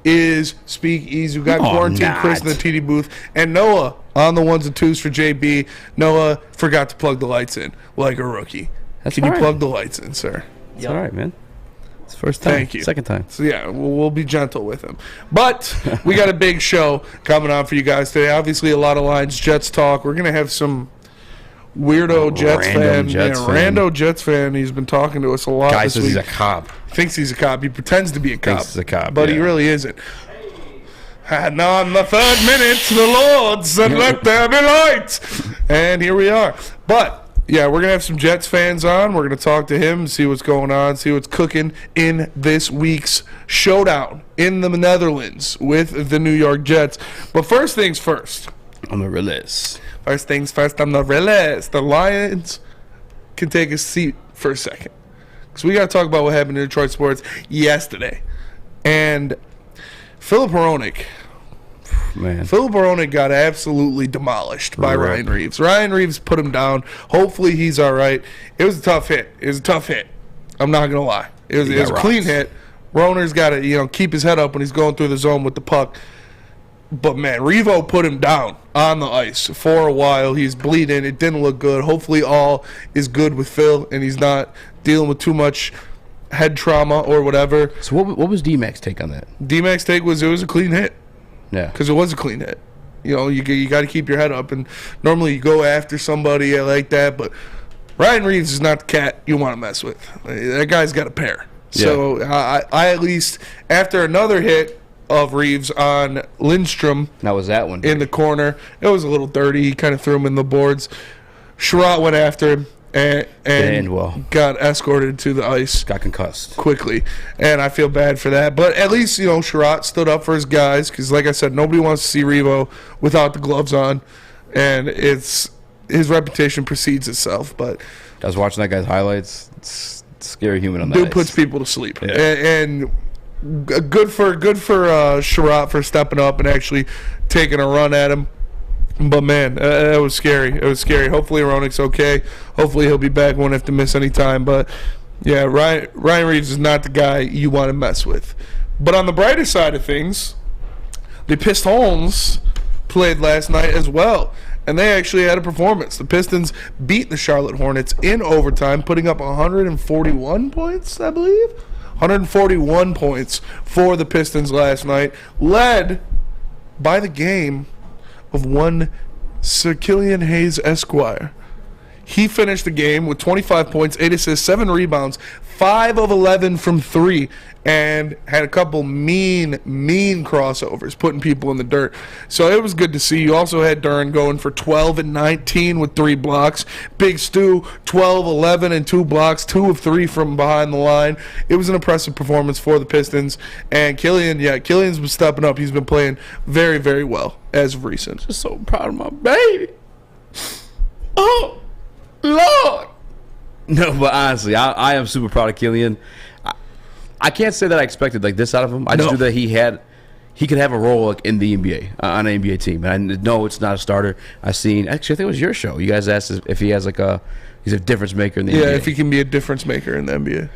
is Speak Easy. We got Quarantine Chris in the TD booth. And Noah on the ones and twos for JB. Noah forgot to plug the lights in like a rookie. Can you plug the lights in, sir? It's all right, man. It's the first time. Thank you. Second time. So, yeah, we'll be gentle with him. But we got a big show coming on for you guys today. Obviously, a lot of Lions Jets talk. We're going to have some weirdo Jets fan. Rando Jets fan. He's been talking to us a lot Guy this says week. he's a cop. Thinks he's a cop. He pretends to be a cop. Thinks he's a cop, but he really isn't. And on the third minute, the Lord said, let there be light. And here we are. But yeah, we're going to have some Jets fans on. We're going to talk to him, see what's going on, see what's cooking in this week's showdown in the Netherlands with the New York Jets. But first things first. I'm a realist. First things first, I'm the realist. The Lions can take a seat for a second. Because we got to talk about what happened in Detroit sports yesterday. And Philip Hronik. Man. Philip Hronik got absolutely demolished by Ryan Reeves. Ryan Reeves put him down. Hopefully he's all right. It was a tough hit. I'm not going to lie. It was a clean hit. Roner's got to keep his head up when he's going through the zone with the puck. But, man, Revo put him down on the ice for a while. He's bleeding. It didn't look good. Hopefully all is good with Phil and he's not dealing with too much head trauma or whatever. So what was D-Mac's take on that? D-Mac's take was it was a clean hit. Yeah, because it was a clean hit. You got to keep your head up, and normally you go after somebody like that. But Ryan Reeves is not the cat you want to mess with. That guy's got a pair. Yeah. So I at least after another hit of Reeves on Lindstrom, that was that one in the corner. It was a little dirty. He kind of threw him in the boards. Sherratt went after him. And got escorted to the ice. Got concussed quickly. And I feel bad for that. But at least, Sherratt stood up for his guys because, like I said, nobody wants to see Revo without the gloves on. And his reputation precedes itself. But I was watching that guy's highlights. It's scary human on that dude ice. Puts people to sleep. Yeah. And good for Sherratt for stepping up and actually taking a run at him. But, man, it was scary. Hopefully, Hronik's okay. Hopefully, he'll be back. Won't have to miss any time. But, yeah, Ryan Reeves is not the guy you want to mess with. But on the brighter side of things, the Pistons played last night as well. And they actually had a performance. The Pistons beat the Charlotte Hornets in overtime, putting up 141 points, I believe. 141 points for the Pistons last night, led by the game of one Sir Killian Hayes Esquire. He finished the game with 25 points, 8 assists, 7 rebounds, 5 of 11 from 3, and had a couple mean crossovers, putting people in the dirt. So it was good to see. You also had Duran going for 12 and 19 with 3 blocks. Big Stu, 12, 11, and 2 blocks, 2 of 3 from behind the line. It was an impressive performance for the Pistons. And Killian's been stepping up. He's been playing very, very well as of recent. Just so proud of my baby. Oh, Lord. No, but honestly, I am super proud of Killian. I can't say that I expected this out of him. I just knew that he could have a role in the NBA, on an NBA team. And I know it's not a starter. Actually, I think it was your show. You guys asked if he has he's a difference maker in the NBA. Yeah, if he can be a difference maker in the NBA.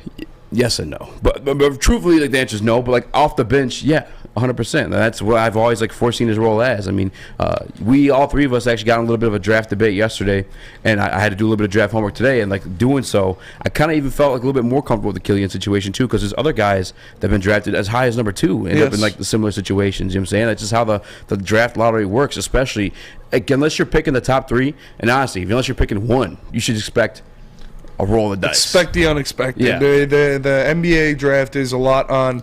Yes and no. But truthfully, the answer is no. But off the bench, yeah, 100%. And that's what I've always foreseen his role as. I mean, we all three of us actually got in a little bit of a draft debate yesterday, and I had to do a little bit of draft homework today. And doing so, I kind of even felt a little bit more comfortable with the Killian situation too, because there's other guys that have been drafted as high as number 2 end up in the similar situations. You know what I'm saying? That's just how the draft lottery works. Especially unless you're picking the top 3, and honestly, unless you're picking 1, you should expect a roll of the dice. Expect the unexpected. Yeah. The NBA draft is a lot on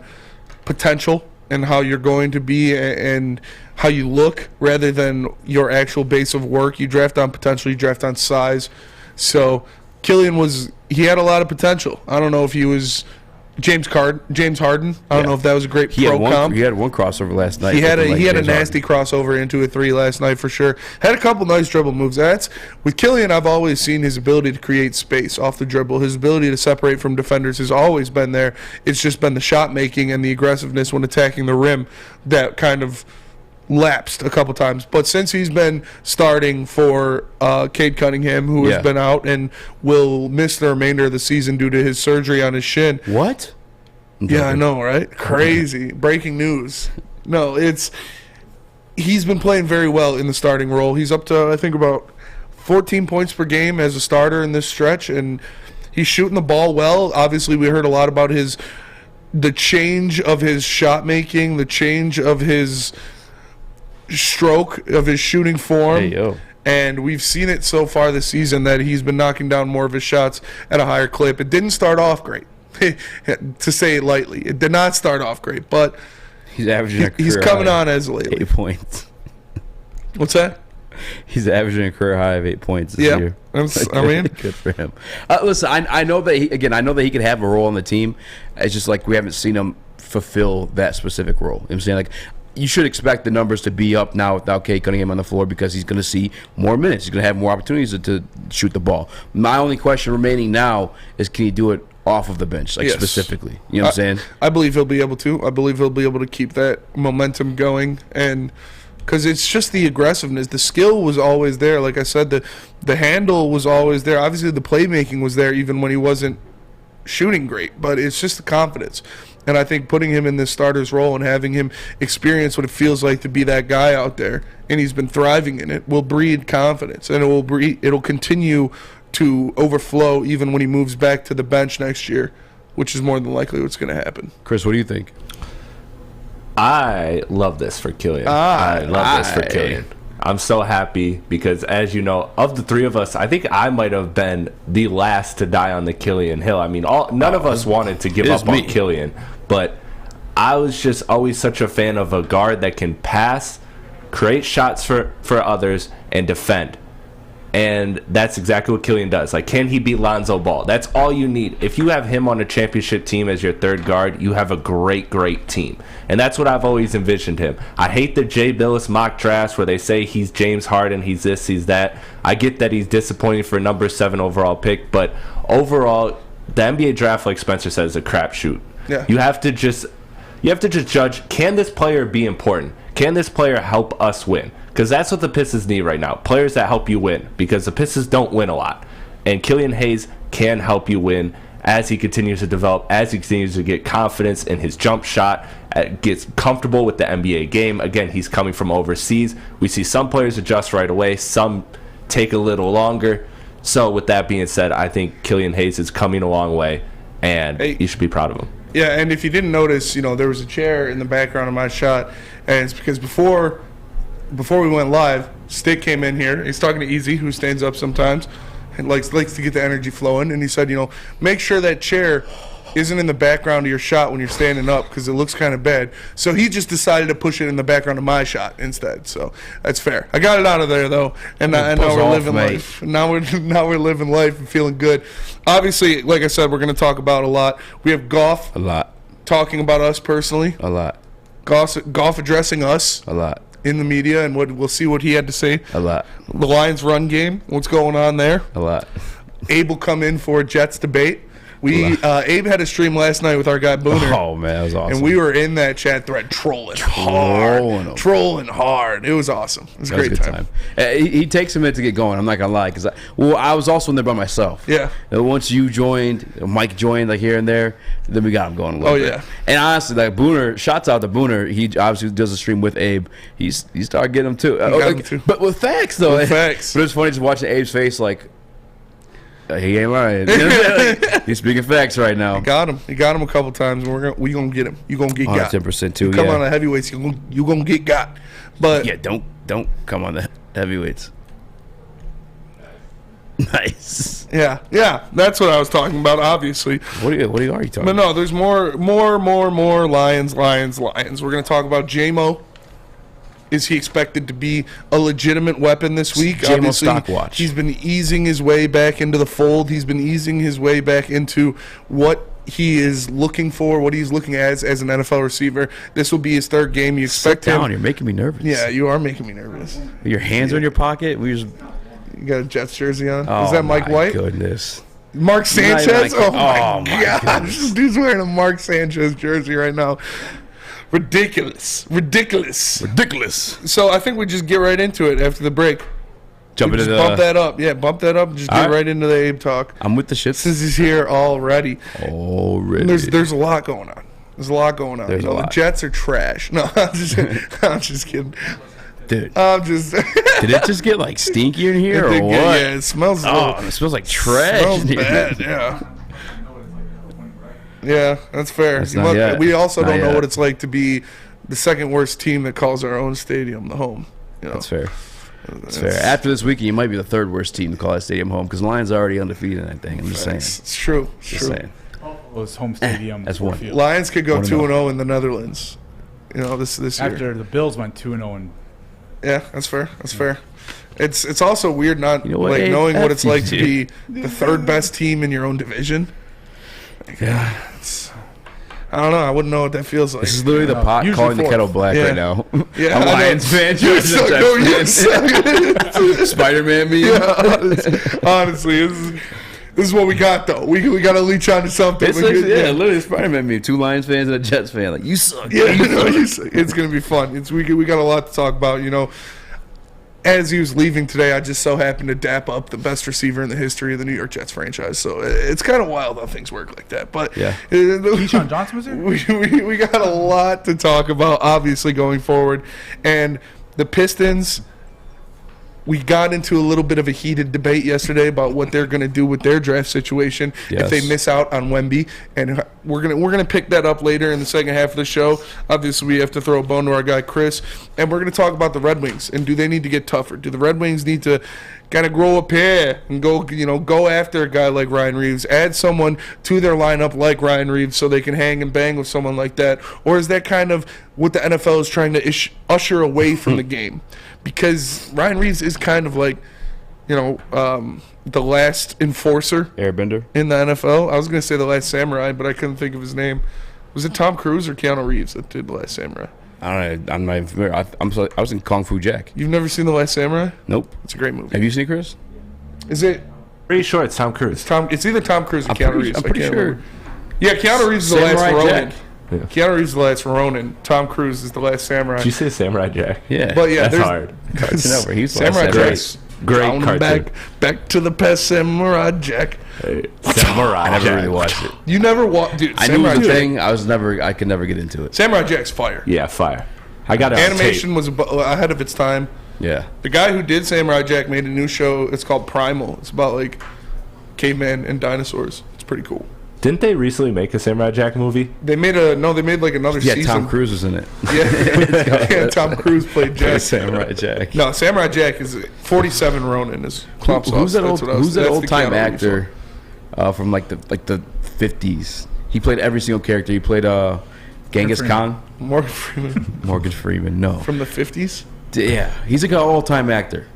potential and how you're going to be and how you look rather than your actual base of work. You draft on potential. You draft on size. So Killian he had a lot of potential. I don't know if he was James Harden. I don't know if that was a great comp. He had one crossover last night. He had a nasty crossover into a 3 last night for sure. Had a couple nice dribble moves. With Killian, I've always seen his ability to create space off the dribble. His ability to separate from defenders has always been there. It's just been the shot making and the aggressiveness when attacking the rim that kind of lapsed a couple times. But since he's been starting for Cade Cunningham, who has been out and will miss the remainder of the season due to his surgery on his shin. What? Yeah, I know, right? Crazy. Breaking news. No, he's been playing very well in the starting role. He's up to, I think, about 14 points per game as a starter in this stretch, and he's shooting the ball well. Obviously, we heard a lot about the change of his shot making, the change of his stroke, of his shooting form. Hey, yo. And we've seen it so far this season that he's been knocking down more of his shots at a higher clip. It didn't start off great, to say it lightly. It did not start off great, but he's averaging he's coming on as lately. 8 points. What's that? He's averaging a career high of 8 points this year. Good for him. Listen, I know that I know that he could have a role on the team. It's just like we haven't seen him fulfill that specific role. You know what I'm saying? Like, you should expect the numbers to be up now without Cade Cunningham on the floor because he's going to see more minutes. He's going to have more opportunities to shoot the ball. My only question remaining now is, can he do it off of the bench, like specifically? You know what I'm saying? I believe he'll be able to. I believe he'll be able to keep that momentum going, and because it's just the aggressiveness. The skill was always there. Like I said, the handle was always there. Obviously, the playmaking was there even when he wasn't shooting great, but it's just the confidence. And I think putting him in this starter's role and having him experience what it feels like to be that guy out there, and he's been thriving in it, will breed confidence, and it'll continue to overflow even when he moves back to the bench next year, which is more than likely what's going to happen. Chris, what do you think? I love this for Killian. I love this for Killian. I'm so happy because, as you know, of the three of us, I think I might have been the last to die on the Killian hill. I mean, none of us wanted to give up on Killian, but I was just always such a fan of a guard that can pass, create shots for others, and defend. And that's exactly what Killian does. Like, can he beat Lonzo Ball? That's all you need. If you have him on a championship team as your third guard, you have a great, great team. And that's what I've always envisioned him. I hate the Jay Billis mock drafts where they say he's James Harden, he's this, he's that. I get that he's disappointing for a number 7 overall pick, but overall, the NBA draft, like Spencer says, is a crapshoot. Yeah. You have to just judge, can this player be important? Can this player help us win? Because that's what the Pistons need right now. Players that help you win. Because the Pistons don't win a lot. And Killian Hayes can help you win as he continues to develop, as he continues to get confidence in his jump shot, gets comfortable with the NBA game. Again, he's coming from overseas. We see some players adjust right away. Some take a little longer. So with that being said, I think Killian Hayes is coming a long way. And you should be proud of him. Yeah, and if you didn't notice, there was a chair in the background of my shot. And it's because before we went live, Stick came in here. He's talking to Eazy, who stands up sometimes and likes to get the energy flowing. And he said, make sure that chair isn't in the background of your shot when you're standing up because it looks kind of bad. So he just decided to push it in the background of my shot instead. So that's fair. I got it out of there though, and now we're living life. Now we're living life and feeling good. Obviously, like I said, we're going to talk about a lot. We have Goff A lot. talking about us personally. A lot. Goff addressing us. A lot. In the media, and we'll see what he had to say. A lot. The Lions' run game, what's going on there? A lot. Abe will come in for a Jets debate. Abe had a stream last night with our guy Booner. Oh man, that was awesome. And we were in that chat thread trolling hard. It was awesome. It was a great time. He takes a minute to get going. I'm not gonna lie, because I was also in there by myself. Yeah. And once you joined, Mike joined, like here and there, then we got him going a little bit. Yeah. And honestly, like Booner, shouts out to Booner. He obviously does a stream with Abe. He started getting him too. But with facts though. With facts. But it's funny just watching Abe's face, like. He ain't lying. He's speaking facts right now. You got him a couple times, and we gonna get him. You gonna get got. 10% too. Come on the heavyweights, you gonna get got. But yeah, don't come on the heavyweights. Nice. Yeah, that's what I was talking about. Obviously. What are you talking? But no, there's more Lions. We're gonna talk about J-Mo. Is he expected to be a legitimate weapon this week? J-Mo stock watch. He's been easing his way back into the fold. He's been easing his way back into what he is looking for, what he's looking as an NFL receiver. This will be his third game. You expect him. You're making me nervous. Yeah, you are making me nervous. Your hands are in your pocket. You got a Jets jersey on. Oh, is that Mike White? Goodness. Mark Sanchez? Oh my gosh. Goodness. This dude's wearing a Mark Sanchez jersey right now. Ridiculous. So I think we just get right into it after the break. Bump that up. Yeah, bump that up and just get right into the Abe talk. I'm with the shit. Since he's here already. There's a lot going on. There's a lot going on. There's a lot. The Jets are trash. No, I'm just kidding. Dude, I'm just. did it just get like stinky in here or what? Yeah, it smells. It smells like trash. Smells in here. bad. Yeah. Yeah, that's fair. Not We also Not don't know yet. what it's like to be the second worst team that calls our own stadium the home. You know? That's fair. That's fair. After this weekend, you might be the third worst team to call that stadium home because Lions are already undefeated in that thing. I'm just saying. It's true. It's Just true. saying. Buffalo's home stadium. That's one. Field. Lions could go 1-0. 2-0 in the Netherlands. You know, this year. After the Bills went 2-0 and Yeah, that's fair. That's fair. It's also weird not You know what, like Abe? knowing what it's F you, like to be the third best team in your own division. Yeah. I don't know. I wouldn't know what that feels like. This is literally the pot Usually calling the fourth. kettle black Yeah. right now. Yeah, a I know. Lions fan, You George suck. No, you suck. Spider-Man meme. Yeah, honestly, this is what we got though. We got to leech onto something. It's like, literally a Spider-Man meme. 2 Lions fans and a Jets fan. Like, you suck. Yeah, it's gonna be fun. We got a lot to talk about. You know, as he was leaving today, I just so happened to dap up the best receiver in the history of the New York Jets franchise. So it's kind of wild how things work like that. But Yeah. Keyshawn Johnson was there? we got a lot to talk about, obviously, going forward. And the Pistons, we got into a little bit of a heated debate yesterday about what they're going to do with their draft situation if they Yes. miss out on Wemby, and we're gonna pick that up later in the second half of the show. Obviously, we have to throw a bone to our guy Chris, and we're going to talk about the Red Wings and do they need to get tougher? Do the Red Wings need to kind of grow a pair and go after a guy like Ryan Reeves, add someone to their lineup like Ryan Reeves so they can hang and bang with someone like that, or is that kind of what the NFL is trying to usher away from the game? Because Ryan Reeves is kind of like, the last enforcer Airbender. in the NFL. I was going to say the last samurai, but I couldn't think of his name. Was it Tom Cruise or Keanu Reeves that did the last samurai? I don't know. I'm not even familiar. I was in Kung Fu Jack. You've never seen the last samurai? Nope. It's a great movie. Have you seen it, Chris? Is it? Pretty sure it's Tom Cruise. It's either Tom Cruise or Keanu Reeves. I'm pretty I can't sure. remember. Yeah, Keanu Reeves is the last Samurai Ronin. Jack. Yeah. Keanu Reeves is the last Ronin. Tom Cruise is the last samurai. Did you say Samurai Jack? Yeah. But yeah, That's there's hard. Cartoon Network. He's the last Samurai samurai. Jack's Great down cartoon. back to the past Samurai Jack. Hey, Samurai I never Jack. really watched it. You never watched, dude. I knew it Samurai was a Jack. thing. I could never get into it. Samurai Jack's fire. Yeah, fire. I got it on Animation was ahead of its time. Yeah. The guy who did Samurai Jack made a new show. It's called Primal. It's about like caveman and dinosaurs. It's pretty cool. tape. Didn't they recently make a Samurai Jack movie? They made like another Yeah, season. Tom Cruise was in it. Yeah, Tom Cruise played Jack. Samurai Jack. No, Samurai Jack is 47 Ronin is Clumps Who's that old time Keanu Reeves actor from like the 50s? He played every single character. He played Genghis Freeman. Khan, one? Morgan Freeman Morgan Freeman. No. from the 50s. Yeah, he's like an all-time actor.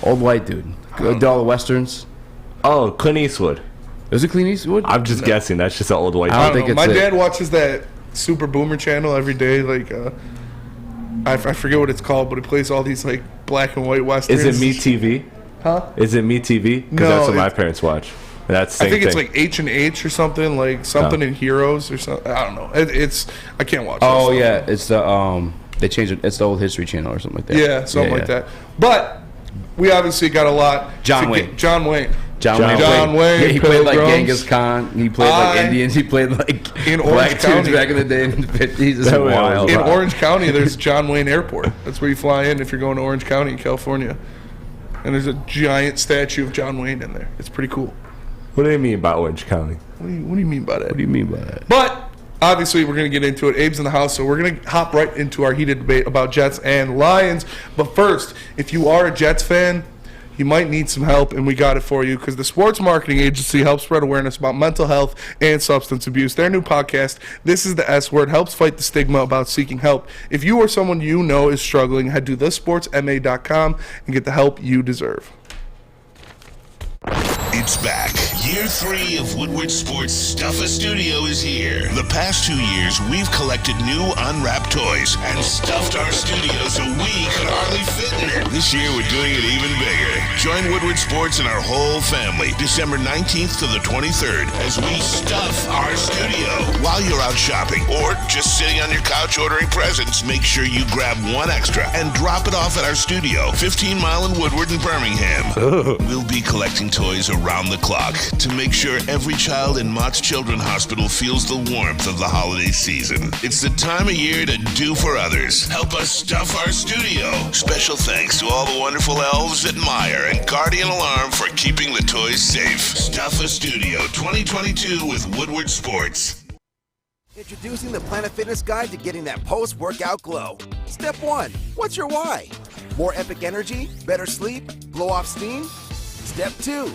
Old white dude. Did all the westerns. Oh, Clint Eastwood. Was it Clint Eastwood? I'm just guessing. That's just an old white I I guy. don't don't think know. it's My it. dad watches that Super Boomer channel every day. Like, I forget what it's called, but it plays all these like black and white westerns. Is it Me TV? Huh? Is it Me TV? Because No, that's what my it's- parents watch. That's the same I think it's thing. like H&H or something, like something in Heroes or something. I don't know. It's I can't watch. Oh that stuff. yeah, it's the they changed it. It's the old History Channel or something like that. Yeah, something like yeah. that. But we obviously got a lot. John to Wayne. get- John Wayne. John John Wayne. Wayne, Yeah, he played like Pilgrims. Genghis Khan. He played like I- Indians. He played like In black Orange dudes County. back in the day in the 50s. It's That was wild. In Wow. Orange County, there's John Wayne Airport. That's where you fly in if you're going to Orange County in California. And there's a giant statue of John Wayne in there. It's pretty cool. What do you mean by Orange County? What do you mean by that? What do you mean by that? But obviously, we're going to get into it. Abe's in the house, so we're going to hop right into our heated debate about Jets and Lions. But first, if you are a Jets fan, you might need some help, and we got it for you because the Sports Marketing Agency helps spread awareness about mental health and substance abuse. Their new podcast, This is the S Word, helps fight the stigma about seeking help. If you or someone you know is struggling, head to thesportsma.com and get the help you deserve. It's back. Year 3 of Woodward Sports Stuff a Studio is here. The past 2 years, we've collected new unwrapped toys and stuffed our studio so we could hardly fit in it. This year, we're doing it even bigger. Join Woodward Sports and our whole family December 19th to the 23rd as we stuff our studio. While you're out shopping or just sitting on your couch ordering presents, make sure you grab one extra and drop it off at our studio, 15 Mile in Woodward in Birmingham. We'll be collecting toys around the clock. to make sure every child in Mott's Children's Hospital feels the warmth of the holiday season. It's the time of year to do for others. Help us stuff our studio. Special thanks to all the wonderful elves at Meyer and Guardian Alarm for keeping the toys safe. Stuff a Studio 2022 with Woodward Sports. Introducing the Planet Fitness Guide to getting that post-workout glow. Step 1. What's your why? More epic energy? Better sleep? Blow off steam? Step 2.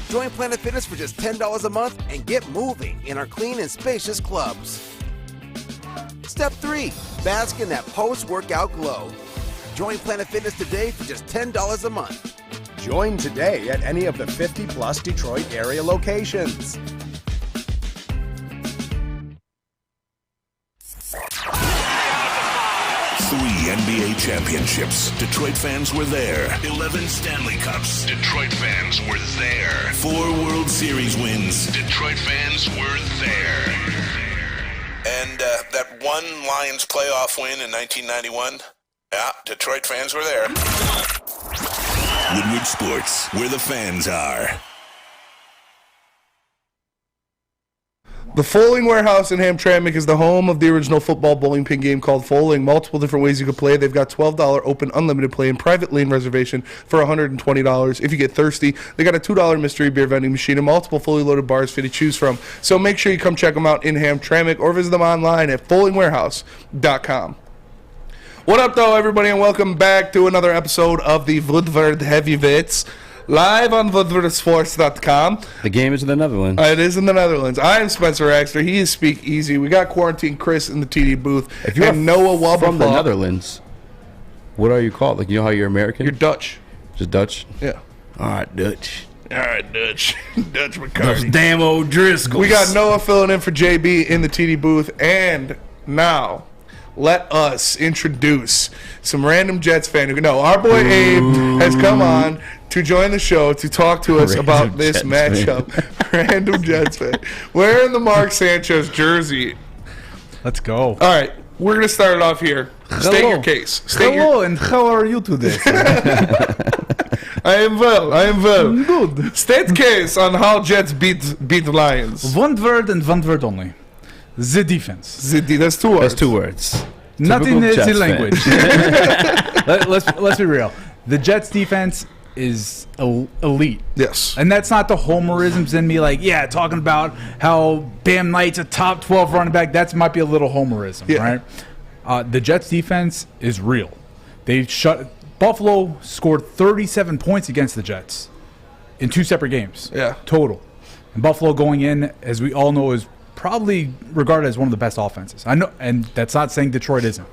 Join Planet Fitness for just $10 a month and get moving in our clean and spacious clubs. Step 3. Bask in that post-workout glow. Join Planet Fitness today for just $10 a month. Join today at any of the 50-plus Detroit area locations. 3 NBA championships. Detroit fans were there. 11 Stanley Cups. Detroit fans were there. 4 World Series wins. Detroit fans were there. And that one Lions playoff win in 1991? Yeah, Detroit fans were there. Woodward Sports, where the fans are. The Foaling Warehouse in Hamtramck is the home of the original football bowling pin game called Foaling. Multiple different ways you can play. They've got $12 open unlimited play and private lane reservation for $120. If you get thirsty, they got a $2 mystery beer vending machine and multiple fully loaded bars for you to choose from. So make sure you come check them out in Hamtramck or visit them online at foalingwarehouse.com. What up, though, everybody, and welcome back to another episode of the Woodward Heavyweights. Live on WoodwardSports.com. The game is in the Netherlands. It is in the Netherlands. I am Spencer Raxter. He is Speak Easy. We got Quarantine Chris in the TD booth. If you're Noah Wubba from the Netherlands, what are you called? Like, you know how you're American? You're Dutch. Just Dutch? Yeah. All right, Dutch. All right, Dutch. Dutch McCarthy. Those damn old Driscolls. We got Noah filling in for JB in the TD booth. And now, let us introduce some random Jets fan. No, our boy Abe has come on to join the show to talk to us about this matchup. Random Jets fan. Wearing the Mark Sanchez jersey. Let's go. All right, we're going to start it off here. State your case. Hello, and how are you today? I am well. Good. State case on how Jets beat the Lions. One word and one word only. The defense. That's 2 words. That's 2 words. Nothing is Jets the language. let's be real. The Jets defense is elite. Yes. And that's not the homerisms in me, like, yeah, talking about how Bam Knight's a top 12 running back. That might be a little homerism, right? The Jets defense is real. Buffalo scored 37 points against the Jets in 2 separate games. Yeah. Total. And Buffalo going in, as we all know, is probably regarded as one of the best offenses. I know, and that's not saying Detroit isn't.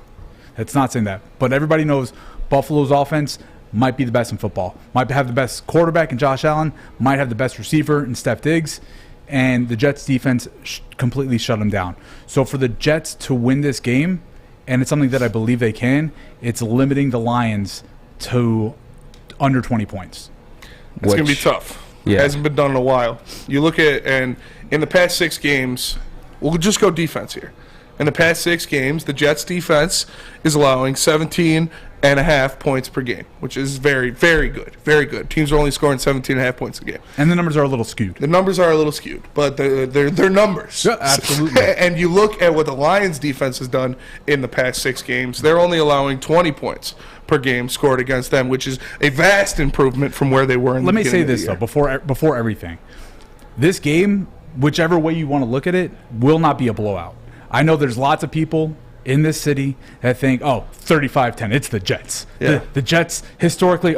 That's not saying that. But everybody knows Buffalo's offense might be the best in football. Might have the best quarterback in Josh Allen. Might have the best receiver in Steph Diggs. And the Jets defense completely shut them down. So for the Jets to win this game, and it's something that I believe they can, it's limiting the Lions to under 20 points. It's going to be tough. Yeah. Hasn't been done in a while. You look at, and in the past 6 games, we'll just go defense here. In the past 6 games, the Jets defense is allowing 17.5 points per game, which is very, very good. Very good. Teams are only scoring 17.5 points a game. And the numbers are a little skewed. The numbers are a little skewed, but they're numbers. Yeah, absolutely. And you look at what the Lions defense has done in the past 6 games, they're only allowing 20 points per game scored against them, which is a vast improvement from where they were in the beginning of the year. Let me say this, though, before everything. This game, whichever way you want to look at it, will not be a blowout. I know there's lots of people in this city that think, 35-10, it's the Jets. Yeah. The Jets, historically,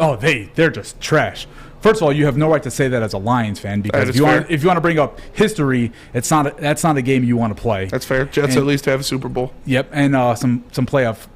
they're just trash. First of all, you have no right to say that as a Lions fan, because if you want to bring up history, that's not a game you want to play. That's fair. Jets at least have a Super Bowl. Yep, and some playoff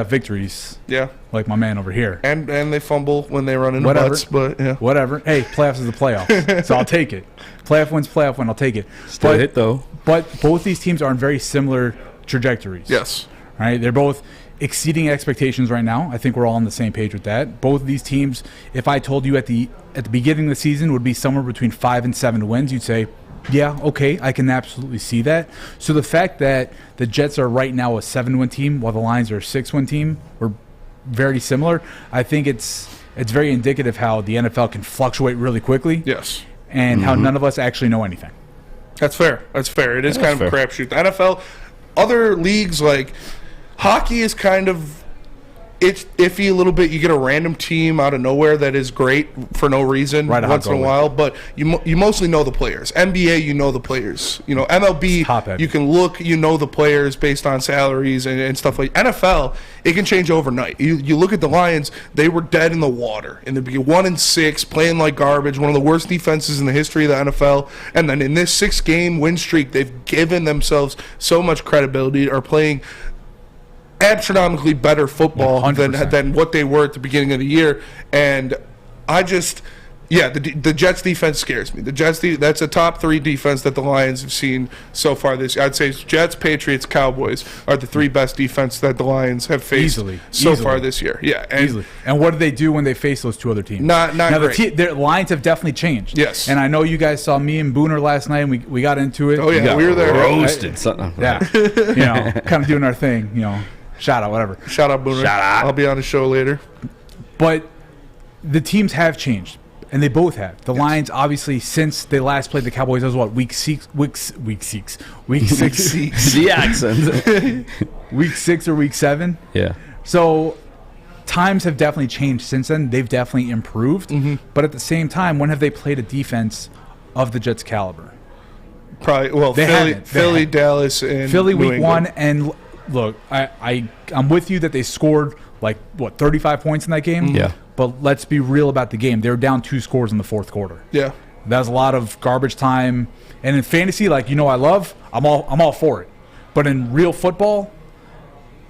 victories. Yeah. Like my man over here. And they fumble when they run into butts, but yeah. Whatever. Hey, playoffs is the playoffs, so I'll take it. Playoff win, I'll take it. Still hit, though. But both these teams are in very similar trajectories. Yes. Right? They're both exceeding expectations right now. I think we're all on the same page with that. Both of these teams, if I told you at the beginning of the season would be somewhere between 5 and 7 wins, you'd say, yeah, okay, I can absolutely see that. So the fact that the Jets are right now a 7-win team while the Lions are a 6-win team, we're very similar. I think it's very indicative how the NFL can fluctuate really quickly. Yes. and how none of us actually know anything. That's fair. That's fair. It is kind of a crapshoot. The NFL, other leagues like hockey is kind of it's iffy a little bit. You get a random team out of nowhere that is great for no reason once in a while, but you mostly know the players. NBA, you know the players. You know, MLB, you can look, you know the players based on salaries and stuff like NFL. It can change overnight. You look at the Lions; they were dead in the water in the beginning, 1-6, playing like garbage, one of the worst defenses in the history of the NFL. And then in this 6-game win streak, they've given themselves so much credibility, are playing astronomically better football than what they were at the beginning of the year. And I just, the Jets defense scares me. The Jets, that's a top 3 defense that the Lions have seen so far this year. I'd say Jets, Patriots, Cowboys are the 3 best defense that the Lions have faced so far this year. Yeah, easily. And what do they do when they face those 2 other teams? Not great. Their lines have definitely changed. Yes. And I know you guys saw me and Booner last night, and we got into it. Oh, yeah, we were there. Roasted. Yeah. Kind of doing our thing, Shout out, whatever. Shout out, Booner. Shout out. I'll be on the show later. But the teams have changed, and they both have. The Lions, obviously, since they last played the Cowboys, that was what, week 6? Week 6. The accent. Week 6 or week 7? Yeah. So times have definitely changed since then. They've definitely improved. Mm-hmm. But at the same time, when have they played a defense of the Jets' caliber? Probably, well, Philly, Dallas, and Philly New week England. 1, and look, I'm with you that they scored 35 points in that game. Yeah. But let's be real about the game. They were down 2 scores in the fourth quarter. Yeah. That was a lot of garbage time. And in fantasy, I'm all for it. But in real football,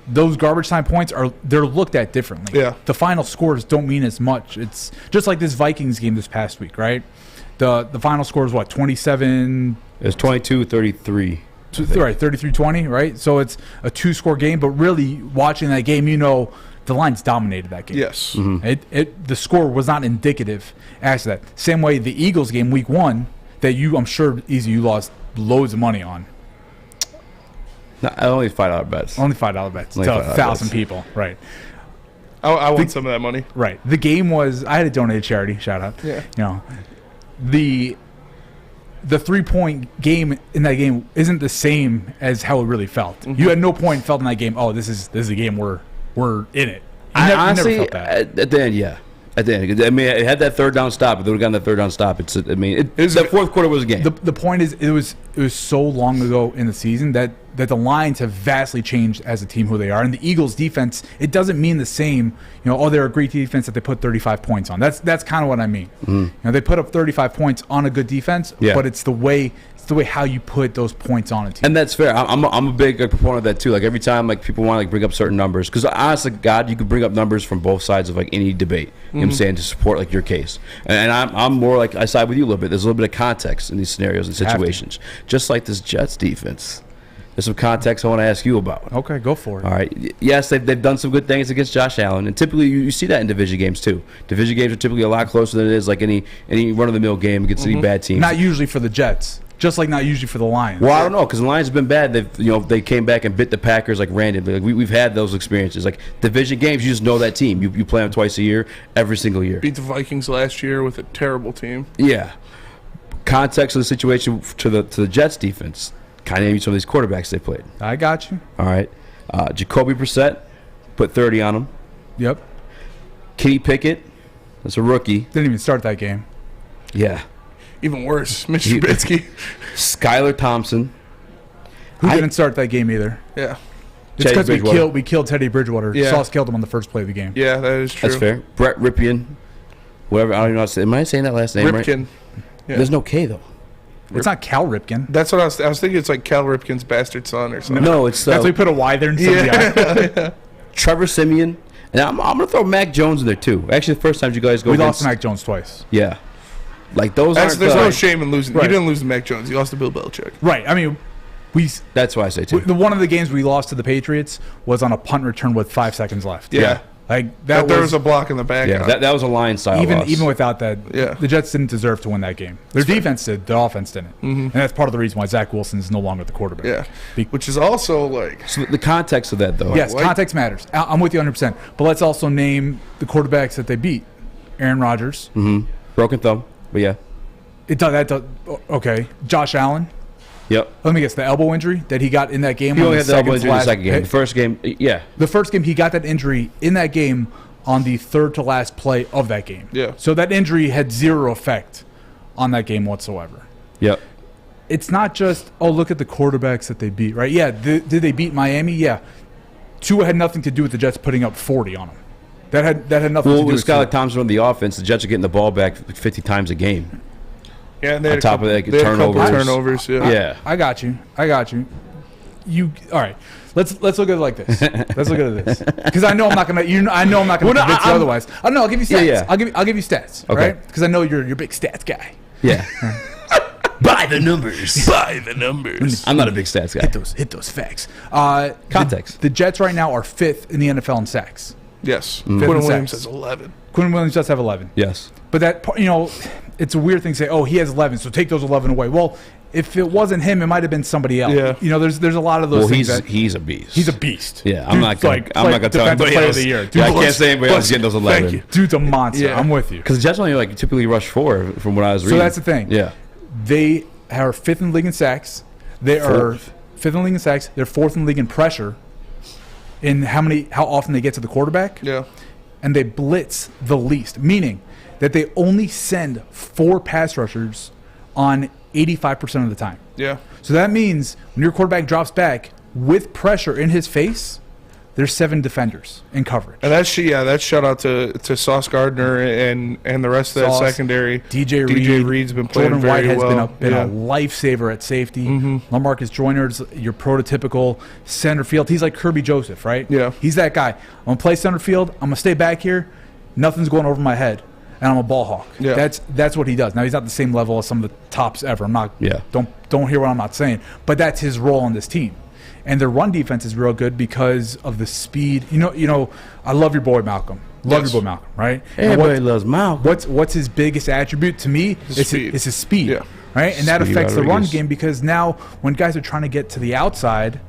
those garbage time points they're looked at differently. Yeah. The final scores don't mean as much. It's just like this Vikings game this past week, right? The final score is what, 27? It was 22-33. Right, 33-20, right? So it's a 2-score game, but really watching that game, the Lions dominated that game. Yes. Mm-hmm. The score was not indicative as to that. Same way the Eagles game, week 1, that I'm sure, Eazy, you lost loads of money on. No, only $5 bets. Only $5 bets to 1,000 people, right. I won some of that money. Right. The game was, I had to donate to charity, shout out. Yeah. The 3-point game in that game isn't the same as how it really felt. Mm-hmm. You had no point felt in that game, this is a game we're in it. Honestly, you never felt that. At the end, yeah. At the end, it had that 3rd down stop. If they would have gotten that 3rd down stop, that fourth quarter was a game. The point is, it was so long ago in the season that the Lions have vastly changed as a team who they are. And the Eagles' defense, it doesn't mean the same. They're a great defense that they put 35 points on. That's kind of what I mean. Mm-hmm. They put up 35 points on a good defense, but it's the way how you put those points on a team. And that's fair. I'm a big proponent of that too. Every time people want to bring up certain numbers, because honestly, God, you could bring up numbers from both sides of any debate. You know what I'm saying, to support your case. And I'm more I side with you a little bit. There's a little bit of context in these scenarios and situations, just like this Jets defense. There's some context I want to ask you about. Okay, go for it. All right. Yes, they've done some good things against Josh Allen, and typically you see that in division games too. Division games are typically a lot closer than it is any run-of-the-mill game against any bad teams. Not usually for the Jets. Just like not usually for the Lions. Well, I don't know, because the Lions have been bad. They came back and bit the Packers randomly. We've had those experiences. Division games, you just know that team. You play them twice a year, every single year. Beat the Vikings last year with a terrible team. Yeah. Context of the situation to the Jets defense. Kind of name some of these quarterbacks they played. I got you. All right. Jacoby Brissett, put 30 on him. Yep. Kenny Pickett, that's a rookie. Didn't even start that game. Yeah. Even worse, Mitch Trubisky. Skylar Thompson. Who didn't start that game either. Yeah. It's because we killed Teddy Bridgewater. Yeah. Sauce killed him on the first play of the game. Yeah, that is true. That's fair. Brett Ripien. Whatever. I don't even know how to say. Am I saying that last name Ripken. right? Yeah. There's no K, though. It's not Cal Ripken. That's what I was thinking. It's like Cal Ripken's bastard son or something. No, it's... That's why we put a Y there instead of the I. Trevor Siemian. And I'm going to throw Mac Jones in there, too. Actually, the first time you guys go... We lost to Mac Jones twice. Yeah. Those aren't... There's no shame in losing. Right. You didn't lose to Mac Jones. You lost to Bill Belichick. Right. I mean... That's why I say, too. One of the games we lost to the Patriots was on a punt return with 5 seconds left. Yeah. There was a block in the back. Yeah, that was a Lion-style loss. Even without that, yeah. The Jets didn't deserve to win that game. Their defense did. The offense didn't. Mm-hmm. And that's part of the reason why Zach Wilson is no longer the quarterback. Yeah. Which is also So the context of that, though. Yes, context matters. I'm with you 100%. But let's also name the quarterbacks that they beat. Aaron Rodgers. Mm-hmm. Broken thumb, but yeah. Okay. Josh Allen. Yep. Let me guess. The elbow injury that he got in that game. He only had the elbow injury in the second game. The first game, yeah. The first game, he got that injury in that game on the third to last play of that game. Yeah. So that injury had zero effect on that game whatsoever. Yep. It's not just, look at the quarterbacks that they beat, right? Yeah. Did they beat Miami? Yeah. Tua had nothing to do with the Jets putting up 40 on them. That had nothing to do with Skylar Thompson on the offense. The Jets are getting the ball back 50 times a game. Yeah, and they had on top of that, turnovers. Yeah. I got you. All right. Let's look at it like this. Let's look at it this, because I know I'm not gonna. I know I'm not gonna convince you otherwise. I'll give you stats. Yeah. I'll give you stats. Okay. Right? Because I know you're a big stats guy. Yeah. By the numbers. I'm not a big stats guy. Hit those facts. Context. The Jets right now are 5th in the NFL in sacks. Yes. Fifth Quinn in Williams sacks. has 11. Quinn Williams does have 11. Yes. But that, it's a weird thing to say, he has 11, so take those 11 away. Well, if it wasn't him, it might have been somebody else. Yeah. There's a lot of those things. He's a beast. He's a beast. Yeah, I'm not going to tell anybody player else. of the year. I can't say anybody else getting those 11. Thank you. Dude's a monster. Yeah. I'm with you. Because the Jets only typically rush 4 from what I was reading. So that's the thing. Yeah. They are 5th in the league in sacks. They are 5th in the league in sacks. They're 4th in the league in pressure. In how often they get to the quarterback. Yeah. And they blitz the least, meaning that they only send 4 pass rushers on 85% of the time. Yeah. So that means when your quarterback drops back with pressure in his face, there's 7 defenders in coverage. And that's shout out to Sauce Gardner and the rest of that secondary. DJ Reed's been playing Jordan very White has well. been a lifesaver at safety. LaMarcus Joyner's your prototypical center field. He's like Kirby Joseph, right? Yeah. He's that guy. I'm going to play center field. I'm going to stay back here. Nothing's going over my head. And I'm a ball hawk. Yeah. That's what he does. Now, he's not the same level as some of the tops ever. I'm not. Yeah. Don't hear what I'm not saying. But that's his role on this team. And their run defense is real good because of the speed. I love your boy Malcolm. Love your boy Malcolm, right? Everybody loves Malcolm. What's his biggest attribute to me? It's his speed. Yeah. Right? And that Speedy affects the run Rodriguez. game because now when guys are trying to get to the outside,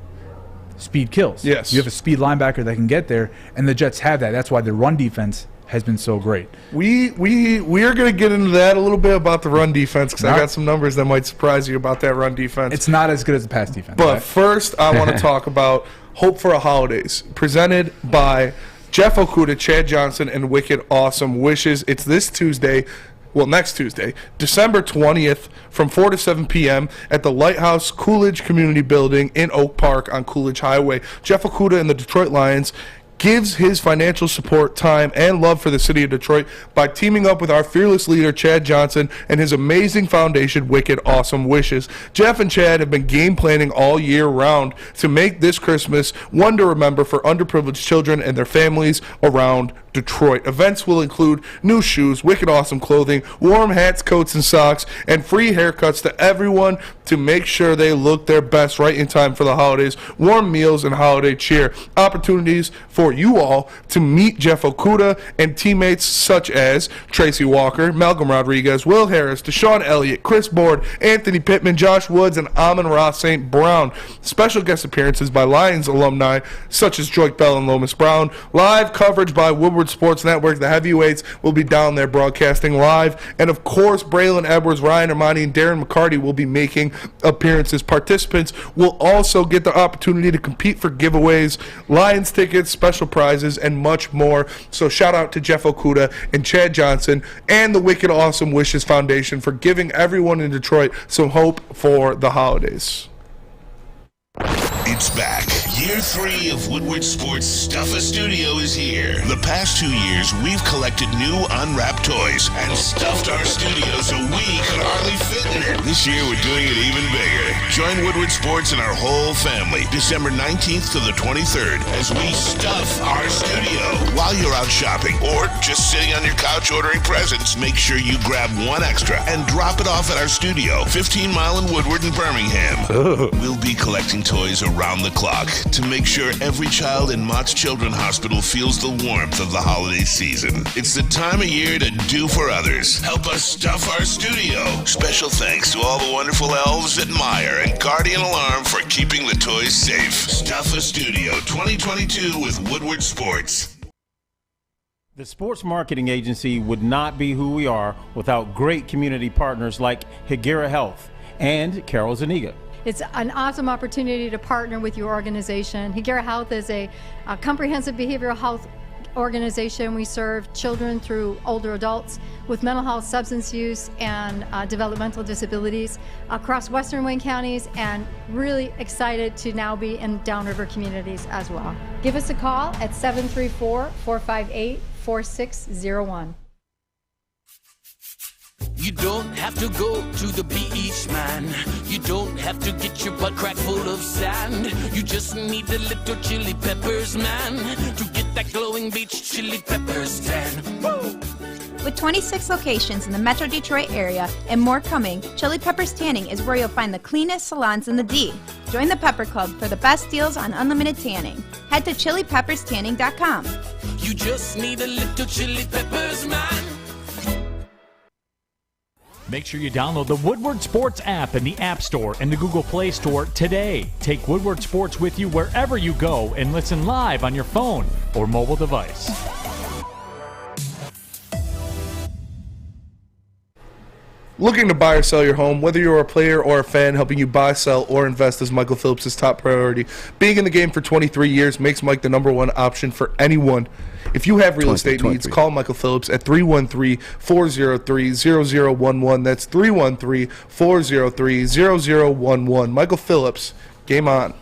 speed kills. Yes. You have a speed linebacker that can get there, and the Jets have that. That's why their run defense has been so great. We are going to get into that a little bit about the run defense because I got some numbers that might surprise you about that run defense. It's not as good as the pass defense. But right? first, I want to talk about Hope for a Holidays, presented by Jeff Okuda, Chad Johnson, and Wicked Awesome Wishes. It's this Tuesday. Well, next Tuesday, December 20th, from 4 to 7 p.m. at the Lighthouse Coolidge Community Building in Oak Park on Coolidge Highway. Jeff Okuda and the Detroit Lions gives his financial support, time, and love for the city of Detroit by teaming up with our fearless leader, Chad Johnson, and his amazing foundation, Wicked Awesome Wishes. Jeff and Chad have been game planning all year round to make this Christmas one to remember for underprivileged children and their families around Detroit. Events will include new shoes, wicked awesome clothing, warm hats, coats, and socks, and free haircuts to everyone to make sure they look their best right in time for the holidays, warm meals, and holiday cheer. Opportunities for you all to meet Jeff Okuda and teammates such as Tracy Walker, Malcolm Rodriguez, Will Harris, Deshaun Elliott, Chris Board, Anthony Pittman, Josh Woods, and Amon-Ra St. Brown. Special guest appearances by Lions alumni such as Joyke Bell and Lomas Brown. Live coverage by Woodward Sports Network. The heavyweights will be down there broadcasting live. And of course, Braylon Edwards, Ryan Armani, and Darren McCarty will be making appearances. Participants will also get the opportunity to compete for giveaways, Lions tickets, special prizes, and much more. So shout out to Jeff Okuda and Chad Johnson and the Wicked Awesome Wishes Foundation for giving everyone in Detroit some hope for the holidays. It's back. Year 3 of Woodward Sports Stuff a Studio is here. The past 2 years, we've collected new unwrapped toys and stuffed our studio so we could hardly fit in it. This year, we're doing it even bigger. Join Woodward Sports and our whole family December 19th to the 23rd as we stuff our studio. While you're out shopping or just sitting on your couch ordering presents, make sure you grab one extra and drop it off at our studio, 15 Mile in Woodward and Birmingham. We'll be collecting toys around the clock to make sure every child in Mott's Children's Hospital feels the warmth of the holiday season. It's the time of year to do for others. Help us stuff our studio. Special thanks to all the wonderful elves at Meyer and Guardian Alarm for keeping the toys safe. Stuff a Studio 2022 with Woodward Sports. The sports marketing agency would not be who we are without great community partners like Higuera Health and Carol Zuniga. It's an awesome opportunity to partner with your organization. Higuera Health is a comprehensive behavioral health organization. We serve children through older adults with mental health, substance use, and developmental disabilities across Western Wayne counties, and really excited to now be in downriver communities as well. Give us a call at 734-458-4601. You don't have to go to the beach, man. You don't have to get your butt crack full of sand. You just need a little chili peppers, man, to get that glowing beach chili peppers tan. Woo! With 26 locations in the Metro Detroit area and more coming, Chili Peppers Tanning is where you'll find the cleanest salons in the D. Join the Pepper Club for the best deals on unlimited tanning. Head to chilipepperstanning.com. You just need a little chili peppers, man. Make sure you download the Woodward Sports app in the App Store and the Google Play Store today. Take Woodward Sports with you wherever you go and listen live on your phone or mobile device. Looking to buy or sell your home, whether you're a player or a fan, helping you buy, sell, or invest is Michael Phillips' top priority. Being in the game for 23 years makes Mike the #1 option for anyone. If you have real estate needs, call Michael Phillips at 313-403-0011. That's 313-403-0011. Michael Phillips, game on.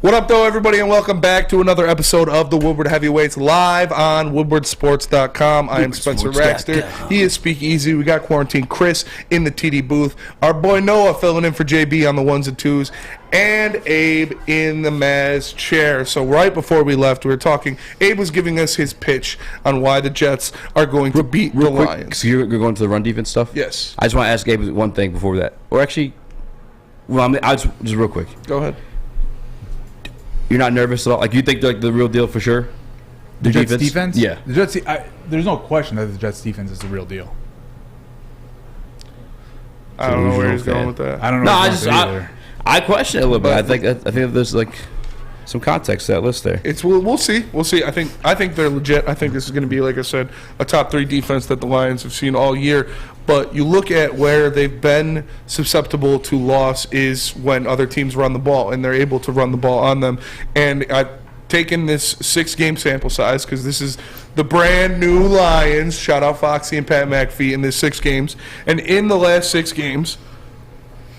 What up, though, everybody, and welcome back to another episode of the Woodward Heavyweights live on woodwardsports.com. I am Spencer Raxter. He is Speak Easy. We got Quarantine Chris in the TD booth. Our boy Noah filling in for JB on the ones and twos. And Abe in the Maz chair. So right before we left, we were talking. Abe was giving us his pitch on why the Jets are going to beat the Lions. So you're going to the run defense stuff? Yes. I just want to ask Abe one thing before that. Or actually, well, I'll just real quick. Go ahead. You're not nervous at all? Like, you think they're like the real deal for sure? The Jets defense? Yeah. The Jets, there's no question that the Jets defense is the real deal. I don't know where he's going with that. I don't know. I question it a little bit. I think there's like some context to that list there. We'll see. We'll see. I think they're legit. I think this is going to be, like I said, a top 3 defense that the Lions have seen all year. But you look at where they've been susceptible to loss is when other teams run the ball, and they're able to run the ball on them. And I've taken this 6-game sample size because this is the brand new Lions. Shout out Foxy and Pat McAfee in this 6 games. And in the last 6 games,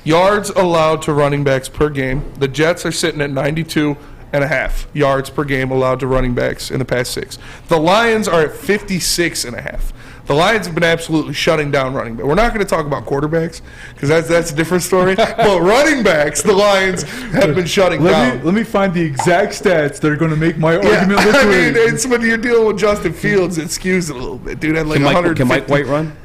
yards allowed to running backs per game, the Jets are sitting at 92.5 yards per game allowed to running backs in the past 6. The Lions are at 56.5. The Lions have been absolutely shutting down running backs. We're not going to talk about quarterbacks because that's a different story. But running backs, the Lions have been shutting down. Let me find the exact stats that are going to make my argument look good. I mean, it's when you're dealing with Justin Fields, it skews it a little bit. Dude had like 150. Can Mike White run?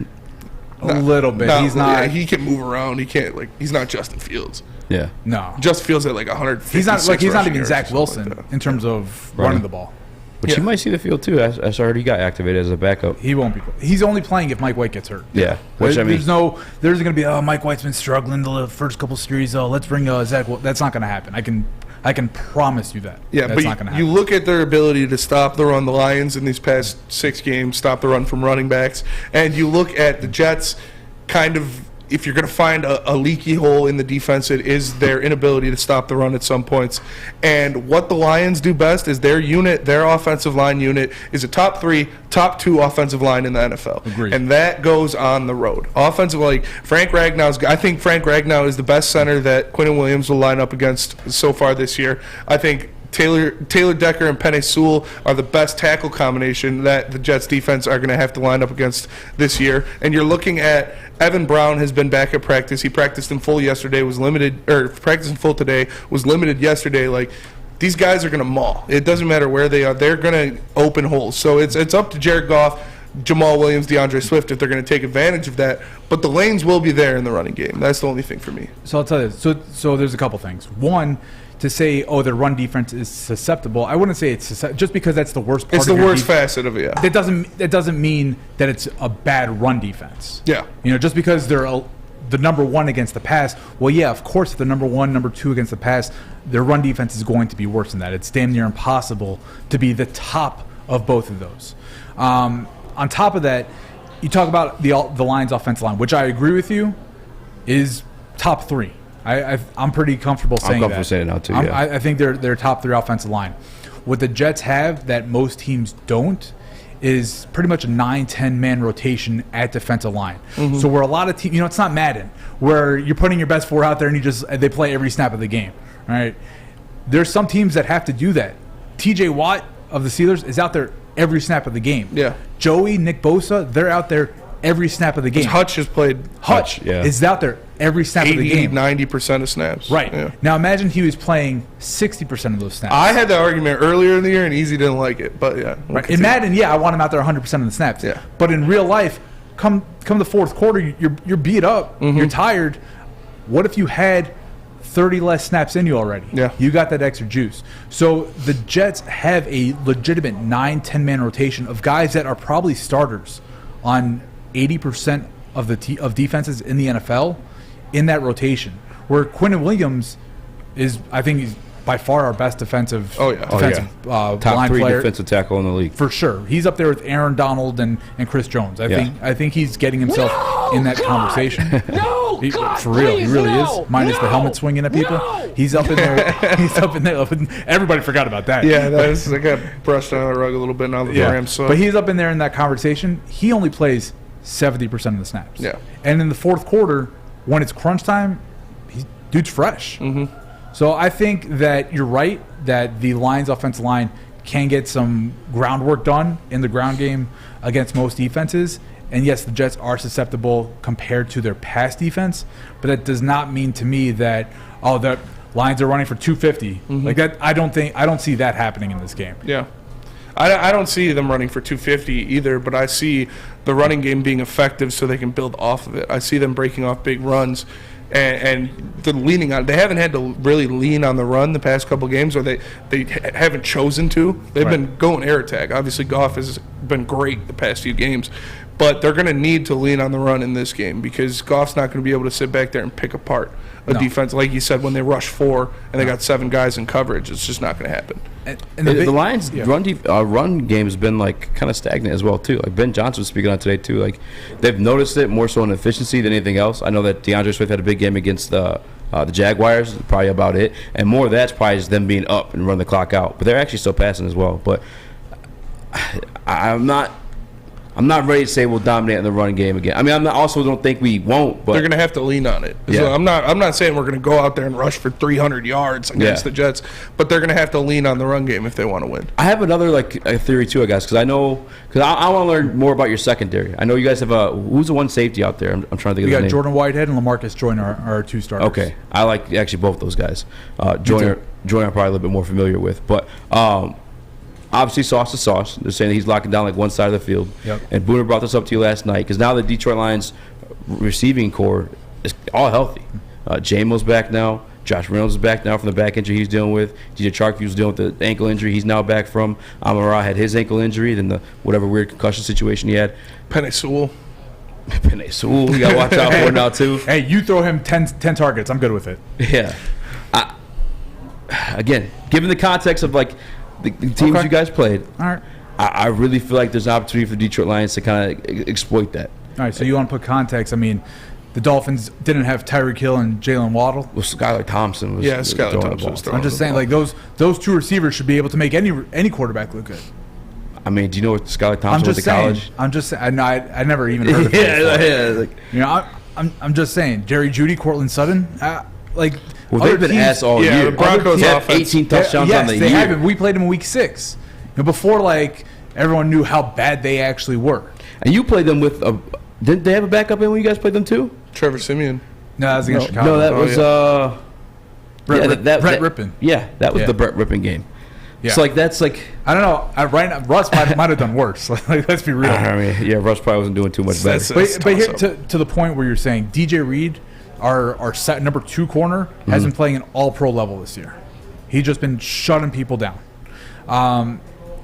A little bit. He's not. Yeah, he can move around. He can't he's not Justin Fields. Yeah. No. Justin Fields at like 150. He's not even Zach Wilson in terms of running the ball. But you might see the field too. I heard he got activated as a backup. He won't be. He's only playing if Mike White gets hurt. Yeah. There's going to be, Mike White's been struggling the first couple series. Let's bring Zach. That's not going to happen. I can promise you that. Yeah, that's but not going to happen. You look at their ability to stop the run. The Lions in these past 6 games stop the run from running backs, and you look at the Jets. Kind of, if you're going to find a leaky hole in the defense, it is their inability to stop the run at some points. And what the Lions do best is their offensive line unit is a top 3, top 2 offensive line in the NFL. Agreed. And that goes on the road. Offensive, I think Frank Ragnow is the best center that Quinnen Williams will line up against so far this year. I think Taylor Decker and Penei Sewell are the best tackle combination that the Jets defense are going to have to line up against this year. And you're looking at Evan Brown has been back at practice. He practiced in full yesterday, practiced in full today, was limited yesterday. Like, these guys are going to maul. It doesn't matter where they are. They're going to open holes. So it's up to Jared Goff, Jamal Williams, DeAndre Swift if they're going to take advantage of that. But the lanes will be there in the running game. That's the only thing for me. So I'll tell you. So there's a couple things. One, to say, their run defense is susceptible, I wouldn't say it's just because that's the worst part. It's the worst facet of it. Yeah. That doesn't mean that it's a bad run defense. Yeah. Just because they're the number 1 against the pass. Well, yeah, of course, if they're number 1, number 2 against the pass, their run defense is going to be worse than that. It's damn near impossible to be the top of both of those. On top of that, you talk about the Lions' offensive line, which I agree with you is top 3. I'm pretty comfortable saying that. I'm comfortable saying it now too. Yeah. I think they're top 3 offensive line. What the Jets have that most teams don't is pretty much a 9-10 man rotation at defensive line. Mm-hmm. So where a lot of teams, it's not Madden where you're putting your best 4 out there and they play every snap of the game. Right? There's some teams that have to do that. TJ Watt of the Steelers is out there every snap of the game. Yeah. Joey, Nick Bosa, they're out there every snap of the game. Hutch has played. Hutch is out there every snap of the game. 90% of snaps. Right. Yeah. Now imagine he was playing 60% of those snaps. I had that argument earlier in the year, and Eazy didn't like it. But yeah. Right. In Madden, I want him out there 100% of the snaps. Yeah. But in real life, come the fourth quarter, you're beat up. Mm-hmm. You're tired. What if you had 30 less snaps in you already? Yeah. You got that extra juice. So the Jets have a legitimate 9-10 man rotation of guys that are probably starters on 80% of defenses in the NFL in that rotation. Where Quinnen Williams is, I think he's by far our best defensive top line 3 player. defensive tackle in the league. For sure. He's up there with Aaron Donald and Chris Jones. I think he's getting himself in that conversation. For real, he really is. Minus the helmet swinging at people. He's up in there. He's up in there. Everybody forgot about that. Yeah, I got brushed under the rug a little bit now. The Rams. So. But he's up in there in that conversation. He only plays 70% of the snaps. Yeah. And in the fourth quarter, when it's crunch time, dude's fresh. Mm-hmm. So I think that you're right that the Lions' offensive line can get some groundwork done in the ground game against most defenses. And yes, the Jets are susceptible compared to their pass defense, but that does not mean to me that the Lions are running for 250. Mm-hmm. Like that, I don't see that happening in this game. Yeah. I don't see them running for 250 either, but I see the running game being effective so they can build off of it. I see them breaking off big runs and they're leaning on. They haven't had to really lean on the run the past couple of games, or they haven't chosen to. They've been going air attack. Obviously, Goff has been great the past few games, but they're going to need to lean on the run in this game because Goff's not going to be able to sit back there and pick apart a defense. Like you said, when they rush 4 and they got 7 guys in coverage, it's just not going to happen. And the Lions' run game has been like kind of stagnant as well too. Like Ben Johnson was speaking on today too. Like they've noticed it more so in efficiency than anything else. I know that DeAndre Swift had a big game against the Jaguars, probably about it, and more of that's probably just them being up and run the clock out. But they're actually still passing as well. But I'm not ready to say we'll dominate in the running game again. I mean, also don't think we won't, but they're going to have to lean on it. Yeah. So I'm not saying we're going to go out there and rush for 300 yards against the Jets, but they're going to have to lean on the run game if they want to win. I have another a theory too, I guess, because I want to learn more about your secondary. I know you guys have who's the one safety out there? I'm trying to think of the name. We got Jordan Whitehead and LaMarcus Joyner are 2 starters. Okay, I like actually both those guys. Joyner I'm probably a little bit more familiar with, but. Obviously, sauce is sauce. They're saying that he's locking down like one side of the field. Yep. And Booner brought this up to you last night because now the Detroit Lions receiving core is all healthy. Jamo's back now. Josh Reynolds is back now from the back injury he's dealing with. DJ Chark was dealing with the ankle injury he's now back from. Amon-Ra had his ankle injury, then the whatever weird concussion situation he had. Penei Sewell, you got to watch out for now too. Hey, you throw him 10 targets. I'm good with it. Yeah. Again, given the context of like the teams you guys played, all right. I really feel like there's an opportunity for the Detroit Lions to kind of exploit that. All right, so you want to put context. I mean, the Dolphins didn't have Tyreek Hill and Jalen Waddle. Well, Skylar Thompson was Skylar Thompson was throwing I'm just saying, like, those 2 receivers should be able to make any quarterback look good. I mean, do you know what Skylar Thompson went to college? I'm just saying. I never even heard of it. I'm just saying. Jerry Jeudy, Cortland Sutton, well, they've been ass all year. The Broncos have 18 touchdowns on the year. Yes, they have. We played them in week 6. Before, everyone knew how bad they actually were. And you played them with didn't they have a backup in when you guys played them too? Trevor Siemian. No, that was against Chicago. No, that was Brett Rippon. Yeah, that was the Brett Rippon game. Yeah. So that's like I don't know. Right now, Russ might have done worse. Let's be real. I mean, Russ probably wasn't doing too much better. But here, to the point where you're saying DJ Reed, our set number 2 corner, has been playing an all-pro level this year. He's just been shutting people down.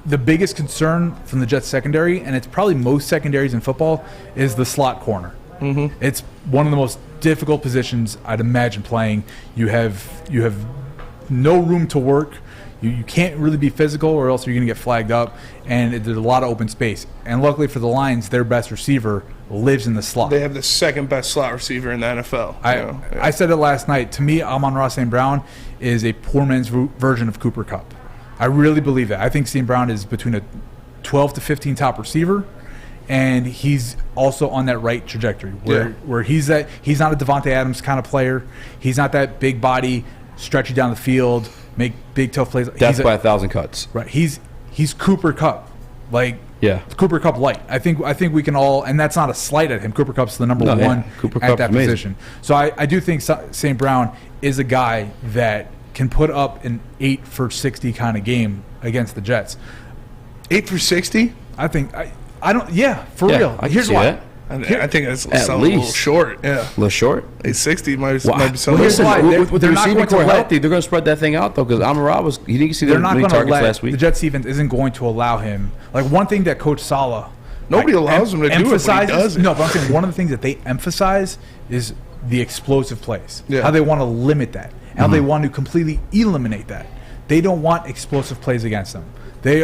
The biggest concern from the Jets secondary, and it's probably most secondaries in football, is the slot corner. Mm-hmm. It's one of the most difficult positions I'd imagine playing. You have no room to work. You can't really be physical, or else you're going to get flagged up, and there's a lot of open space. And luckily for the Lions, their best receiver lives in the slot. They have the second best slot receiver in the NFL. I said it last night. To me, Amon-Ra St. Brown is a poor man's version of Cooper Kupp. I really believe that. I think St. Brown is between a 12 to 15 top receiver, and he's also on that right trajectory where he's not a Devontae Adams kind of player. He's not that big body, stretch you down the field, make big tough plays. Death by 1,000 cuts. Right. He's Cooper Kupp. Like, yeah, Cooper Kupp light. I think we can all, and that's not a slight at him. Cooper Kupp's the number one Cooper at Kupp's that amazing. position. So I do think St. Brown is a guy that can put up an 8 for 60 kind of game against the Jets. 8 for 60? I think I don't. Yeah, for real. Here's why. That. I think that's At a least. little short. Yeah, A little short. 860 might be Well, something. here's why. With the They're not receiving going to core let- healthy, they're going to spread that thing out, though, because Amon-Ra was, he didn't see They're the not many going to targets let last week. the Jets defense isn't going to allow him. Like, one thing that Coach Saleh Nobody allows him to do it, but he does it. No, but I'm saying one of the things that they emphasize is the explosive plays. Yeah. How they want to limit that. How they want to completely eliminate that. They don't want explosive plays against them. They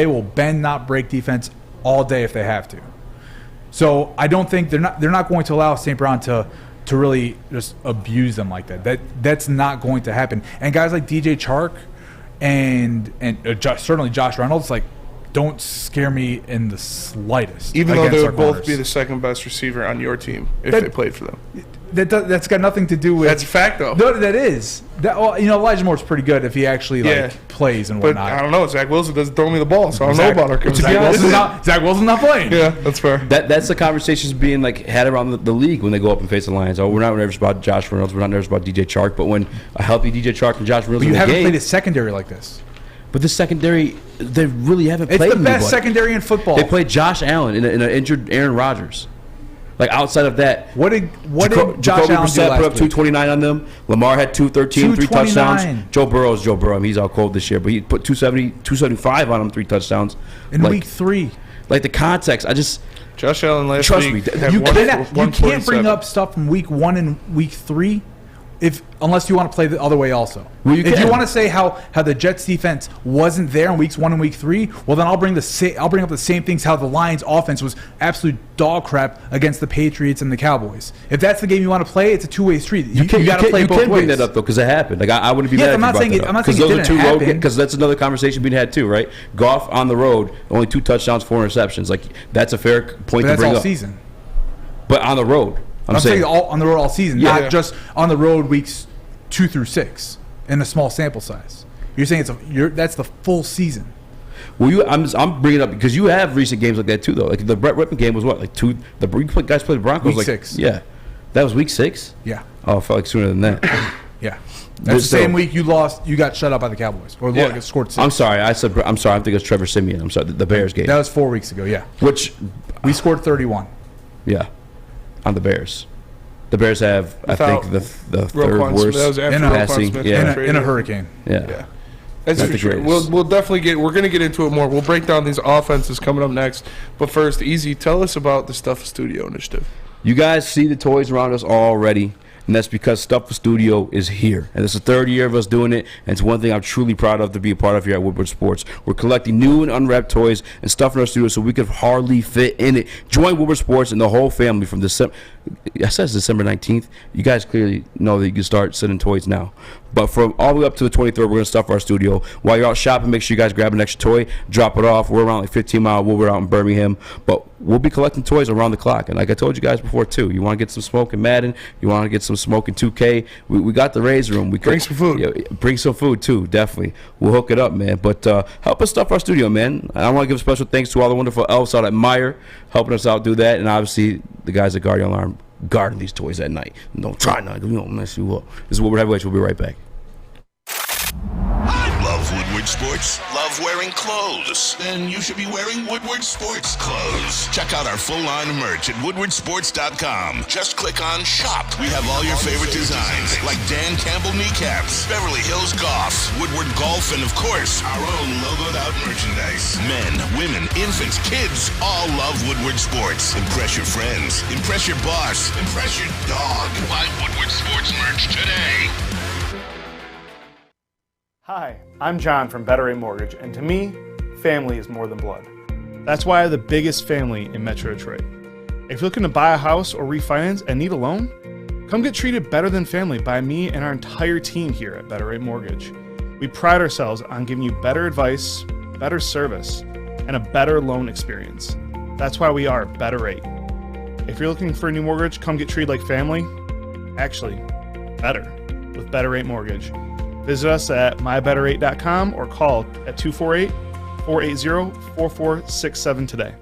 will bend, not break defense all day if they have to. So I don't think they're not going to allow St. Brown to really just abuse them like that. That's not going to happen. And guys like DJ Chark and certainly Josh Reynolds, like, don't scare me in the slightest. Even though against they our would both corners. be the second best receiver on your team if they played for them. That's got nothing to do with. That's a fact, though. No, that is. Well, Elijah Moore's pretty good if he actually plays and But whatnot. I don't know. Zach Wilson doesn't throw me the ball, so I don't know about her. Zach Wilson's not playing. Yeah, that's fair. That's the conversations being had around the league when they go up and face the Lions. Oh, we're not nervous about Josh Reynolds. We're not nervous about DJ Chark. But when a healthy DJ Chark and Josh Reynolds But you in the haven't game, played a secondary like this. but the secondary, they really haven't It's played the best anybody. secondary in football. They played Josh Allen in an injured Aaron Rodgers. Like, outside of that, What did Josh Jacoby Allen do Brissett last put up week? 229 on them. Lamar had 213, 3 touchdowns. 229. Joe Burrow's Joe Burrow. I mean, he's out cold this year, but he put 275 on them, 3 touchdowns. In Like, week 3. Like, the context, Josh Allen last Trust week me, had You one- can't bring 147. up stuff from week 1 and week 3 unless you want to play the other way also. Well, you if can. you want to say how the Jets defense wasn't there in weeks 1 and week 3, well then I'll bring up the same things how the Lions offense was absolute dog crap against the Patriots and the Cowboys. If that's the game you want to play, it's a two-way street. You got to play both ways. You can bring that up, though, because it happened. Like, I wouldn't be Yeah, mad I'm not saying it- I'm not saying it didn't happen. Because that's another conversation being had, too, right? Goff on the road, only 2 touchdowns, 4 interceptions. Like, that's a fair point But to that's bring all up. season. But on the road. I'm saying all on the road all season, Yeah. not just on the road weeks 2 through 6 in a small sample size. You're saying that's the full season. Well, I'm bringing it up because you have recent games like that too, though. Like the Brett Rippon game was what, like 2. The guys played the Broncos Week like 6. Yeah, that was week 6. Yeah, Oh, it felt like sooner than that. yeah. That's the So- same week you lost. You got shut out by the Cowboys, or scored 6. I'm sorry. I'm thinking it was Trevor Siemian. I'm sorry. The Bears game. That was 4 weeks ago. Yeah, Which we scored 31. yeah, on the Bears. The Bears have, I think, the third Roquan Smith. worst That was after in a- Roquan passing. Smith Yeah. got traded. in a hurricane. Yeah. That's Not for the sure. greatest. We'll definitely we're going to get into it more. We'll break down these offenses coming up next. But first, Eazy, tell us about the Stuff Studio initiative. You guys see the toys around us already, and that's because Stuff for Studio is here. And it's the 3rd year of us doing it, and it's one thing I'm truly proud of to be a part of here at Woodward Sports. We're collecting new and unwrapped toys and stuff in our studio so we could hardly fit in it. Join Woodward Sports and the whole family from December. I said it's December 19th. You guys clearly know that you can start sending toys now. But from all the way up to the 23rd, we're going to stuff our studio. While you're out shopping, make sure you guys grab an extra toy, drop it off. We're around like 15-mile Woodward out in Birmingham. But we'll be collecting toys around the clock. And like I told you guys before, too, you want to get some smoke in Madden, you want to get some smoke in 2K, we got the Razor Room. Bring some food. Yeah, bring some food, too, definitely. We'll hook it up, man. But help us stuff our studio, man. I want to give special thanks to all the wonderful elves out at Meyer helping us out do that. And obviously the guys at Guardian Alarm guarding these toys at night. Don't try not to. We don't mess you up. This is Woodward Heavyweights. We'll be right back. Love Woodward Sports? Love wearing clothes? Then you should be wearing Woodward Sports clothes. Check out our full line of merch at woodwardsports.com. Just click on Shop. We have all your favorite designs, like Dan Campbell kneecaps, Beverly Hills Goff, Woodward Golf, and of course, our own logoed out merchandise. Men, women, infants, kids all love Woodward Sports. Impress your friends. Impress your boss. Impress your dog. Buy Woodward Sports merch today. Hi, I'm John from Better Rate Mortgage, and to me, family is more than blood. That's why I have the biggest family in Metro Detroit. If you're looking to buy a house or refinance and need a loan, come get treated better than family by me and our entire team here at Better Rate Mortgage. We pride ourselves on giving you better advice, better service, and a better loan experience. That's why we are Better Rate. If you're looking for a new mortgage, come get treated like family. Actually, better with Better Rate Mortgage. Visit us at mybetterrate.com or call at 248-480-4467 today.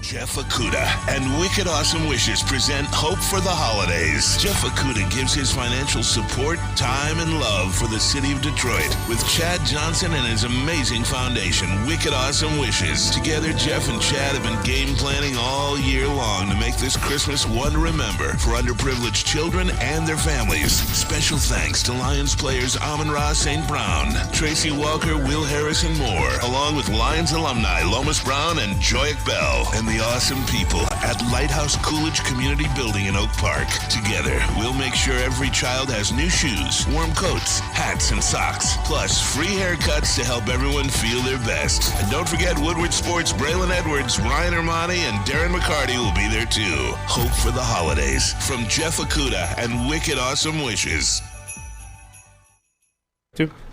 Jeff Okuda and Wicked Awesome Wishes present Hope for the Holidays. Jeff Okuda gives his financial support, time, and love for the city of Detroit with Chad Johnson and his amazing foundation, Wicked Awesome Wishes. Together, Jeff and Chad have been game planning all year long to make this Christmas one to remember for underprivileged children and their families. Special thanks to Lions players Amon-Ra St. Brown, Tracy Walker, Will Harris, and more, along with Lions alumni Lomas Brown and Joyak Bell, and the awesome people at Lighthouse Coolidge Community Building in Oak Park. Together, we'll make sure every child has new shoes, warm coats, hats, and socks, plus free haircuts to help everyone feel their best. And don't forget Woodward Sports' Braylon Edwards, Ryan Armani, and Darren McCarty will be there too. Hope for the holidays from Jeff Okuda and Wicked Awesome Wishes.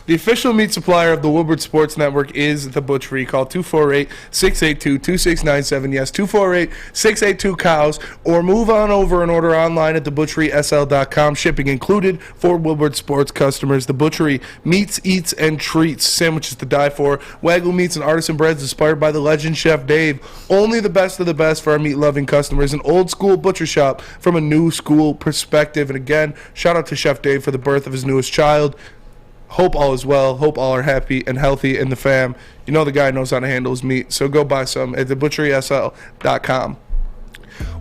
The official meat supplier of the Woodward Sports Network is The Butchery. Call 248-682-2697. Yes, 248-682-COWS. Or move on over and order online at thebutcherysl.com. Shipping included for Woodward Sports customers. The Butchery, meats, eats, and treats. Sandwiches to die for. Wagyu meats and artisan breads inspired by the legend Chef Dave. Only the best of the best for our meat-loving customers. An old-school butcher shop from a new-school perspective. And again, shout out to Chef Dave for the birth of his newest child. Hope all is well. Hope all are happy and healthy in the fam. You know the guy knows how to handle his meat, so go buy some at thebutcherysl.com.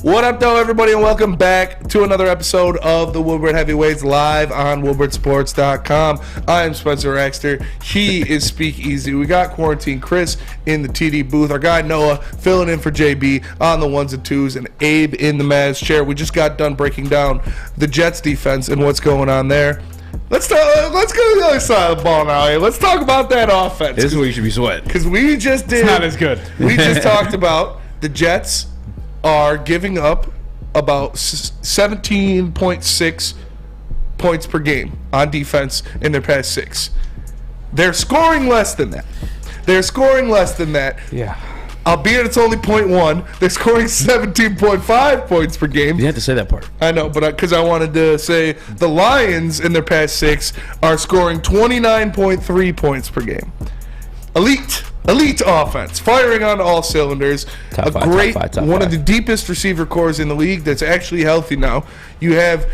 What up, though, everybody, and welcome back to another episode of the Woodward Heavyweights live on woodwardsports.com. I am Spencer Raxter. He is Speak Easy. We got Quarantine Chris in the TD booth. Our guy Noah filling in for JB on the ones and twos, and Abe in the Mavs chair. We just got done breaking down the Jets defense and what's going on there. Let's go to the other side of the ball now. Hey, let's talk about that offense. This is where you should be sweating. Because we just did. It's not as good. We just talked about the Jets are giving up about 17.6 points per game on defense in their past 6. They're scoring less than that. Yeah. Albeit it's only 0.1. They're scoring 17.5 points per game. You have to say that part. I know, but because I wanted to say the Lions in their past 6 are scoring 29.3 points per game. Elite offense, firing on all cylinders. Top five. One of the deepest receiver cores in the league that's actually healthy now. You have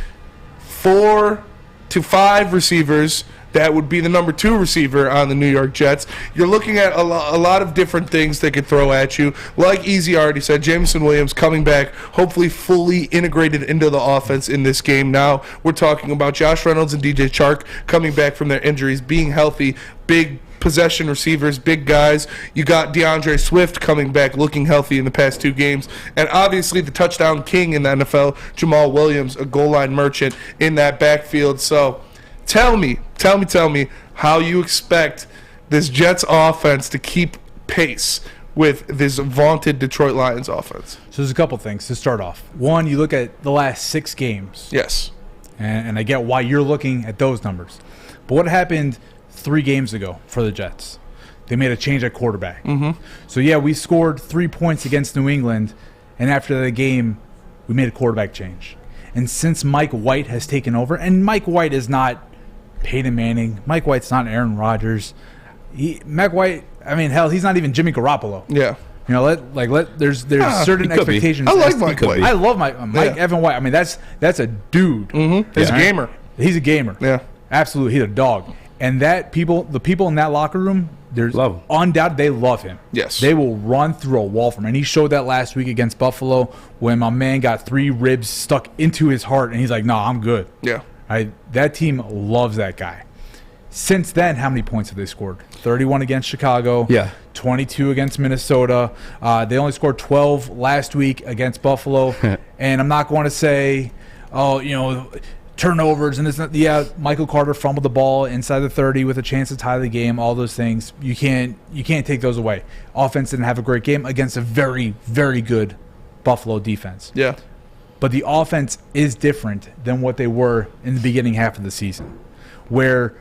4 to 5 receivers that would be the number 2 receiver on the New York Jets. You're looking at a lot of different things they could throw at you. Like Eazy already said, Jameson Williams coming back, hopefully fully integrated into the offense in this game. Now we're talking about Josh Reynolds and DJ Chark coming back from their injuries, being healthy, big possession receivers, big guys. You got DeAndre Swift coming back, looking healthy in the past 2 games. And obviously the touchdown king in the NFL, Jamal Williams, a goal line merchant in that backfield. So Tell me how you expect this Jets offense to keep pace with this vaunted Detroit Lions offense. So there's a couple things to start off. One, you look at the last 6 games. Yes. And I get why you're looking at those numbers. But what happened 3 games ago for the Jets? They made a change at quarterback. Mm-hmm. So, yeah, we scored 3 points against New England, and after the game, we made a quarterback change. And since Mike White has taken over, and Mike White is not Peyton Manning. Mike White's not Aaron Rodgers. Mike White, I mean, hell, he's not even Jimmy Garoppolo. Yeah. You know, there's certain expectations. I like Mike White. I love Mike Evan White. I mean, that's a dude. Mm-hmm. He's a gamer. He's a gamer. Yeah. Absolutely. He's a dog. And the people in that locker room, there's undoubted they love him. Yes. They will run through a wall for him. And he showed that last week against Buffalo when my man got 3 ribs stuck into his heart, and he's like, "No, I'm good." Yeah. That team loves that guy. Since then, how many points have they scored? 31 against Chicago. Yeah. 22 against Minnesota. They only scored 12 last week against Buffalo. And I'm not going to say, turnovers and this. Yeah, Michael Carter fumbled the ball inside the 30 with a chance to tie the game. All those things you can't take those away. Offense didn't have a great game against a very, very good Buffalo defense. Yeah, but the offense is different than what they were in the beginning half of the season, where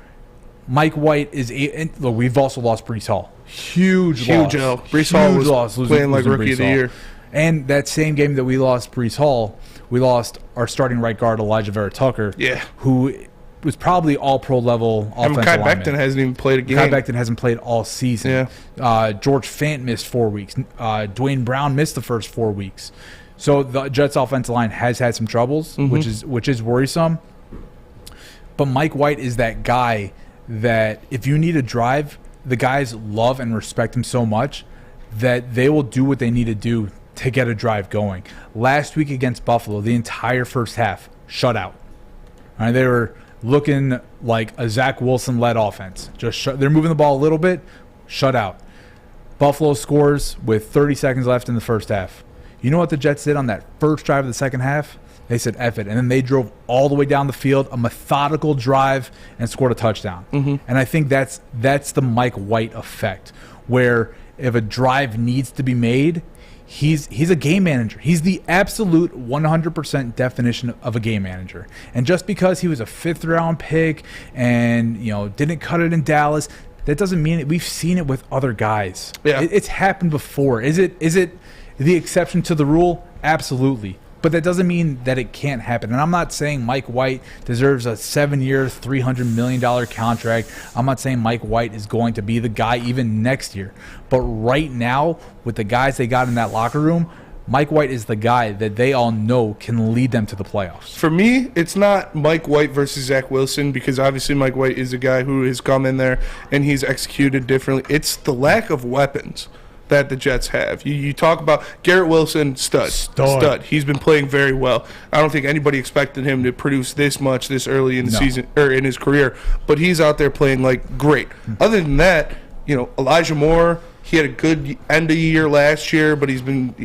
Mike White is. And look, we've also lost Breece Hall. Huge loss. Breece Hall was playing like rookie of the year. And that same game that we lost Breece Hall, we lost our starting right guard, Elijah Vera Tucker, who was probably all-pro level offensive lineman. Kai Becton hasn't even played a game. Kai Becton hasn't played all season. Yeah. George Fant missed 4 weeks. Dwayne Brown missed the first 4 weeks. So the Jets' offensive line has had some troubles, which is worrisome. But Mike White is that guy that if you need a drive, the guys love and respect him so much that they will do what they need to do to get a drive going. Last week against Buffalo, the entire first half, shutout. All right, they were looking like a Zach Wilson-led offense. They're moving the ball a little bit, shutout. Buffalo scores with 30 seconds left in the first half. You know what the Jets did on that first drive of the second half? They said, F it. And then they drove all the way down the field, a methodical drive, and scored a touchdown. And I think that's the Mike White effect, where if a drive needs to be made, he's a game manager. He's the absolute 100% definition of a game manager. And just because he was a 5th-round pick and didn't cut it in Dallas, that doesn't mean it. We've seen it with other guys. Yeah. It's happened before. Is it the exception to the rule? Absolutely. But that doesn't mean that it can't happen. And I'm not saying Mike White deserves a 7-year, $300 million contract. I'm not saying Mike White is going to be the guy even next year. But right now, with the guys they got in that locker room, Mike White is the guy that they all know can lead them to the playoffs. For me, it's not Mike White versus Zach Wilson, because obviously Mike White is a guy who has come in there and he's executed differently. It's the lack of weapons that the Jets have. You talk about Garrett Wilson, stud. He's been playing very well. I don't think anybody expected him to produce this much this early in the season or in his career, but he's out there playing like great. Other than that, Elijah Moore, he had a good end of the year last year, but he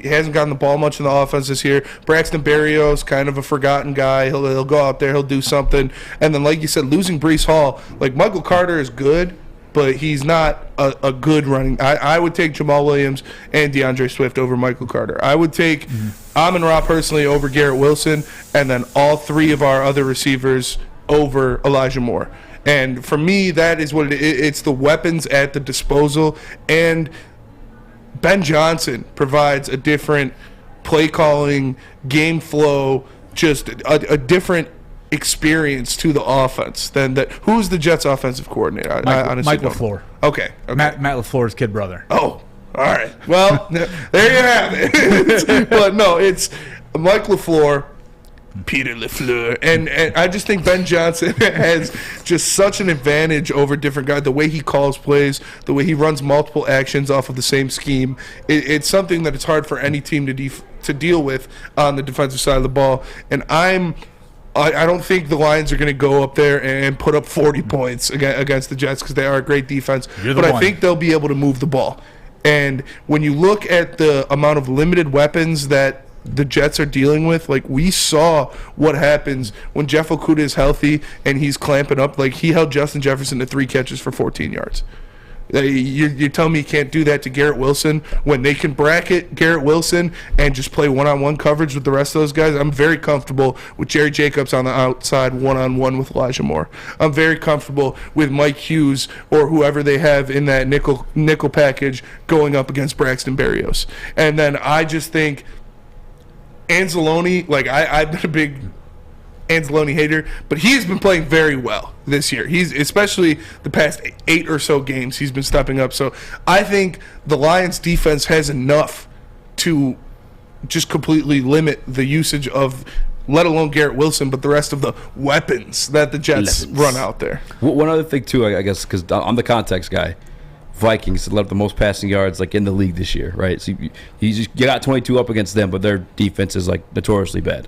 hasn't gotten the ball much in the offense this year. Braxton Berrios, kind of a forgotten guy. He'll go out there, he'll do something. And then, like you said, losing Breece Hall, like Michael Carter is good, but he's not a good running. I would take Jamal Williams and DeAndre Swift over Michael Carter. I would take Amon-Ra personally over Garrett Wilson, and then all 3 of our other receivers over Elijah Moore. And for me, that is what it's the weapons at the disposal. And Ben Johnson provides a different play calling, game flow, just a different experience to the offense than that. Who's the Jets' offensive coordinator? Mike LaFleur. Okay. Matt LaFleur's kid brother. Oh, all right. Well, there you have it. But no, it's Mike LaFleur, Peter LaFleur, and I just think Ben Johnson has just such an advantage over different guys. The way he calls plays, the way he runs multiple actions off of the same scheme, it's something that it's hard for any team to deal with on the defensive side of the ball. And I don't think the Lions are going to go up there and put up 40 points against the Jets, because they are a great defense. But I think they'll be able to move the ball. And when you look at the amount of limited weapons that the Jets are dealing with, like we saw what happens when Jeff Okudah is healthy and he's clamping up. Like he held Justin Jefferson to 3 catches for 14 yards. You're telling me you can't do that to Garrett Wilson when they can bracket Garrett Wilson and just play one-on-one coverage with the rest of those guys? I'm very comfortable with Jerry Jacobs on the outside one-on-one with Elijah Moore. I'm very comfortable with Mike Hughes or whoever they have in that nickel package going up against Braxton Berrios. And then I just think Anzalone, like I've been a big Anzalone hater, but he's been playing very well this year. He's, especially the past 8 or so games, he's been stepping up. So I think the Lions defense has enough to just completely limit the usage of, let alone Garrett Wilson, but the rest of the weapons that the Jets run out there. One other thing too, I guess, because I'm the context guy. Vikings led the most passing yards like in the league this year, right? So you got 22 up against them, but their defense is like notoriously bad.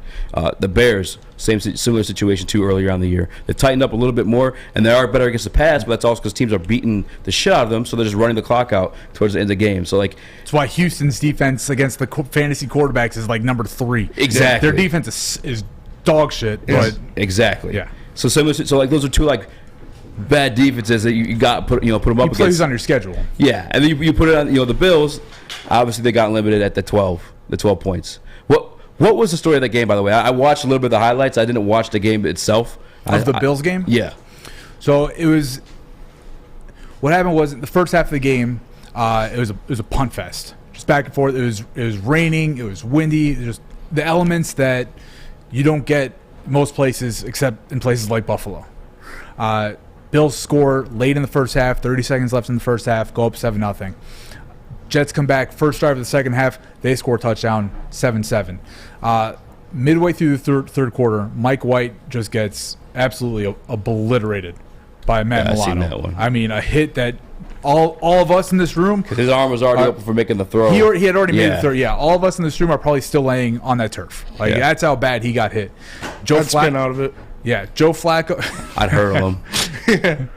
The Bears, similar situation too earlier on in the year. They tightened up a little bit more, and they are better against the pass, but that's also because teams are beating the shit out of them, so they're just running the clock out towards the end of the game. So like, that's why Houston's defense against the fantasy quarterbacks is like number 3. Exactly, their defense is dog shit. Yes. But Exactly. Yeah. So similar. So like those are two like bad defenses that you got put them up you play against. who's on your schedule. Yeah, and then you put it on. The Bills. Obviously, they got limited at the 12 points. What was the story of that game, by the way? I watched a little bit of the highlights. I didn't watch the game itself. Of the Bills game? Yeah. So it was. What happened was the first half of the game. It was a punt fest, just back and forth. It was raining. It was windy. It was just the elements that you don't get most places except in places like Buffalo. Bills score late in the first half. 30 seconds left in the first half. Go up 7-0. Jets come back. First drive of the second half. They score a touchdown. 7-7. Midway through the third quarter, Mike White just gets absolutely obliterated by Matt Milano. I seen that one. I mean, a hit that all of us in this room. His arm was already open for making the throw. He had already made the throw. Yeah, all of us in this room are probably still laying on that turf. That's how bad he got hit. I'd spin out of it. Yeah, Joe Flacco. I'd hurl him.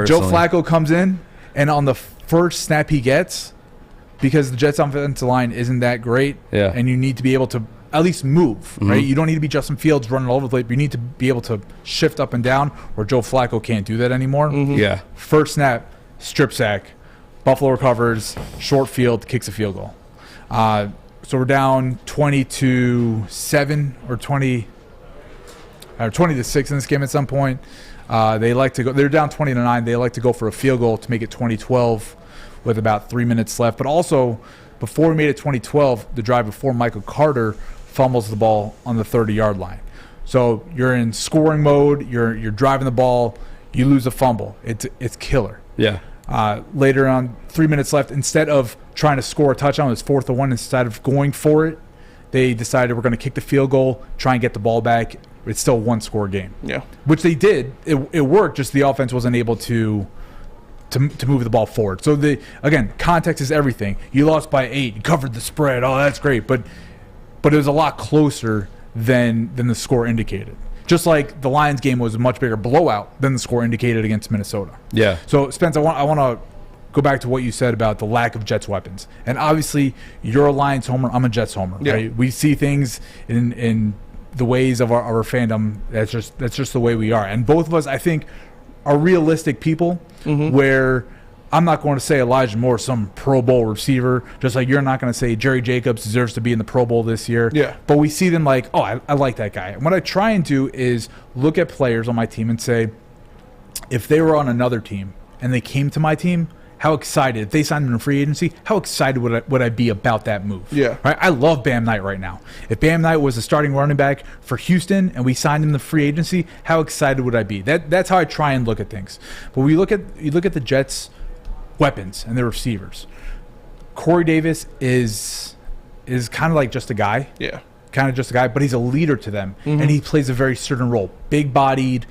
Joe Flacco comes in, and on the first snap he gets, because the Jets' offensive line isn't that great, and you need to be able to at least move, right? You don't need to be Justin Fields running all over the place, but you need to be able to shift up and down, where Joe Flacco can't do that anymore. Yeah. First snap, strip sack, Buffalo recovers, short field, kicks a field goal. So we're down 20-7 or 20-6 in this game at some point. They like to go. They're down 20-9. They like to go for a field goal to make it 20-12 with about 3 minutes left. But also, before we made it 20-12, the drive before, Michael Carter fumbles the ball on the 30-yard line. So you're in scoring mode. You're driving the ball. You lose a fumble. It's killer. Yeah. Later on, 3 minutes left. Instead of trying to score a touchdown, it's 4th and 1. Instead of going for it, they decided we're going to kick the field goal, try and get the ball back. It's still a one-score game. Yeah. Which they did. It worked, just the offense wasn't able to move the ball forward. So, again, context is everything. You lost by 8. You covered the spread. Oh, that's great. But it was a lot closer than the score indicated. Just like the Lions game was a much bigger blowout than the score indicated against Minnesota. Yeah. So, Spence, I want to go back to what you said about the lack of Jets weapons. And obviously, you're a Lions homer. I'm a Jets homer. Yeah. Right? We see things in the ways of our fandom. That's just the way we are. And both of us, I think, are realistic people where I'm not going to say Elijah Moore is some Pro Bowl receiver, just like you're not going to say Jerry Jacobs deserves to be in the Pro Bowl this year. Yeah. But we see them like, oh, I like that guy. And what I try and do is look at players on my team and say, if they were on another team and they came to my team, how excited, if they signed in free agency, how excited would I be about that move? Yeah. Right? I love Bam Knight right now. If Bam Knight was a starting running back for Houston and we signed him in the free agency, how excited would I be? That's how I try and look at things. But you look at the Jets' weapons and their receivers. Corey Davis is kind of like just a guy. Yeah. Kind of just a guy, but he's a leader to them, and he plays a very certain role. Big-bodied,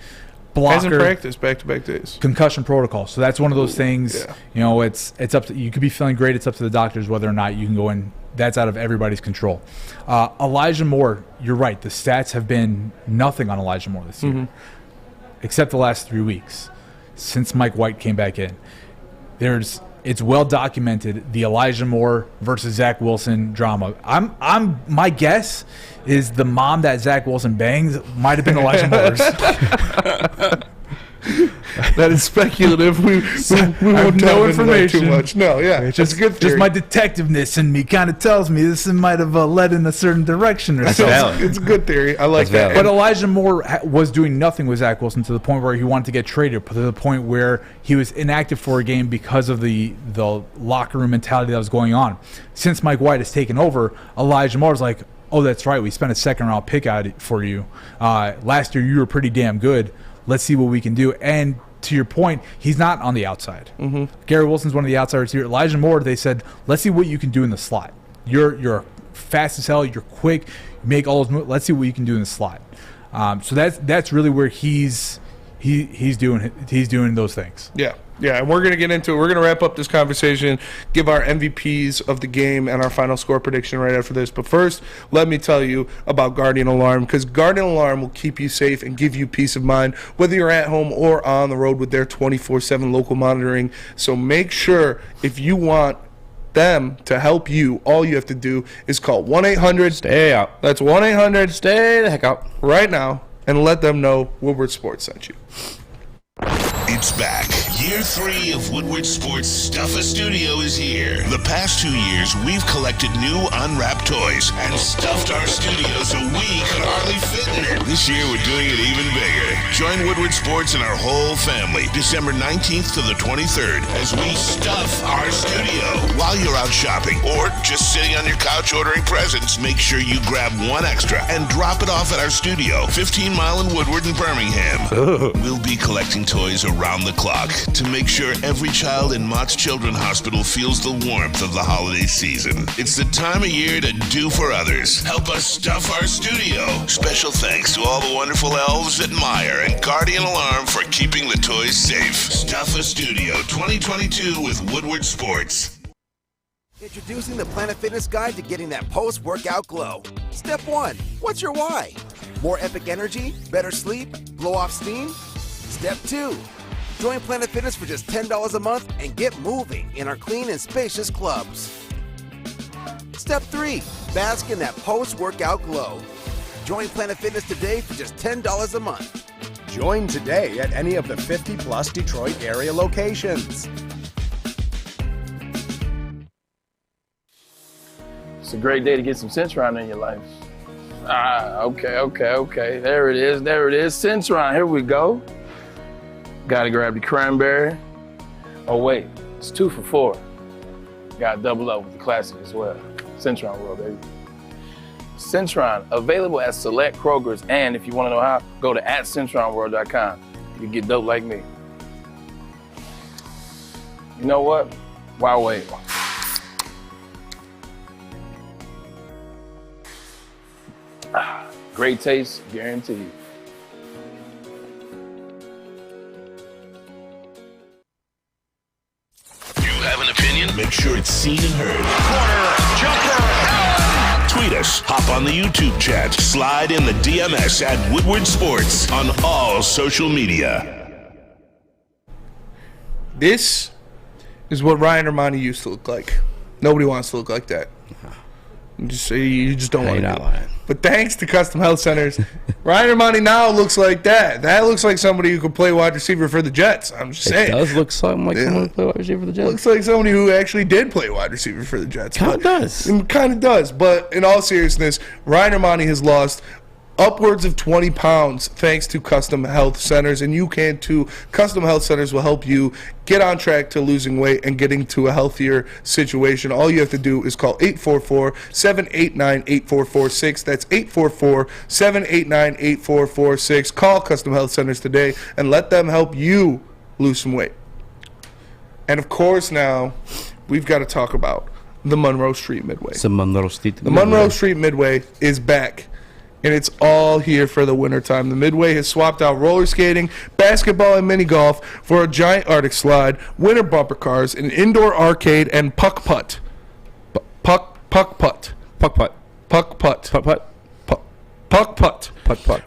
blocker. Hasn't practiced back-to-back days. Concussion protocol. So that's one of those things. Yeah. It's up to you. Could be feeling great. It's up to the doctors whether or not you can go in. That's out of everybody's control. Elijah Moore, you're right. The stats have been nothing on Elijah Moore this year, except the last 3 weeks since Mike White came back in. It's well documented, the Elijah Moore versus Zach Wilson drama. My guess is the mom that Zach Wilson bangs might have been Elijah Moore's. That is speculative. We won't no information. Too much. No, yeah, it's just good. Just my detectiveness in me kind of tells me this might have led in a certain direction or something. It's a good theory. I like that. But Elijah Moore was doing nothing with Zach Wilson to the point where he wanted to get traded, to the point where he was inactive for a game because of the locker room mentality that was going on. Since Mike White has taken over, Elijah Moore's like, oh, that's right, we spent a second-round pick out for you. Last year you were pretty damn good. Let's see what we can do. And to your point, he's not on the outside. Gary Wilson's one of the outsiders here. Elijah Moore, they said, let's see what you can do in the slot. You're fast as hell. You're quick. You make all those moves. Let's see what you can do in the slot. So that's really where he's doing those things. Yeah, and we're going to get into it. We're going to wrap up this conversation, give our MVPs of the game and our final score prediction right after this. But first, let me tell you about Guardian Alarm, because Guardian Alarm will keep you safe and give you peace of mind, whether you're at home or on the road with their 24/7 local monitoring. So make sure, if you want them to help you, all you have to do is call 1-800. Stay out. That's 1-800. Stay the heck out. Right now, and let them know Woodward Sports sent you. It's back. Year 3 of Woodward Sports Stuff a Studio is here. The past 2 years, we've collected new unwrapped toys and stuffed our studio so we could hardly fit in it. This year, we're doing it even bigger. Join Woodward Sports and our whole family December 19th to the 23rd as we stuff our studio. While you're out shopping or just sitting on your couch ordering presents, make sure you grab one extra and drop it off at our studio, 15 Mile in Woodward in Birmingham. We'll be collecting toys around the clock to make sure every child in Mott's Children's Hospital feels the warmth of the holiday season. It's the time of year to do for others. Help us stuff our studio. Special thanks to all the wonderful elves at Meyer and Guardian Alarm for keeping the toys safe. Stuff a Studio 2022 with Woodward Sports. Introducing the Planet Fitness Guide to getting that post-workout glow. Step 1. What's your why? More epic energy? Better sleep? Blow off steam? Step 2. Join Planet Fitness for just $10 a month and get moving in our clean and spacious clubs. Step 3. Bask in that post-workout glow. Join Planet Fitness today for just $10 a month. Join today at any of the 50-plus Detroit area locations. It's a great day to get some Centron in your life. Okay. There it is. Centron, here we go. Gotta grab the cranberry. Oh wait, it's 2 for $4. Gotta double up with the classic as well. Centron World, baby. Centron, available at select Kroger's, and if you wanna know how, go to @CentronWorld.com. You can get dope like me. You know what? Why wait? Great taste, guaranteed. Have an opinion? Make sure it's seen and heard. Corner, jumper, tweet us, hop on the YouTube chat, slide in the DMS at Woodward Sports on all social media. This is what Ryan Armani used to look like. Nobody wants to look like that. You just don't want to do it. But thanks to Custom Health Centers, Ryan Armani now looks like that. That looks like somebody who could play wide receiver for the Jets. I'm just saying. It does look something like someone who play wide receiver for the Jets. Looks like somebody who actually did play wide receiver for the Jets. Kind of does. It kind of does. But in all seriousness, Ryan Armani has lost upwards of 20 pounds thanks to Custom Health Centers, and you can too. Custom Health Centers will help you get on track to losing weight and getting to a healthier situation. All you have to do is call 844-789-8446. That's 844-789-8446. Call Custom Health Centers today and let them help you lose some weight. And of course now we've got to talk about the Monroe Street Midway. The Monroe Street Midway is back. And it's all here for the wintertime. The Midway has swapped out roller skating, basketball, and mini golf for a giant Arctic slide, winter bumper cars, an indoor arcade, and puck putt. Puck putt.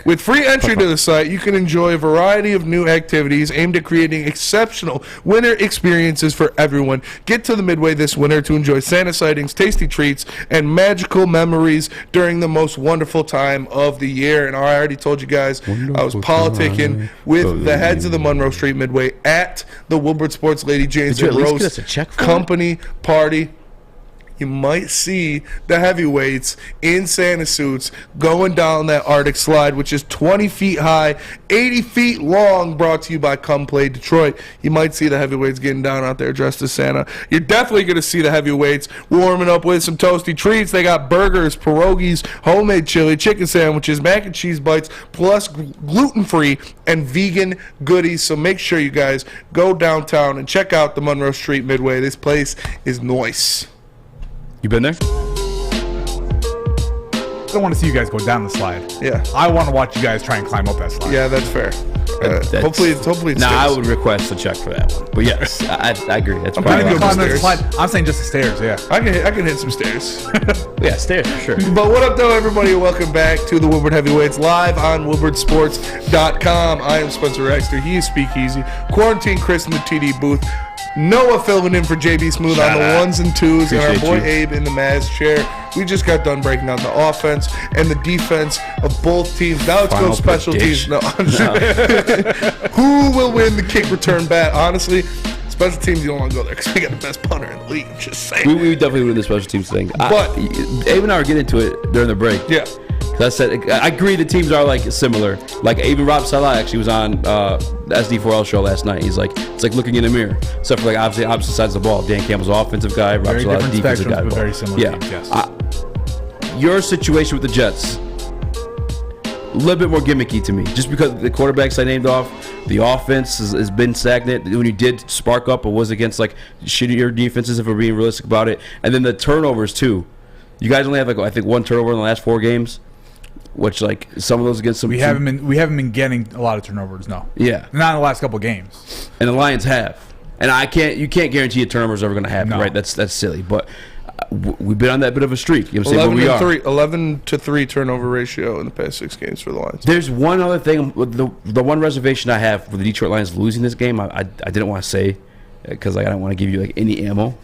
With free entry to the site, you can enjoy a variety of new activities aimed at creating exceptional winter experiences for everyone. Get to the Midway this winter to enjoy Santa sightings, tasty treats, and magical memories during the most wonderful time of the year. And I already told you guys, I was politicking with the heads of the Monroe Street Midway at the Woodward Sports Lady Jane's and Rose Company party. You might see the heavyweights in Santa suits going down that Arctic slide, which is 20 feet high, 80 feet long, brought to you by Come Play Detroit. You might see the heavyweights getting down out there dressed as Santa. You're definitely going to see the heavyweights warming up with some toasty treats. They got burgers, pierogies, homemade chili, chicken sandwiches, mac and cheese bites, plus gluten-free and vegan goodies. So make sure you guys go downtown and check out the Monroe Street Midway. This place is nice. You been there? I don't want to see you guys go down the slide. Yeah. I want to watch you guys try and climb up that slide. Yeah, that's fair. Hopefully it stays. I would request a check for that one. But yes, I agree. That's probably I'm saying just the stairs. Yeah, I can hit some stairs. Yeah, stairs for sure. But what up, though, everybody? Welcome back to the Woodward Heavyweights live on woodwardsports.com. I am Spencer Raxter. He is Speakeasy. Quarantine Chris in the TD booth. Noah filling in for JB Smooth on the ones and twos, and our boy Abe in the Maz chair. We just got done breaking down the offense and the defense of both teams. Now let's go special teams. No. Who will win the kick return bat? Honestly, special teams, you don't want to go there because we got the best punter in the league. Just saying. We definitely win the special teams thing. But Abe and I were getting into it during the break. Yeah. I said I agree the teams are like similar. Like even Rob Saleh actually was on the SD4L show last night. He's like, it's like looking in a mirror. Except for like obviously opposite sides of the ball. Dan Campbell's offensive guy, Rob Saleh defensive guy. But very similar teams, yes. Your situation with the Jets, a little bit more gimmicky to me. Just because the quarterbacks I named off, the offense has been stagnant. When you did spark up, it was against like shittier defenses if we're being realistic about it. And then the turnovers too. You guys only have like I think one turnover in the last 4 games. Which like some of those against some we haven't been getting a lot of turnovers. No, yeah, not in the last couple of games. And the Lions have, and you can't guarantee a turnover is ever going to happen, right? That's silly. But we've been on that bit of a streak. You know what I'm saying? 11-3 turnover ratio in the past 6 games for the Lions. There's one other thing. The one reservation I have for the Detroit Lions losing this game, I didn't want to say because I don't want to give you like any ammo.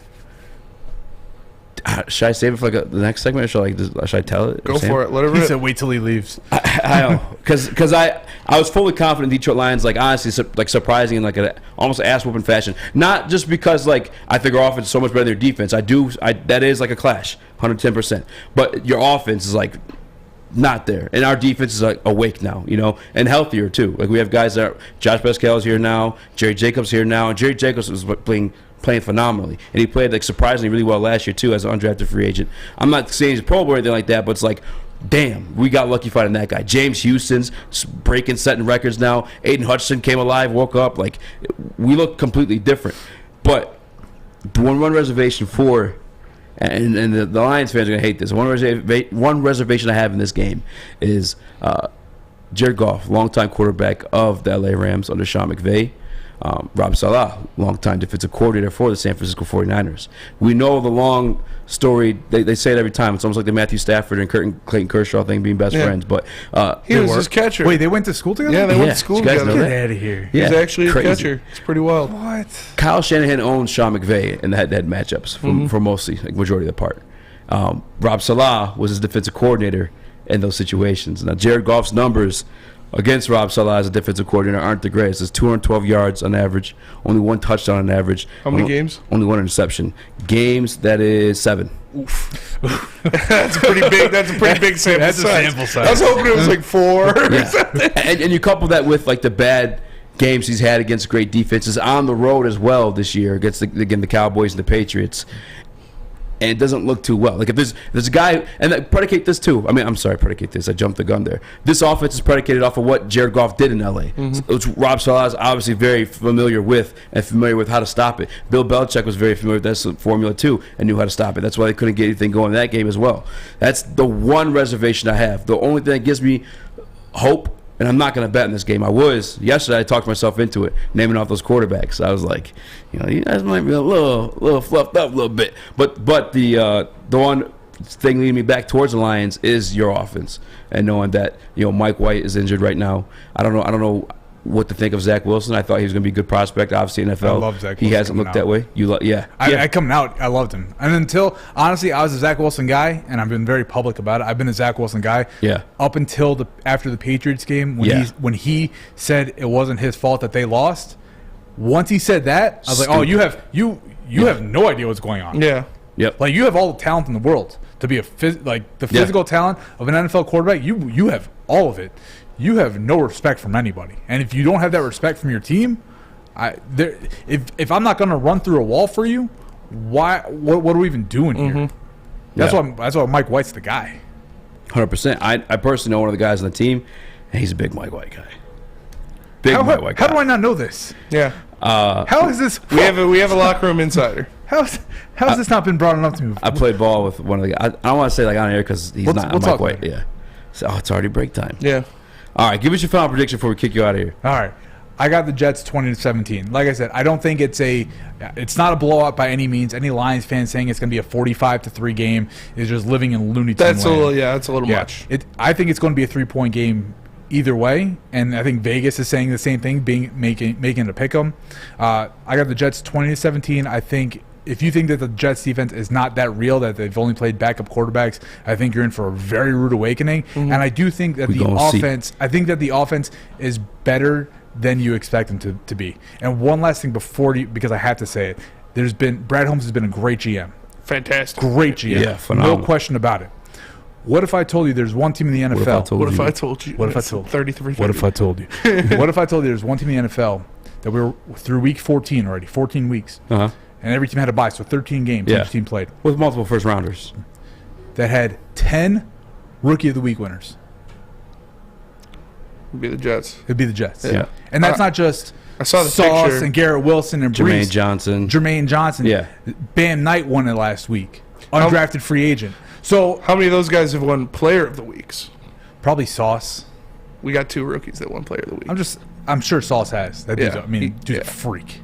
Should I save it for like the next segment, or should I tell it? Go for it. Let it rip. He said, "Wait till he leaves." I know, because I was fully confident Detroit Lions, like honestly, like surprising in like an almost ass whooping fashion. Not just because like I think our offense is so much better than their defense. That is like a clash, 110%. But your offense is like not there, and our defense is like awake now, you know, and healthier too. Like we have guys that Josh Pascal is here now, Jerry Jacobs here now, and Jerry Jacobs was playing phenomenally, and he played like surprisingly really well last year too as an undrafted free agent. I'm not saying he's a Pro Bowl or anything like that, but it's like, damn, we got lucky finding that guy. James Houston's setting records now. Aiden Hutchinson came alive, woke up. Like we look completely different. But the one reservation for, and the Lions fans are gonna hate this. One reservation I have in this game is Jared Goff, longtime quarterback of the LA Rams under Sean McVay. Rob Saleh, longtime defensive coordinator for the San Francisco 49ers. We know the long story. They say it every time. It's almost like the Matthew Stafford and Clayton Kershaw thing being best friends. But he was his catcher. Wait, they went to school together? Yeah, they went to school together. Get out of here. He's actually a catcher. It's pretty wild. What? Kyle Shanahan owns Sean McVay in the head-to-head matchups for mostly, like majority of the part. Rob Saleh was his defensive coordinator in those situations. Now, Jared Goff's numbers against Rob Saleh as a defensive coordinator aren't the greatest. It's 212 yards on average, only 1 touchdown on average. How many games? Only 1 interception. Games, that is 7. Oof. That's a pretty big sample size. I was hoping it was like 4 or something. And you couple that with like the bad games he's had against great defenses on the road as well this year against the Cowboys and the Patriots. And it doesn't look too well. Like if there's a guy, and predicate this too. I mean, I'm sorry, predicate this. I jumped the gun there. This offense is predicated off of what Jared Goff did in LA, which Rob Saleh is obviously very familiar with and familiar with how to stop it. Bill Belichick was very familiar with that formula too and knew how to stop it. That's why they couldn't get anything going in that game as well. That's the one reservation I have. The only thing that gives me hope. And I'm not going to bet in this game. Yesterday I talked myself into it, naming off those quarterbacks. I was like, you guys might be a little fluffed up a little bit. But the one thing leading me back towards the Lions is your offense. And knowing that, Mike White is injured right now. I don't know what to think of Zach Wilson. I thought he was going to be a good prospect. Obviously, NFL. I love Zach Wilson. He hasn't looked that way. I coming out, I loved him. And until, honestly, I was a Zach Wilson guy, and I've been very public about it. I've been a Zach Wilson guy. Yeah. Up until after the Patriots game, when he said it wasn't his fault that they lost. Once he said that, I was like, oh, you have no idea what's going on. Yeah. Yep. Like, you have all the talent in the world to be the physical talent of an NFL quarterback. You have all of it. You have no respect from anybody, and if you don't have that respect from your team, if I'm not going to run through a wall for you, what are we even doing here? That's why Mike White's the guy. 100%. I personally know one of the guys on the team, and he's a big Mike White guy. Mike White guy. How do I not know this? Yeah. How is this? We have a locker room insider. How's this not been brought enough to me? I played ball with one of the guys. I don't want to say like on air because he's not Mike White. Yeah. So it's already break time. Yeah. All right, give us your final prediction before we kick you out of here. All right. I got the Jets 20-17. Like I said, I don't think it's not a blowout by any means. Any Lions fan saying it's going to be a 45-3 game is just living in Looney Tunes That's land. that's a little much. I think it's going to be a 3-point game either way, and I think Vegas is saying the same thing, making it a pick 'em. I got the Jets 20-17. I think if you think that the Jets defense is not that real, that they've only played backup quarterbacks, I think you're in for a very rude awakening. And I do think that the offense is better than you expect them to be. And one last thing because I have to say it, Brad Holmes has been a great GM. Fantastic. Great GM. Yeah, phenomenal. No question about it. What if I told you there's one team in the NFL? What if I told you? What if I told you? 33. What if I told you? What if I told you there's one team in the NFL that we were through week 14 already, 14 weeks, and every team had a bye, so 13 games each team played. With multiple first-rounders. That had 10 Rookie of the Week winners. It'd be the Jets. It'd be the Jets. Yeah. And that's not just I saw the Sauce picture. and Garrett Wilson and Jermaine Johnson. Jermaine Johnson. Yeah. Bam Knight won it last week. Undrafted free agent. So how many of those guys have won Player of the Weeks? Probably Sauce. We got 2 rookies that won Player of the Week. I'm sure Sauce has. That dude's, dude's a freak.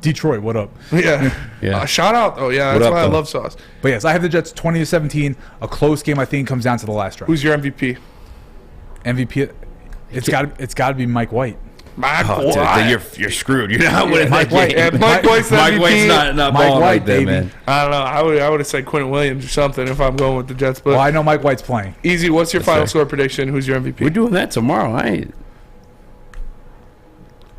Detroit, what up? Yeah. Shout out though. Yeah, that's why I love Sauce. But yes, I have the Jets 20-17. A close game. I think comes down to the last drive. Who's your MVP? MVP. It's got to be Mike White. Mike White. You're screwed. You're not winning Mike that White. game. Yeah, Mike White's the Mike MVP. White's not Mike balling White, like that, baby. man. I don't know. I would have said Quentin Williams or something if I'm going with the Jets. But Well, I know Mike White's playing. Easy. What's your final score prediction? Who's your MVP? We're doing that tomorrow.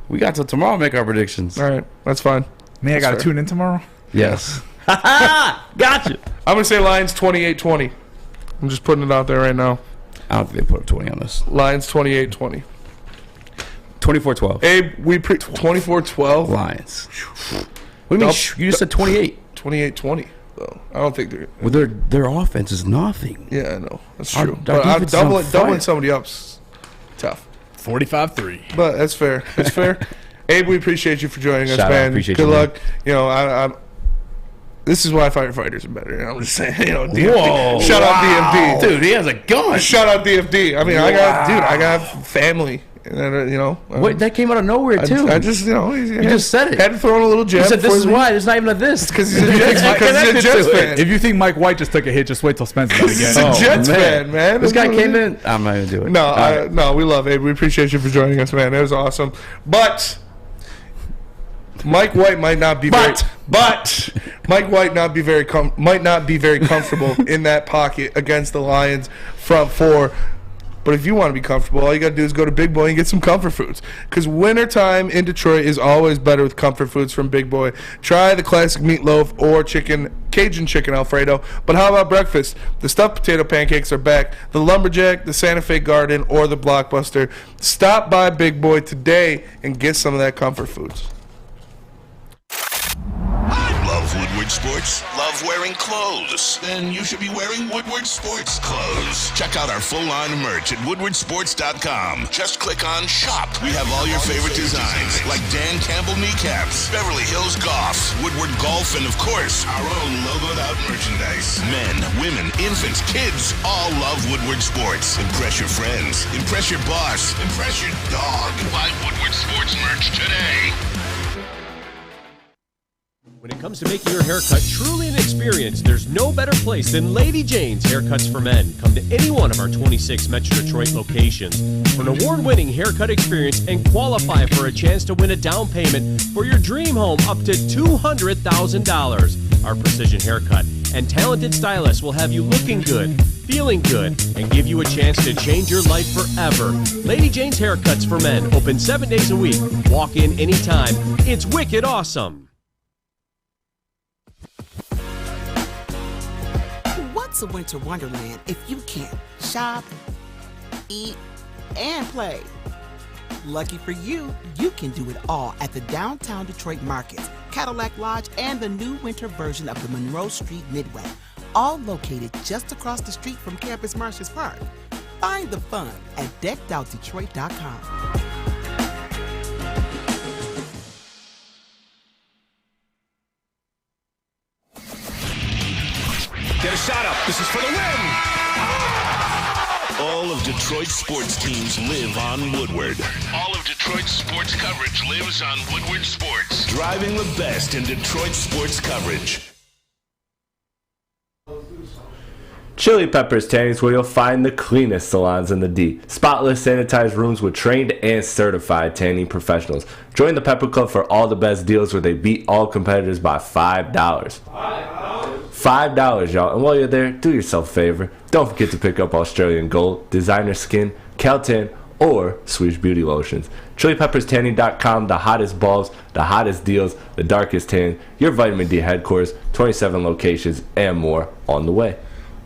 We got till tomorrow to make our predictions. All right, that's fine. I got to tune in tomorrow? Yes. Gotcha. I'm going to say Lions 28-20. I'm just putting it out there right now. I don't think they put a 20 on us. Lions 28-20. 24-12. Abe, 24-12? Lions. What do you mean? You just said 28. 28-20, though. I don't think they're... Well, their offense is nothing. Yeah, I know. That's Our true. defense But is on doubling fire. somebody up's tough. 45-3. But that's fair. It's fair. Abe, we appreciate you for joining us, Shout out. man. Appreciate Good you, man. luck. You know, this is why firefighters are better. I'm just saying, DFD. Whoa. Shout out DFD. Dude, he has a gun. Shout out DFD. I mean, I got family. And, Wait, that came out of nowhere, too. I just, You just said it. Had to throw in a little jab. You said this before is the- why. There's not even a this. Because he's a Jets fan. If you think Mike White just took a hit, just wait till Spencer does He's again. a Jets fan, man. This guy came in. I'm not going to do it. No, we love Abe. We appreciate you for joining us, man. It was awesome. But Mike White might not be but Mike White might not be very comfortable in that pocket against the Lions front four. But if you want to be comfortable, all you got to do is go to Big Boy and get some comfort foods. Because wintertime in Detroit is always better with comfort foods from Big Boy. Try the classic meatloaf or Cajun chicken Alfredo. But how about breakfast? The stuffed potato pancakes are back. The Lumberjack, the Santa Fe Garden, or the Blockbuster. Stop by Big Boy today and get some of that comfort foods. Love Woodward Sports? Love wearing clothes? Then you should be wearing Woodward Sports clothes. Check out our full line of merch at woodwardsports.com. Just click on shop. We have all your favorite designs, like Dan Campbell kneecaps, Beverly Hills Goff, Woodward Golf, and of course, our own logoed out merchandise. Men, women, infants, kids all love Woodward Sports. Impress your friends. Impress your boss. Impress your dog. Buy Woodward Sports merch today. When it comes to making your haircut truly an experience, there's no better place than Lady Jane's Haircuts for Men. Come to any one of our 26 Metro Detroit locations for an award-winning haircut experience and qualify for a chance to win a down payment for your dream home up to $200,000. Our precision haircut and talented stylists will have you looking good, feeling good, and give you a chance to change your life forever. Lady Jane's Haircuts for Men, open 7 days a week. Walk in anytime. It's wicked awesome. What's a winter wonderland if you can't shop, eat, and play? Lucky for you, you can do it all at the Downtown Detroit Markets, Cadillac Lodge, and the new winter version of the Monroe Street Midway, all located just across the street from Campus Martius Park. Find the fun at deckedoutdetroit.com. Get a shot up. This is for the win. All of Detroit's sports teams live on Woodward. All of Detroit's sports coverage lives on Woodward Sports. Driving the best in Detroit sports coverage. Chili Peppers Tanning is where you'll find the cleanest salons in the D. Spotless, sanitized rooms with trained and certified tanning professionals. Join the Pepper Club for all the best deals where they beat all competitors by $5. $5, y'all. And while you're there, do yourself a favor. Don't forget to pick up Australian Gold, Designer Skin, Caltan, or Swedish Beauty Lotions. ChiliPeppersTanning.com, the hottest balls, the hottest deals, the darkest tan, your vitamin D headquarters, 27 locations, and more on the way.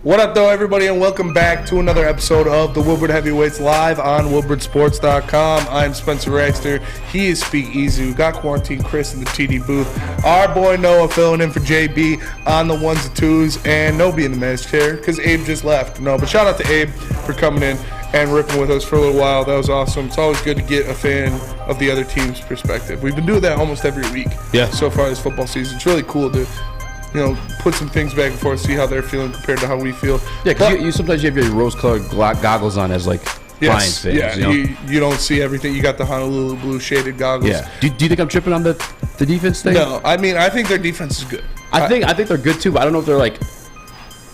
What up, though, everybody, and welcome back to another episode of the Woodward Heavyweights live on WoodwardSports.com. I'm Spencer Raxter. He is Speak Easy. We got Quarantine Chris in the TD booth. Our boy Noah filling in for JB on the ones and twos, and Nobi in the managed chair because Abe just left. No, but shout out to Abe for coming in and ripping with us for a little while. That was awesome. It's always good to get a fan of the other team's perspective. We've been doing that almost every week so far this football season. It's really cool to put some things back and forth, see how they're feeling compared to how we feel. Yeah, because you sometimes you have your rose-colored goggles on as like Lions fans. Yeah, you don't see everything. You got the Honolulu blue shaded goggles. Yeah. Do you think I'm tripping on the defense thing? No, I mean I think their defense is good. I think they're good too, but I don't know if they're like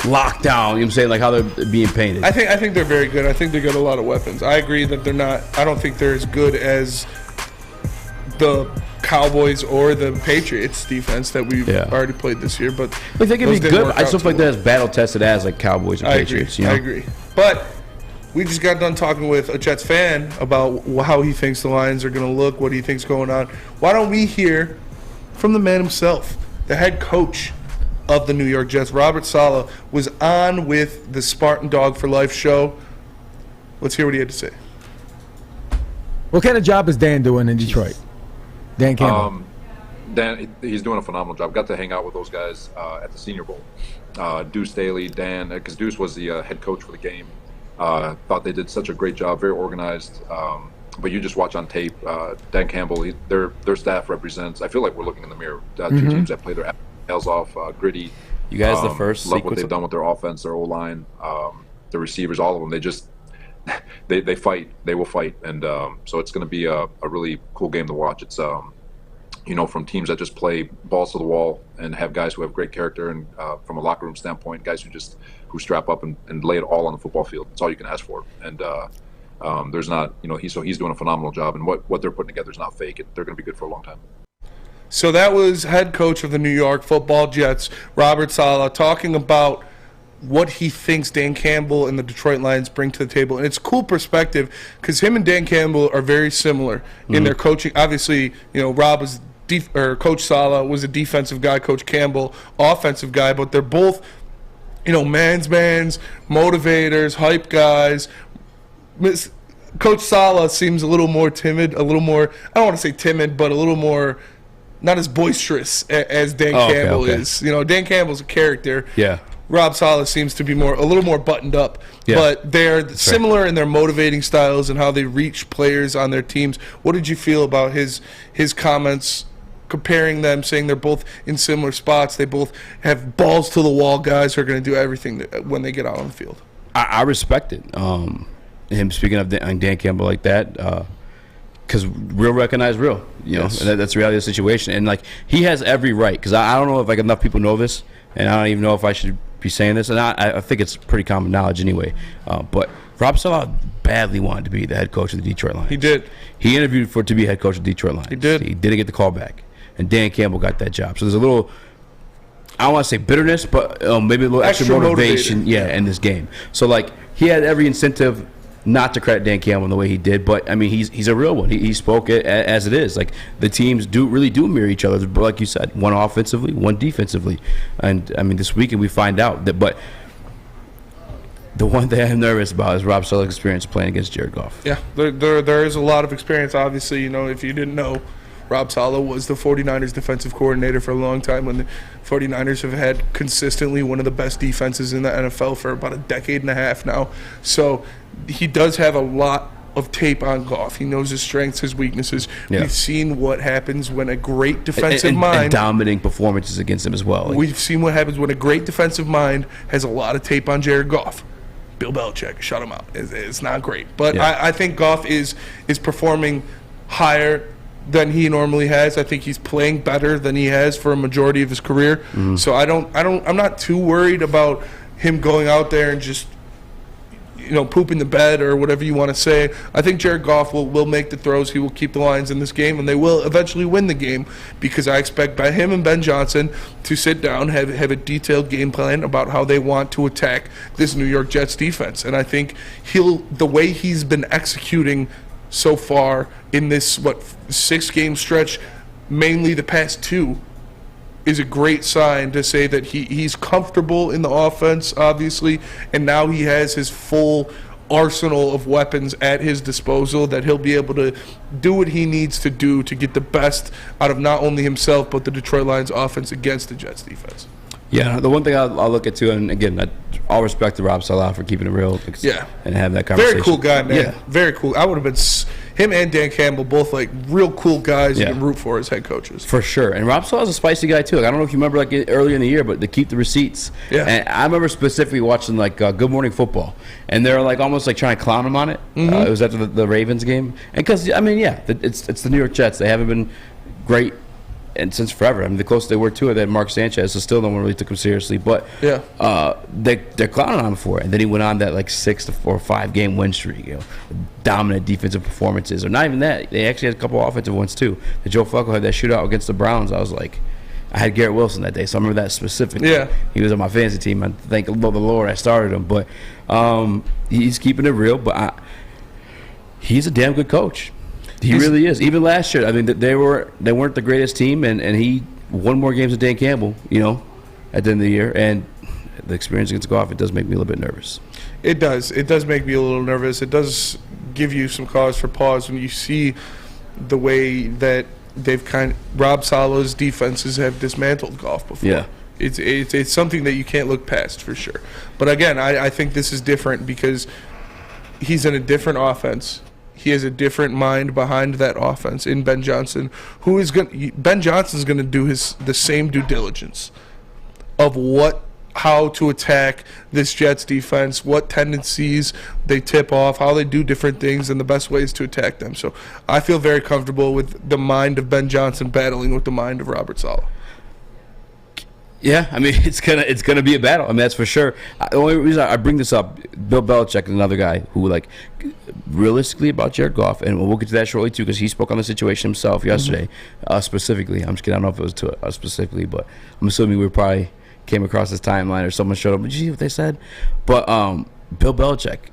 locked down. You know what I'm saying, like how they're being painted. I think they're very good. I think they got a lot of weapons. I agree that they're not. I don't think they're as good as the Cowboys or the Patriots defense that we've already played this year, but like they can be good. I still think they're as battle tested as like Cowboys and Patriots. I agree. But we just got done talking with a Jets fan about how he thinks the Lions are going to look, what he thinks going on. Why don't we hear from the man himself, the head coach of the New York Jets, Robert Saleh, was on with the Spartan Dog for Life show. Let's hear what he had to say. What kind of job is Dan doing in Detroit? Dan Campbell. Dan, he's doing a phenomenal job. Got to hang out with those guys at the Senior Bowl. Deuce Staley, Dan, because Deuce was the head coach for the game. Thought they did such a great job, very organized. But you just watch on tape, Dan Campbell, their staff represents. I feel like we're looking in the mirror. Two teams that play their tails off, gritty. You guys, the first love what they've done with their offense, their O-line, the receivers, all of them. They just they fight. They will fight, and so it's going to be a really cool game to watch. It's from teams that just play balls to the wall and have guys who have great character, and from a locker room standpoint, guys who strap up and lay it all on the football field. That's all you can ask for. And there's not, he's doing a phenomenal job, and what they're putting together is not fake. They're going to be good for a long time. So that was head coach of the New York Football Jets, Robert Saleh, talking about what he thinks Dan Campbell and the Detroit Lions bring to the table. And it's cool perspective because him and Dan Campbell are very similar in their coaching. Obviously, Rob was Coach Saleh was a defensive guy, Coach Campbell, offensive guy, but they're both, man's, motivators, hype guys. Coach Saleh seems a little more timid, I don't want to say timid, but a little more not as boisterous as Dan Campbell is. Dan Campbell's a character. Yeah. Rob Saleh seems to be a little more buttoned up, but they're similar in their motivating styles and how they reach players on their teams. What did you feel about his comments, comparing them, saying they're both in similar spots? They both have balls to the wall guys who are going to do everything when they get out on the field. I respect it. Him speaking of Dan Campbell like that, because real recognize real. Yes. And that's the reality of the situation. And like he has every right, because I don't know if enough people know this, and I don't even know if I should be saying this, and I think it's pretty common knowledge anyway. But Rob Saleh badly wanted to be the head coach of the Detroit Lions. He did. He interviewed to be head coach of the Detroit Lions. He did. He didn't get the call back, and Dan Campbell got that job. So there's a little, I don't want to say bitterness, but maybe a little extra motivation, in this game. So like he had every incentive not to credit Dan Campbell in the way he did, but I mean he's a real one. He spoke it as it is. Like the teams really do mirror each other, but like you said, one offensively, one defensively, and I mean this weekend we find out that. But the one thing I'm nervous about is Rob Saleh's experience playing against Jared Goff. Yeah, there is a lot of experience. Obviously, if you didn't know, Rob Saleh was the 49ers defensive coordinator for a long time when the 49ers have had consistently one of the best defenses in the NFL for about a decade and a half now. So he does have a lot of tape on Goff. He knows his strengths, his weaknesses. Yeah. We've seen what happens when a great defensive mind... And dominating performances against him as well. We've seen what happens when a great defensive mind has a lot of tape on Jared Goff. Bill Belichick, shut him out. It's not great. But I think Goff is performing higher than he normally has. I think he's playing better than he has for a majority of his career. So I'm not too worried about him going out there and just pooping the bed or whatever you want to say. I think Jared Goff will make the throws. He will keep the Lions in this game, and they will eventually win the game because I expect him and Ben Johnson to sit down, have a detailed game plan about how they want to attack this New York Jets defense. And I think the way he's been executing so far in this 6-game stretch, mainly the past 2, is a great sign to say that he's comfortable in the offense, obviously, and now he has his full arsenal of weapons at his disposal that he'll be able to do what he needs to do to get the best out of not only himself but the Detroit Lions offense against the Jets defense. Yeah, the one thing I'll look at too, and again, all respect to Rob Saleh for keeping it real, and having that conversation. Very cool guy, man. Yeah. Very cool. I would have been him and Dan Campbell, both real cool guys you can root for as head coaches. For sure. And Rob Saleh's a spicy guy too. I don't know if you remember earlier in the year, but they keep the receipts. Yeah. And I remember specifically watching Good Morning Football, and they're almost trying to clown him on it. It was after the Ravens game, and because it's the New York Jets. They haven't been great. And since forever, the closest they were to it, they had Mark Sanchez, so still no one really took him seriously. But they're clowning on him for it. And then he went on that 6 or 5 game win streak, dominant defensive performances, or not even that. They actually had a couple offensive ones too. The Joe Flacco had that shootout against the Browns. I had Garrett Wilson that day, so I remember that specifically. Yeah, he was on my fantasy team. I thank the Lord I started him. But he's keeping it real. But he's a damn good coach. He really is. Even last year, they weren't the greatest team, and he won more games than Dan Campbell, at the end of the year. And the experience against Goff, it does make me a little bit nervous. It does. It does make me a little nervous. It does give you some cause for pause when you see the way that Rob Saleh's defenses have dismantled Goff before. Yeah. It's something that you can't look past for sure. But again, I think this is different because he's in a different offense. He has a different mind behind that offense in Ben Johnson, Ben Johnson's going to do the same due diligence of how to attack this Jets defense, what tendencies they tip off, how they do different things, and the best ways to attack them. So I feel very comfortable with the mind of Ben Johnson battling with the mind of Robert Saleh. Yeah, it's gonna be a battle. That's for sure. The only reason I bring this up, Bill Belichick is another guy who, realistically about Jared Goff, and we'll get to that shortly too, because he spoke on the situation himself yesterday, specifically. I'm just kidding. I don't know if it was to us specifically, but I'm assuming we probably came across his timeline or someone showed up. Did you see what they said? But Bill Belichick,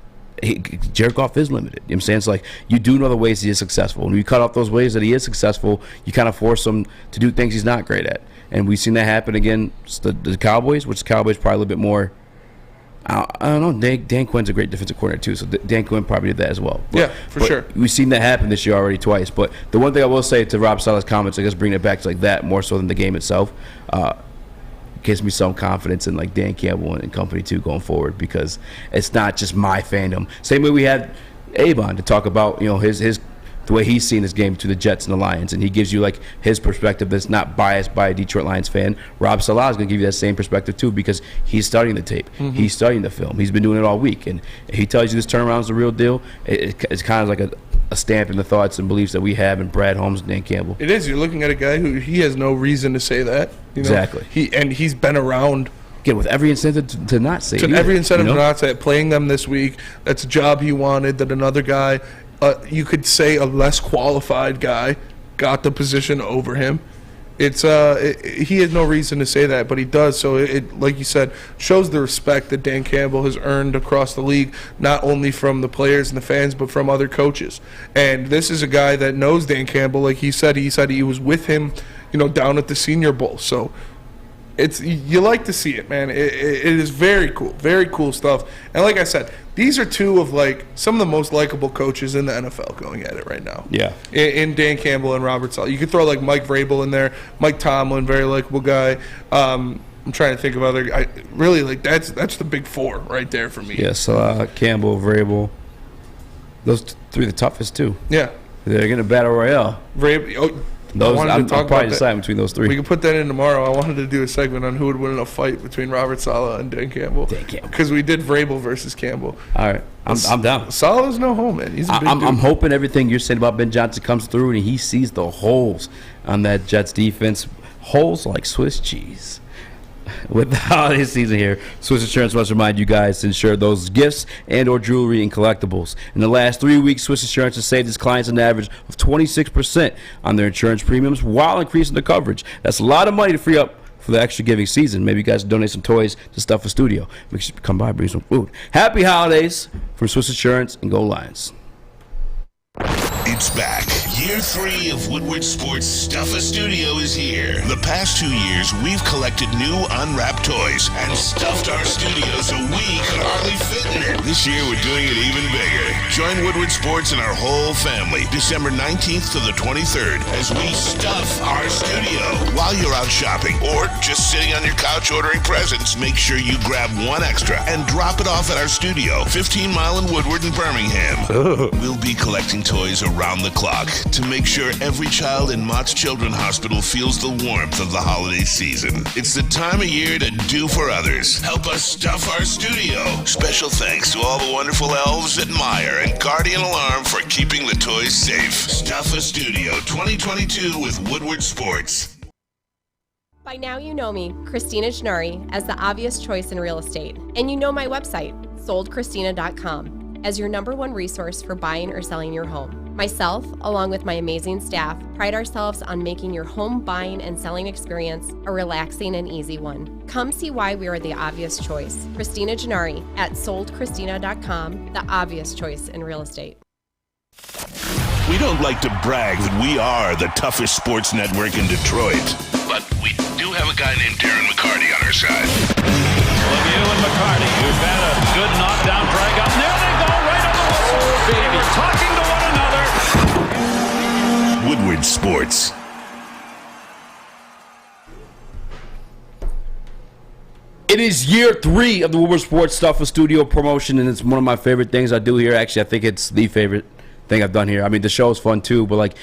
Jared Goff is limited. You know what I'm saying? It's you do know the ways he is successful. When you cut off those ways that he is successful, you kind of force him to do things he's not great at. And we've seen that happen against the Cowboys, which the Cowboys probably a little bit more. I don't know. Dan Quinn's a great defensive coordinator too, so Dan Quinn probably did that as well. But sure. We've seen that happen this year already twice. But the one thing I will say to Rob Saleh's comments, I guess bringing it back to that more so than the game itself, gives me some confidence in Dan Campbell and company too going forward, because it's not just my fandom. Same way we had Avon to talk about the way he's seen this game between the Jets and the Lions, and he gives you his perspective that's not biased by a Detroit Lions fan. Rob Saleh is going to give you that same perspective too, because he's studying the tape, he's studying the film, he's been doing it all week, and he tells you this turnaround is the real deal. It's kind of like a stamp in the thoughts and beliefs that we have in Brad Holmes and Dan Campbell. It is. You're looking at a guy who he has no reason to say that. Exactly. He's been around. Again, with every incentive to not say it. Every incentive to not say it. Playing them this week, that's a job he wanted that another guy, you could say a less qualified guy, got the position over him. He has no reason to say that, but he does. So it, like you said, shows the respect that Dan Campbell has earned across the league, not only from the players and the fans, but from other coaches. And this is a guy that knows Dan Campbell. Like he said he was with him, down at the Senior Bowl. So you like to see it, man. It is very cool stuff. And like I said, these are two of some of the most likable coaches in the NFL going at it right now. Yeah. In Dan Campbell and Robert Saleh. You could throw Mike Vrabel in there. Mike Tomlin, very likable guy. I'm trying to think of other. That's the big four right there for me. Yes, Campbell, Vrabel. Those three are the toughest too. Yeah. They're going to battle royale. Those, wanted I'm to talk probably about deciding between those three. We can put that in tomorrow. I wanted to do a segment on who would win in a fight between Robert Saleh and Dan Campbell. Because we did Vrabel versus Campbell. All right. I'm down. Saleh's no home, man. He's a big dude. I'm hoping everything you're saying about Ben Johnson comes through and he sees the holes on that Jets defense. Holes like Swiss cheese. With the holiday season here, Swiss Insurance wants to remind you guys to insure those gifts and or jewelry and collectibles. In the last 3 weeks, Swiss Insurance has saved its clients an average of 26% on their insurance premiums while increasing the coverage. That's a lot of money to free up for the extra giving season. Maybe you guys donate some toys to Stuff a Studio. Make sure you come by and bring some food. Happy holidays from Swiss Insurance, and go Lions. It's back. Year 3 of Woodward Sports Stuff a Studio is here. The past 2 years, we've collected new unwrapped toys and stuffed our studio so we could hardly fit in it. This year, we're doing it even bigger. Join Woodward Sports and our whole family December 19th to the 23rd as we stuff our studio. While you're out shopping or just sitting on your couch ordering presents, make sure you grab one extra and drop it off at our studio, 15 Mile in Woodward in Birmingham. We'll be collecting toys around the clock to make sure every child in Mott's Children's Hospital feels the warmth of the holiday season. It's the time of year to do for others. Help us stuff our studio. Special thanks to all the wonderful elves at Meyer and Guardian Alarm for keeping the toys safe. Stuff a Studio 2022 with Woodward Sports. By now you know me, Christina Gennari, as the obvious choice in real estate. And you know my website, soldchristina.com, as your #1 resource for buying or selling your home. Myself, along with my amazing staff, pride ourselves on making your home buying and selling experience a relaxing and easy one. Come see why we are the obvious choice. Christina Gennari at soldchristina.com, the obvious choice in real estate. We don't like to brag that we are the toughest sports network in Detroit, but we do have a guy named Darren McCarty on our side. Lemieux and McCarty, who've had a good knockdown drag up. There they go, right on the whistle. They were talking to one another. Woodward Sports. It is year 3 of the Woodward Sports Stuff a Studio promotion, and it's one of my favorite things I do here. Actually, I think it's the favorite thing I've done here. I mean, the show is fun too, but like,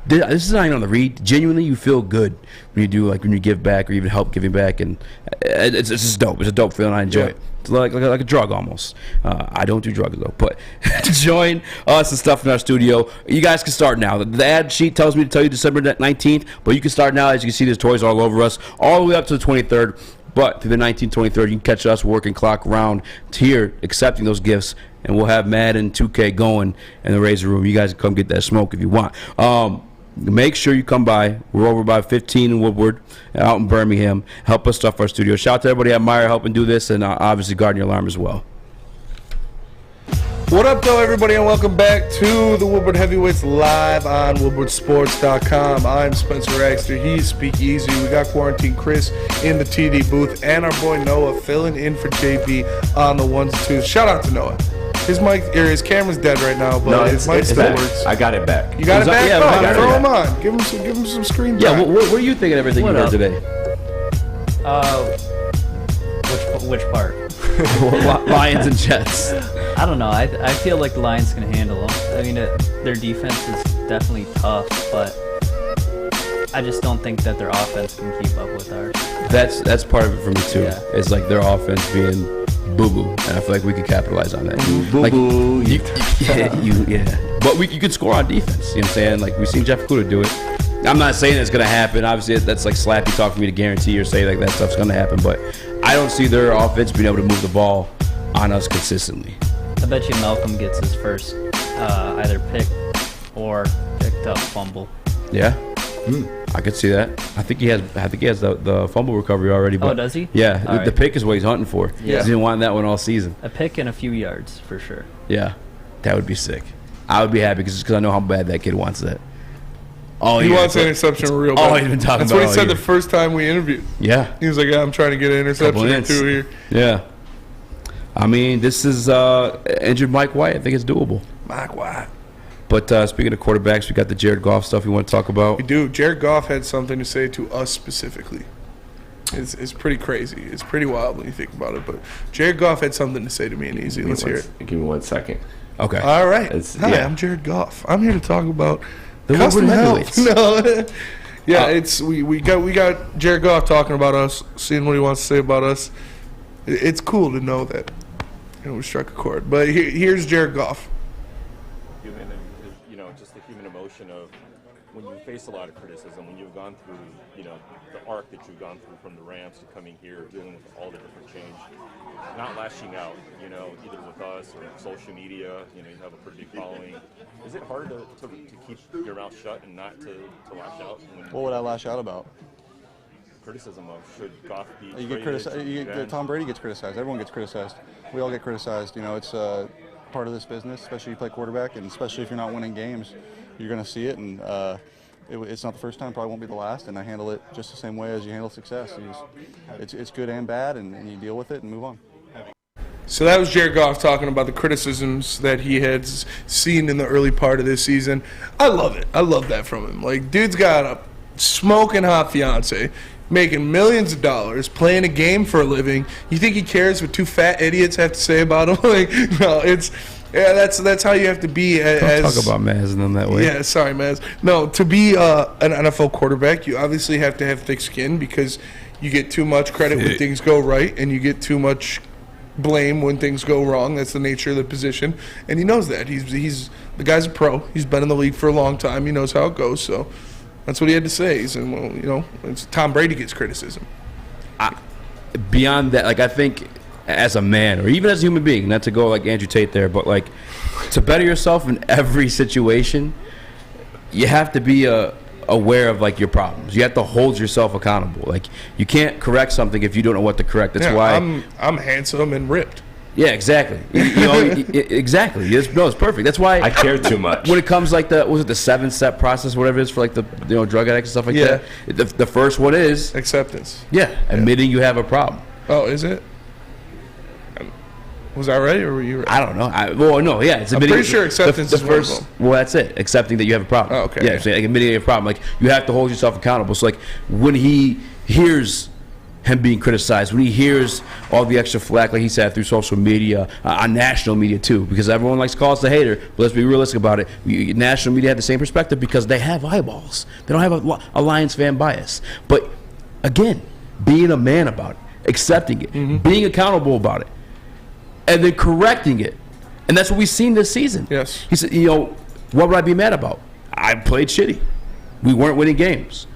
this is not even on the read. Genuinely, you feel good when you do, like, when you give back or even help giving back, and it's just dope. It's a dope feeling. I enjoy it. It's like a drug almost. I don't do drugs though, but join us and stuff in our studio. You guys can start now. The ad sheet tells me to tell you December 19th, but you can start now. As you can see, there's toys all over us, all the way up to the 23rd. But through the 19th, 23rd, you can catch us working clock around here, accepting those gifts, and we'll have Madden 2K going in the Razor Room. You guys can come get that smoke if you want. Make sure you come by. We're over by 15 in Woodward, out in Birmingham. Help us stuff our studio. Shout out to everybody at Meyer helping do this, and obviously Guardian Alarm as well. What up, though, everybody, and welcome back to the Woodward Heavyweights live on WoodwardSports.com. I'm Spencer Raxter. He's Speakeasy. We got Quarantine Chris in the TD booth, and our boy Noah filling in for JP on the ones and twos. Shout out to Noah. His mic or his camera's dead right now, but his mic still works. I got it back. You got it back? Yeah, throw him on. Give him some screen time. Yeah, what are you thinking of everything you heard today? Which part? Lions and Jets. I don't know. I feel like the Lions can handle them. I mean, their defense is definitely tough, but I just don't think that their offense can keep up with ours. That's part of it for me too. Yeah. It's like their offense being boo-boo, and I feel like we could capitalize on that. Boo-boo. Yeah. But you could score on defense. You know what I'm saying? Like, we've seen Jeff Okudah do it. I'm not saying it's going to happen. Obviously, that's like slappy talk for me to guarantee or say like that stuff's going to happen. But I don't see their offense being able to move the ball on us consistently. I bet you Malcolm gets his first either pick or picked up fumble. Yeah. I could see that. I think he has the fumble recovery already. But does he? Yeah. The pick is what he's hunting for. Yeah. He's been wanting that one all season. A pick and a few yards for sure. Yeah. That would be sick. I would be happy because I know how bad that kid wants that. He wants an interception real bad. He's been talking That's about what he said the first time we interviewed. Yeah. He was like, I'm trying to get an interception or two here. Yeah. I mean, this is injured Mike White. I think it's doable. Mike White. But speaking of quarterbacks, we got the Jared Goff stuff you want to talk about. We do. Jared Goff had something to say to us specifically. It's pretty crazy. It's pretty wild when you think about it. But Jared Goff had something to say to me and Easy. Let's hear it. Give me 1 second. Okay. All right. Hi, I'm Jared Goff. I'm here to talk about The Custom Woodward health. heavyweights. No. Yeah, it's we got Jared Goff talking about us, seeing what he wants to say about us. It's cool to know that we struck a chord. But here's Jared Goff. Just the human emotion of when you face a lot of criticism, when you've gone through, the arc that you've gone through from the Rams to coming here, dealing with all the different change, not lashing out, either with us or social media, you have a pretty big following. Is it hard to keep your mouth shut and not to lash out? What would I lash out about? Criticism of should Goff be you get criticized. Tom Brady gets criticized. Everyone gets criticized. We all get criticized. It's part of this business, especially if you play quarterback, and especially if you're not winning games, you're going to see it. And it's not the first time, probably won't be the last. And I handle it just the same way as you handle success. It's good and bad, and you deal with it and move on. So that was Jared Goff talking about the criticisms that he had seen in the early part of this season. I love it. I love that from him. Like, dude's got a smoking hot fiance, making millions of dollars, playing a game for a living. You think he cares what two fat idiots have to say about him? Like, no, that's how you have to be. Don't talk about Maz and them that way. Yeah, sorry, Maz. No, to be an NFL quarterback, you obviously have to have thick skin because you get too much credit when things go right, and you get too much blame when things go wrong. That's the nature of the position, and he knows that. He's the guy's a pro. He's been in the league for a long time. He knows how it goes. So that's what he had to say. He said, well, it's Tom Brady gets criticism. Beyond that, I think as a man or even as a human being, not to go like Andrew Tate there, but to better yourself in every situation, you have to be aware of your problems. You have to hold yourself accountable. You can't correct something if you don't know what to correct. That's why I'm handsome and ripped. Yeah, exactly. Exactly. It's perfect. That's why I care too much. When it comes the 7-step process, whatever it is for the drug addicts and stuff like that. The first one is acceptance. Yeah, admitting you have a problem. Oh, is it? Was I right or were you right? I don't know. It's I'm pretty sure acceptance is first. Well, that's it. Accepting that you have a problem. Oh, okay. Yeah, so admitting you have a problem. You have to hold yourself accountable. So when he hears him being criticized, when he hears all the extra flack, like he said, through social media, on national media too, because everyone likes to call us the hater, but let's be realistic about it. National media have the same perspective because they have eyeballs. They don't have a Lions fan bias. But again, being a man about it, accepting it, being accountable about it, and then correcting it. And that's what we've seen this season. Yes. He said, what would I be mad about? I played shitty. We weren't winning games.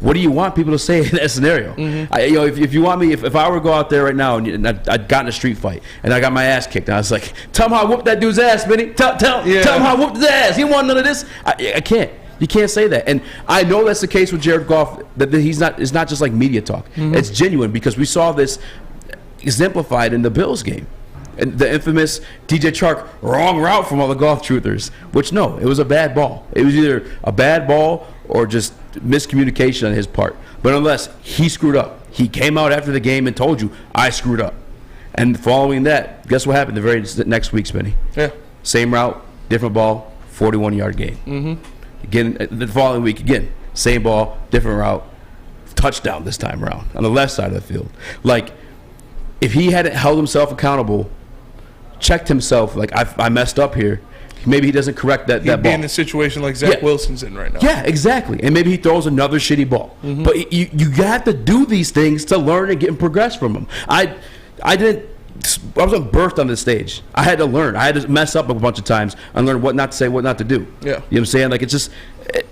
What do you want people to say in that scenario? If you want me, if I were to go out there right now and I'd gotten a street fight and I got my ass kicked, and I was like, tell him how I whooped that dude's ass, Benny. Tell him how I whooped his ass. He want none of this. I can't. You can't say that. And I know that's the case with Jared Goff, that it's not just media talk. It's genuine because we saw this exemplified in the Bills game. And the infamous DJ Chark wrong route from all the Goff truthers, which no, it was a bad ball. It was either a bad ball or just miscommunication on his part. But nonetheless, he screwed up. He came out after the game and told you, I screwed up. And following that, guess what happened the very next week, Spinny? Yeah. Same route, different ball, 41-yard gain. Again, the following week, again, same ball, different route, touchdown this time around on the left side of the field. If he hadn't held himself accountable, checked himself, I messed up here, maybe he doesn't correct that ball. He'd be in a situation like Zach Wilson's in right now. Yeah, exactly. And maybe he throws another shitty ball. But you have to do these things to learn and get and progress from them. I wasn't birthed on this stage. I had to learn. I had to mess up a bunch of times and learn what not to say, what not to do. Yeah. You know what I'm saying? It's just,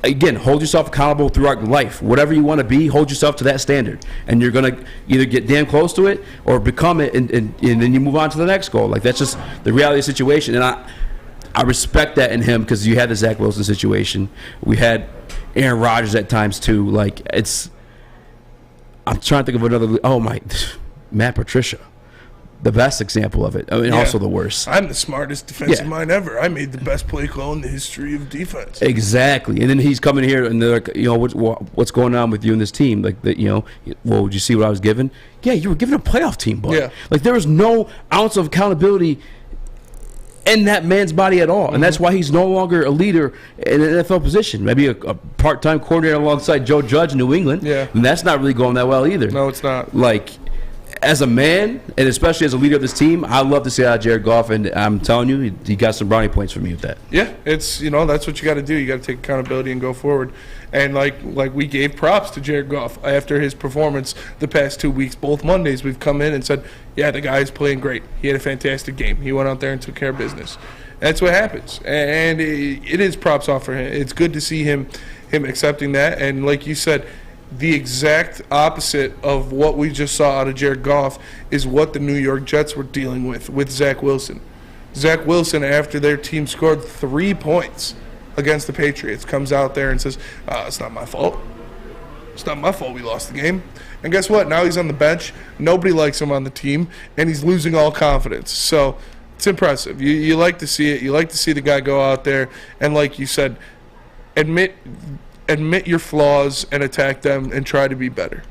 again, hold yourself accountable throughout life. Whatever you want to be, hold yourself to that standard. And you're going to either get damn close to it or become it, and then you move on to the next goal. That's just the reality of the situation. And I respect that in him because you had the Zach Wilson situation. We had Aaron Rodgers at times too. I'm trying to think of another. Matt Patricia. The best example of it. Also the worst. I'm the smartest defensive mind ever. I made the best play call in the history of defense. Exactly. And then he's coming here and they're like, what's going on with you and this team? Did you see what I was given? Yeah, you were given a playoff team, bud. Yeah. There was no ounce of accountability in that man's body at all. And that's why he's no longer a leader in an NFL position. Maybe a part-time coordinator alongside Joe Judge in New England. Yeah. And that's not really going that well either. No, it's not. as a man, and especially as a leader of this team, I love to see out Jared Goff, and I'm telling you, he got some brownie points for me with that. Yeah, it's that's what you got to do. You got to take accountability and go forward. And like we gave props to Jared Goff after his performance the past 2 weeks. Both Mondays we've come in and said, yeah, the guy's playing great. He had a fantastic game. He went out there and took care of business. That's what happens, and it is props off for him. It's good to see him accepting that, and like you said, the exact opposite of what we just saw out of Jared Goff is what the New York Jets were dealing with Zach Wilson. Zach Wilson, after their team scored 3 points against the Patriots, comes out there and says, it's not my fault. It's not my fault we lost the game. And guess what? Now he's on the bench. Nobody likes him on the team, and he's losing all confidence. So it's impressive. You like to see it. You like to see the guy go out there and, like you said, admit your flaws and attack them and try to be better.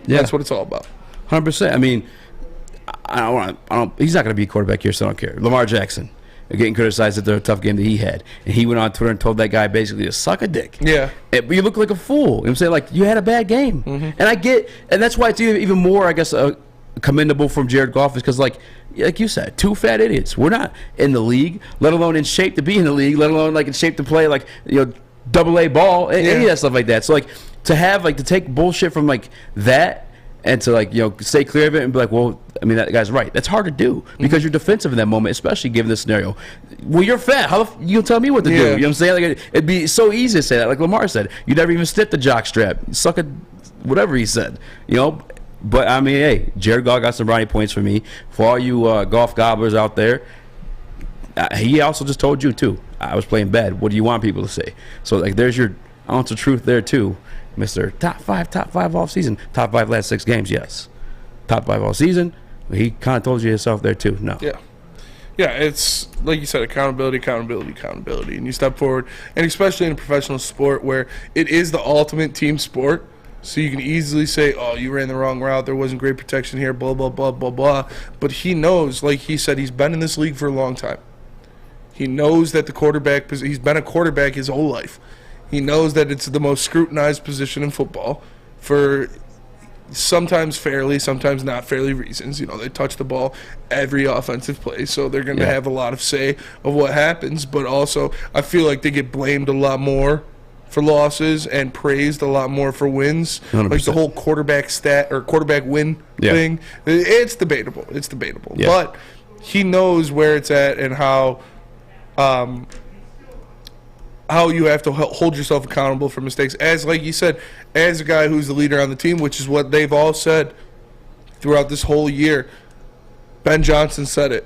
Yeah. That's what it's all about. 100%. I mean, he's not going to be a quarterback here, so I don't care. Lamar Jackson, getting criticized after a tough game that he had, and he went on Twitter and told that guy basically to suck a dick. Yeah. But you look like a fool. You know what I'm saying? Like, you had a bad game. Mm-hmm. And that's why it's even more, I guess, commendable from Jared Goff is because, like you said, 2 fat idiots. We're not in the league, let alone in shape to be in the league, let alone in shape to play AA ball, any of that stuff like that. So to take bullshit from that and to stay clear of it and be like, well, I mean, that guy's right. That's hard to do because you're defensive in that moment, especially given this scenario. Well, you're fat. How you tell me what to do? You know what I'm saying? It'd be so easy to say that. Like Lamar said, you never even stick the jock strap. Suck it, whatever he said. But I mean, hey, Jared Goff got some brownie points for me. For all you golf gobblers out there, he also just told you too, I was playing bad. What do you want people to say? So there's your ounce of truth there too, Mr. Top 5 all season. Top 5 last 6 games, yes. Top 5 all season. He kind of told you himself there too. No. Yeah. Yeah, it's like you said, accountability, and you step forward, and especially in a professional sport where it is the ultimate team sport. So you can easily say, oh, you ran the wrong route, there wasn't great protection here, blah, blah, blah, blah, blah. But he knows, like he said, he's been in this league for a long time. He knows that he's been a quarterback his whole life. He knows that it's the most scrutinized position in football for sometimes fairly, sometimes not fairly reasons. They touch the ball every offensive play, so they're going to have a lot of say of what happens. But also, I feel like they get blamed a lot more for losses and praised a lot more for wins. 100%. Like the whole quarterback stat or quarterback win thing. It's debatable. Yeah. But he knows where it's at and how you have to hold yourself accountable for mistakes. As, like you said, as a guy who's the leader on the team, which is what they've all said throughout this whole year. Ben Johnson said it.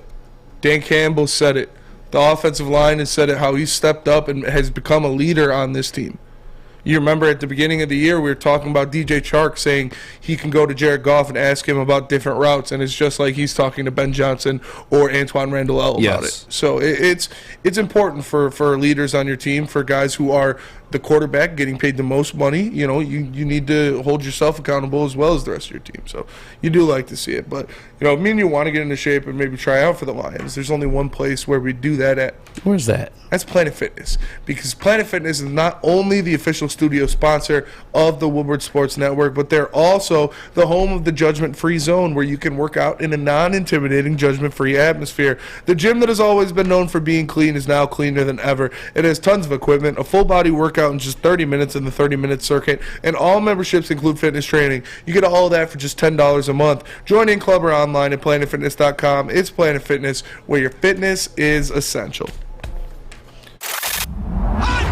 Dan Campbell said it. The offensive line has said it, how he's stepped up and has become a leader on this team. You remember at the beginning of the year, we were talking about DJ Chark saying he can go to Jared Goff and ask him about different routes, and it's just like he's talking to Ben Johnson or Antoine Randall about it. So it's important for leaders on your team, for guys who are the quarterback getting paid the most money. You need to hold yourself accountable as well as the rest of your team. So you do like to see it. But, me and you want to get into shape and maybe try out for the Lions. There's only one place where we do that at. Where's that? That's Planet Fitness. Because Planet Fitness is not only the official studio sponsor of the Woodward Sports Network, but they're also the home of the Judgment-Free Zone, where you can work out in a non-intimidating, judgment-free atmosphere. The gym that has always been known for being clean is now cleaner than ever. It has tons of equipment, a full-body workout in just 30 minutes in the 30-minute circuit, and all memberships include fitness training. You get all of that for just $10 a month. Join in club or online at planetfitness.com. It's Planet Fitness, where your fitness is essential.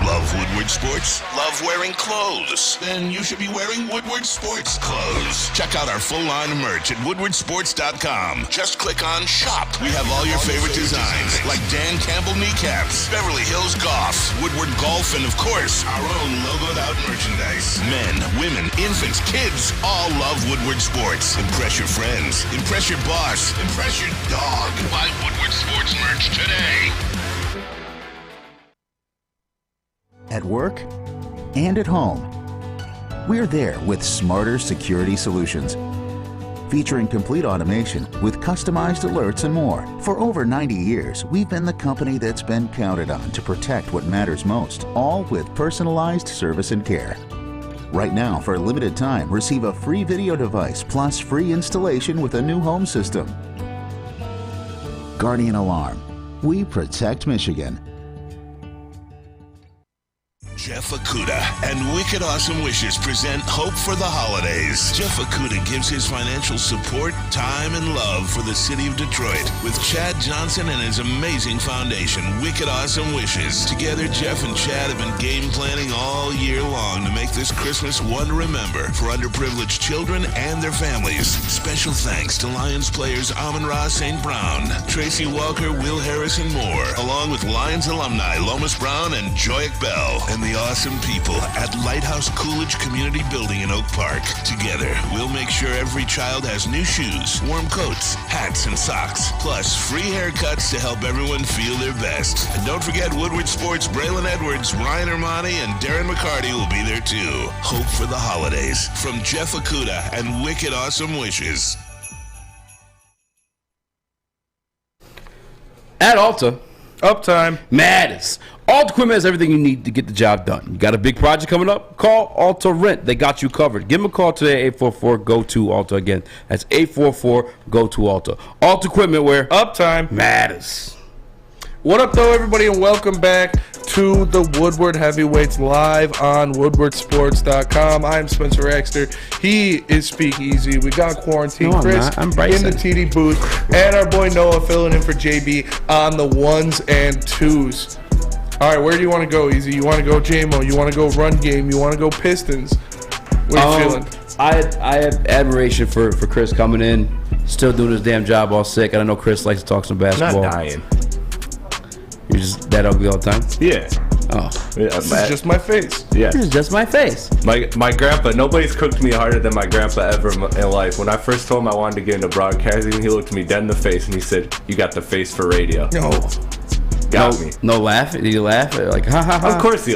Love Woodward Sports? Love wearing clothes? Then you should be wearing Woodward Sports clothes. Check out our full line of merch at woodwardsports.com. Just click on Shop. We have all your favorite designs, like Dan Campbell kneecaps, Beverly Hills Goff, Woodward Golf, and of course, our own logoed out merchandise. Men, women, infants, kids all love Woodward Sports. Impress your friends. Impress your boss. Impress your dog. Buy Woodward Sports merch today. At work and at home, we're there with smarter security solutions. Featuring complete automation with customized alerts and more. For over 90 years, we've been the company that's been counted on to protect what matters most, all with personalized service and care. Right now, for a limited time, receive a free video device plus free installation with a new home system. Guardian Alarm. We protect Michigan. Jeff Okuda and Wicked Awesome Wishes present Hope for the Holidays. Jeff Okuda gives his financial support, time, and love for the city of Detroit with Chad Johnson and his amazing foundation, Wicked Awesome Wishes. Together, Jeff and Chad have been game planning all year long to make this Christmas one to remember for underprivileged children and their families. Special thanks to Lions players Amon-Ra St. Brown, Tracy Walker, Will Harris, and more, along with Lions alumni Lomas Brown and Joyak Bell, and the awesome people at Lighthouse Coolidge Community Building in Oak Park. Together, we'll make sure every child has new shoes, warm coats, hats, and socks, plus free haircuts to help everyone feel their best. And don't forget Woodward Sports' Braylon Edwards, Ryan Armani, and Darren McCarty will be there too. Hope for the holidays from Jeff Okuda and Wicked Awesome Wishes. At Alta, Uptime matters. Alta Equipment has everything you need to get the job done. You got a big project coming up? Call Alta Rent. They got you covered. Give them a call today, 844-GO-TO-ALTA. Again, that's 844-GO-TO-ALTA. Alta Equipment, where uptime matters. What up, though, everybody, and welcome back to the Woodward Heavyweights live on woodwardsports.com. I'm Spencer Raxter. He is Speakeasy. We got Quarantine Chris I'm in Bryson. the TD booth, and our boy Noah filling in for JB on the ones and twos. All right, where do you want to go, Easy? You want to go JMO? You want to go run game? You want to go Pistons? What are you feeling? I have admiration for Chris coming in, still doing his damn job all sick. And I know Chris likes to talk some basketball. Not dying. You're just that ugly all the time? Yeah. Oh. This is just my face. Yeah. This is just my face. My grandpa, nobody's cooked me harder than my grandpa ever in life. When I first told him I wanted to get into broadcasting, he looked me dead in the face and he said, "You got the face for radio." No. Got me. No laugh? Did you laugh? Like, ha ha ha? Of course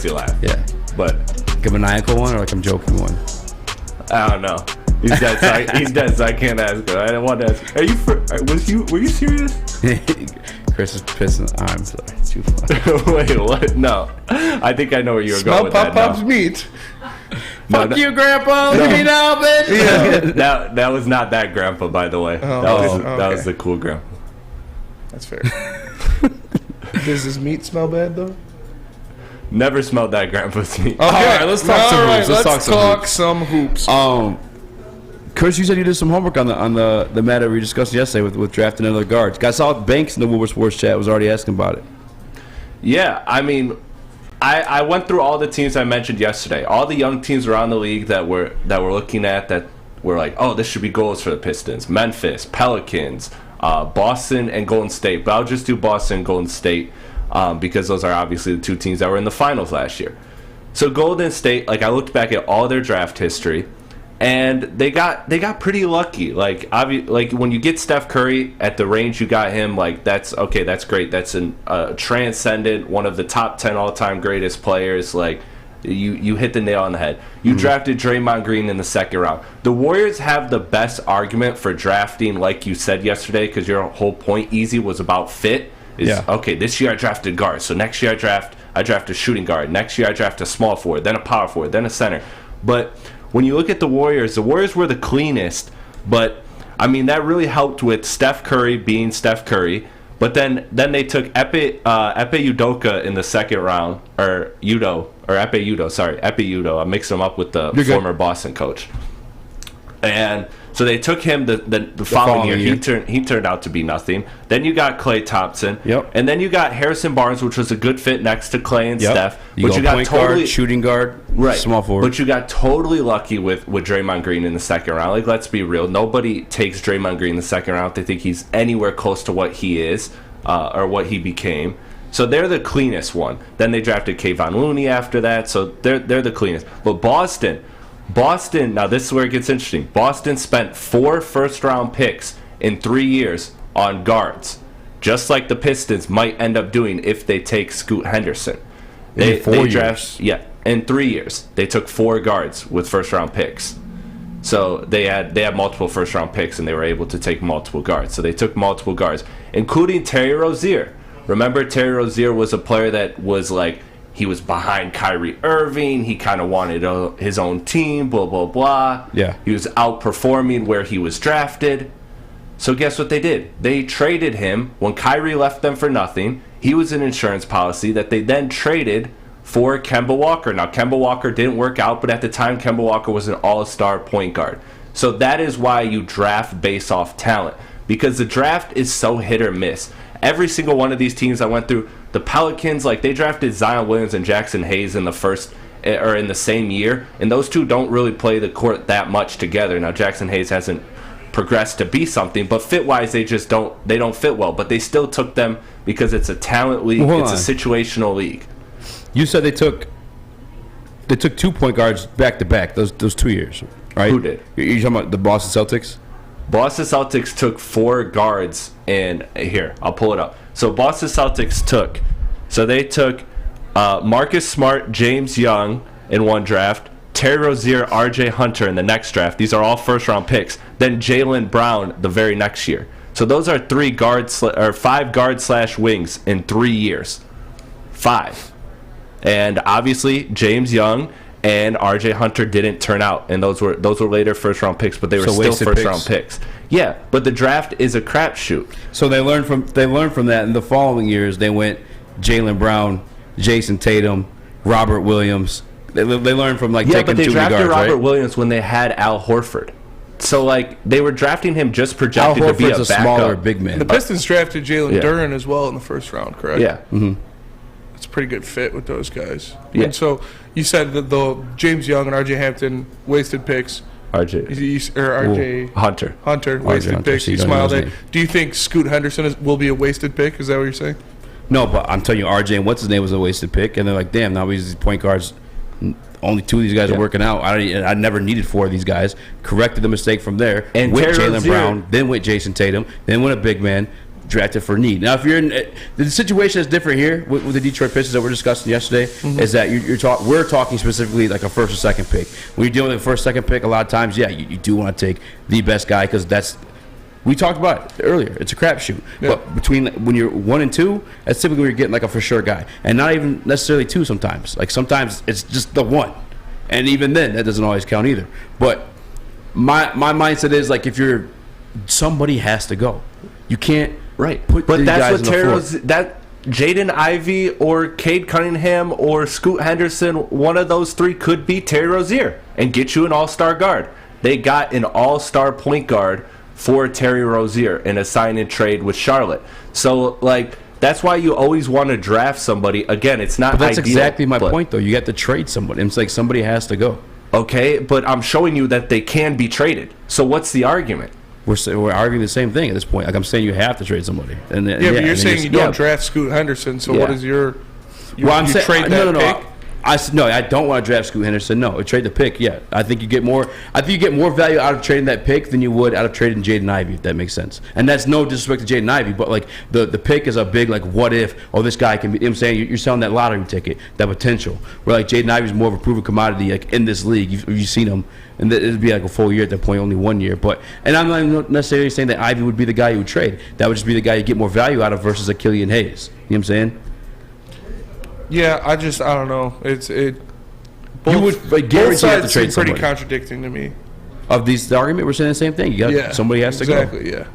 you laugh. Yeah. But like a maniacal one or like I'm joking one? I don't know. He's dead. He's dead, so I can't ask him. I didn't want to ask. Were you serious? Chris is pissing. I'm sorry. Too funny. Wait, what? No. I think I know where you were Smell going with that. Pop-Pop's meat. Fuck you, Grandpa. Look at me now, bitch. Yeah. That was not that grandpa, by the way. That was the cool grandpa. That's fair. Does his meat smell bad, though? Never smelled that grandpa's meat. Okay. All right, let's talk some hoops. Let's talk some hoops. Chris, you said you did some homework on the matter we discussed yesterday with drafting another guards. I saw Banks in the Woodward Sports chat was already asking about it. Yeah, I mean, I went through all the teams I mentioned yesterday. All the young teams around the league that we're looking at that were like, oh, this should be goals for the Pistons. Memphis, Pelicans, Boston, and Golden State. But I'll just do Boston and Golden State because those are obviously the two teams that were in the finals last year. So Golden State, like I looked back at all their draft history, and they got pretty lucky. Like when you get Steph Curry at the range you got him, like that's great. That's a transcendent, one of the top 10 all-time greatest players. Like you hit the nail on the head. You drafted Draymond Green in the second round. The Warriors have the best argument for drafting, like you said yesterday, because your whole point, Easy, was about fit. Okay, this year I drafted guard, so next year I draft a shooting guard. Next year I draft a small forward, then a power forward, then a center. But when you look at the Warriors were the cleanest, but I mean that really helped with Steph Curry being Steph Curry. But then they took Epe Udoka in the second round, or Epe Udo. I mixed him up with the former Boston coach. And so they took him the following year. He turned out to be nothing. Then you got Klay Thompson. Yep. And then you got Harrison Barnes, which was a good fit next to Klay and Steph. You got point guard, shooting guard, small forward. But you got totally lucky with Draymond Green in the second round. Like, let's be real. Nobody takes Draymond Green in the second round if they think he's anywhere close to what he is or what he became. So they're the cleanest one. Then they drafted Kayvon Looney after that. So they're the cleanest. But Boston, now this is where it gets interesting. Boston spent 4 first-round picks in 3 years on guards, just like the Pistons might end up doing if they take Scoot Henderson. In 4 years? Yeah, in 3 years. They took 4 guards with first-round picks. So they had multiple first-round picks, and they were able to take multiple guards. So they took multiple guards, including Terry Rozier. Remember, Terry Rozier was a player that was like he was behind Kyrie Irving. He kind of wanted his own team, blah, blah, blah. Yeah. He was outperforming where he was drafted. So guess what they did? They traded him when Kyrie left them for nothing. He was an insurance policy that they then traded for Kemba Walker. Now, Kemba Walker didn't work out, but at the time, Kemba Walker was an all-star point guard. So that is why you draft based off talent, because the draft is so hit or miss. Every single one of these teams I went through, the Pelicans, like, they drafted Zion Williams and Jackson Hayes in the same year, and those two don't really play the court that much together. Now, Jackson Hayes hasn't progressed to be something, but fit-wise, they don't fit well. But they still took them because it's a talent league, it's a situational league. You said they took 2 point guards back to back those 2 years, right? Who did? You're talking about the Boston Celtics? Boston Celtics took 4 guards, and here, I'll pull it up. So Boston Celtics took Marcus Smart, James Young in one draft, Terry Rozier, R.J. Hunter in the next draft. These are all first-round picks. Then Jaylen Brown the very next year. So those are 5 guard/wings in 3 years. 5. And obviously, James Young and R.J. Hunter didn't turn out, and those were later first-round picks, but they were still first-round picks. Yeah, but the draft is a crapshoot. So they learned from that. In the following years, they went Jaylen Brown, Jason Tatum, Robert Williams. They learned from taking 2 guards, but they drafted Robert right? Williams when they had Al Horford. So they were drafting him just projected to be a backup. Smaller big man. The Pistons drafted Jalen Duren as well in the first round, correct? Yeah. Mm-hmm. It's a pretty good fit with those guys. Yeah. And so you said that the James Young and R.J. Hampton wasted picks. Hunter wasted picks. You smiled at. Do you think Scoot Henderson will be a wasted pick? Is that what you're saying? No, but I'm telling you, RJ and what's his name was a wasted pick, and they're like, damn, now these point guards. Only 2 of these guys are working out. I never needed 4 of these guys. Corrected the mistake from there. And with Jaylen Brown, then with Jason Tatum, then with a big man, drafted for need. Now, if you're in the situation is different here with the Detroit Pistons that we're discussing yesterday, is that we're talking specifically like a first or second pick. When you're dealing with a first, second pick, a lot of times, you do want to take the best guy because that's. We talked about it earlier. It's a crapshoot. Yeah. But between when you're 1 and 2, that's typically when you're getting like a for sure guy, and not even necessarily 2 sometimes. Like sometimes it's just the 1, and even then that doesn't always count either. But my mindset is like if you're somebody has to go. You can't put but these that's guys what on the floor. that Jaden Ivey or Cade Cunningham or Scoot Henderson, one of those 3 could be Terry Rozier and get you an all-star guard. They got an all-star point guard for Terry Rozier in a sign-and trade with Charlotte. So, that's why you always want to draft somebody. Again, it's not But that's ideal, exactly my point, though. You have to trade somebody. It's like somebody has to go. Okay, but I'm showing you that they can be traded. So what's the argument? We're arguing the same thing at this point. Like I'm saying, you have to trade somebody. And but you're saying you don't draft Scoot Henderson. So what is your? I'm saying trade that pick? I don't want to draft Scoot Henderson. No, trade the pick. Yeah, I think you get more. I think you get more value out of trading that pick than you would out of trading Jaden Ivey. If that makes sense. And that's no disrespect to Jaden Ivey, but the pick is a big what if? Oh, this guy can be. You know what I'm saying you're selling that lottery ticket, that potential. Where Jaden Ivey is more of a proven commodity in this league. You've seen him, and it'd be a full year at that point, only 1 year. And I'm not necessarily saying that Ivey would be the guy you would trade. That would just be the guy you get more value out of versus a Killian Hayes. You know what I'm saying? Yeah, I don't know. Both sides seem pretty contradicting to me. Of the argument, we're saying the same thing. Somebody has to go. Exactly, yeah.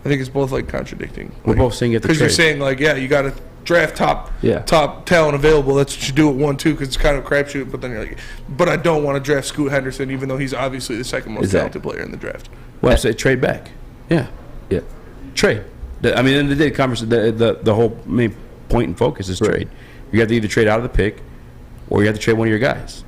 I think it's both contradicting. We're both saying you have to trade. Because you're saying you got to draft top talent available. That's what you do at 1-2 because it's kind of a crapshoot. But then you're but I don't want to draft Scoot Henderson even though he's obviously the second most talented player in the draft. Well, I say trade back. Yeah. Trade. I mean, in the day, the whole main point and focus is trade. You have to either trade out of the pick or you have to trade one of your guys.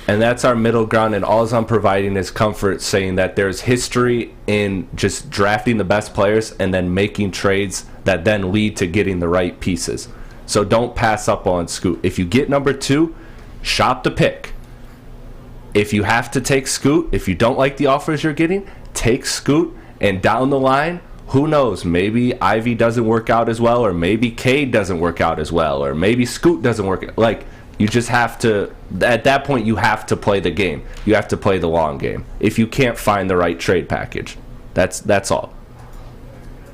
And that's our middle ground, and all I'm providing is comfort, saying that there's history in just drafting the best players and then making trades that then lead to getting the right pieces. So don't pass up on Scoot. If you get number 2, shop the pick. If you have to take Scoot, if you don't like the offers you're getting, take Scoot, and down the line, who knows, maybe Ivy doesn't work out as well, or maybe Cade doesn't work out as well, or maybe Scoot doesn't work out. You just have to, at that point, you have to play the game. You have to play the long game. If you can't find the right trade package, that's all.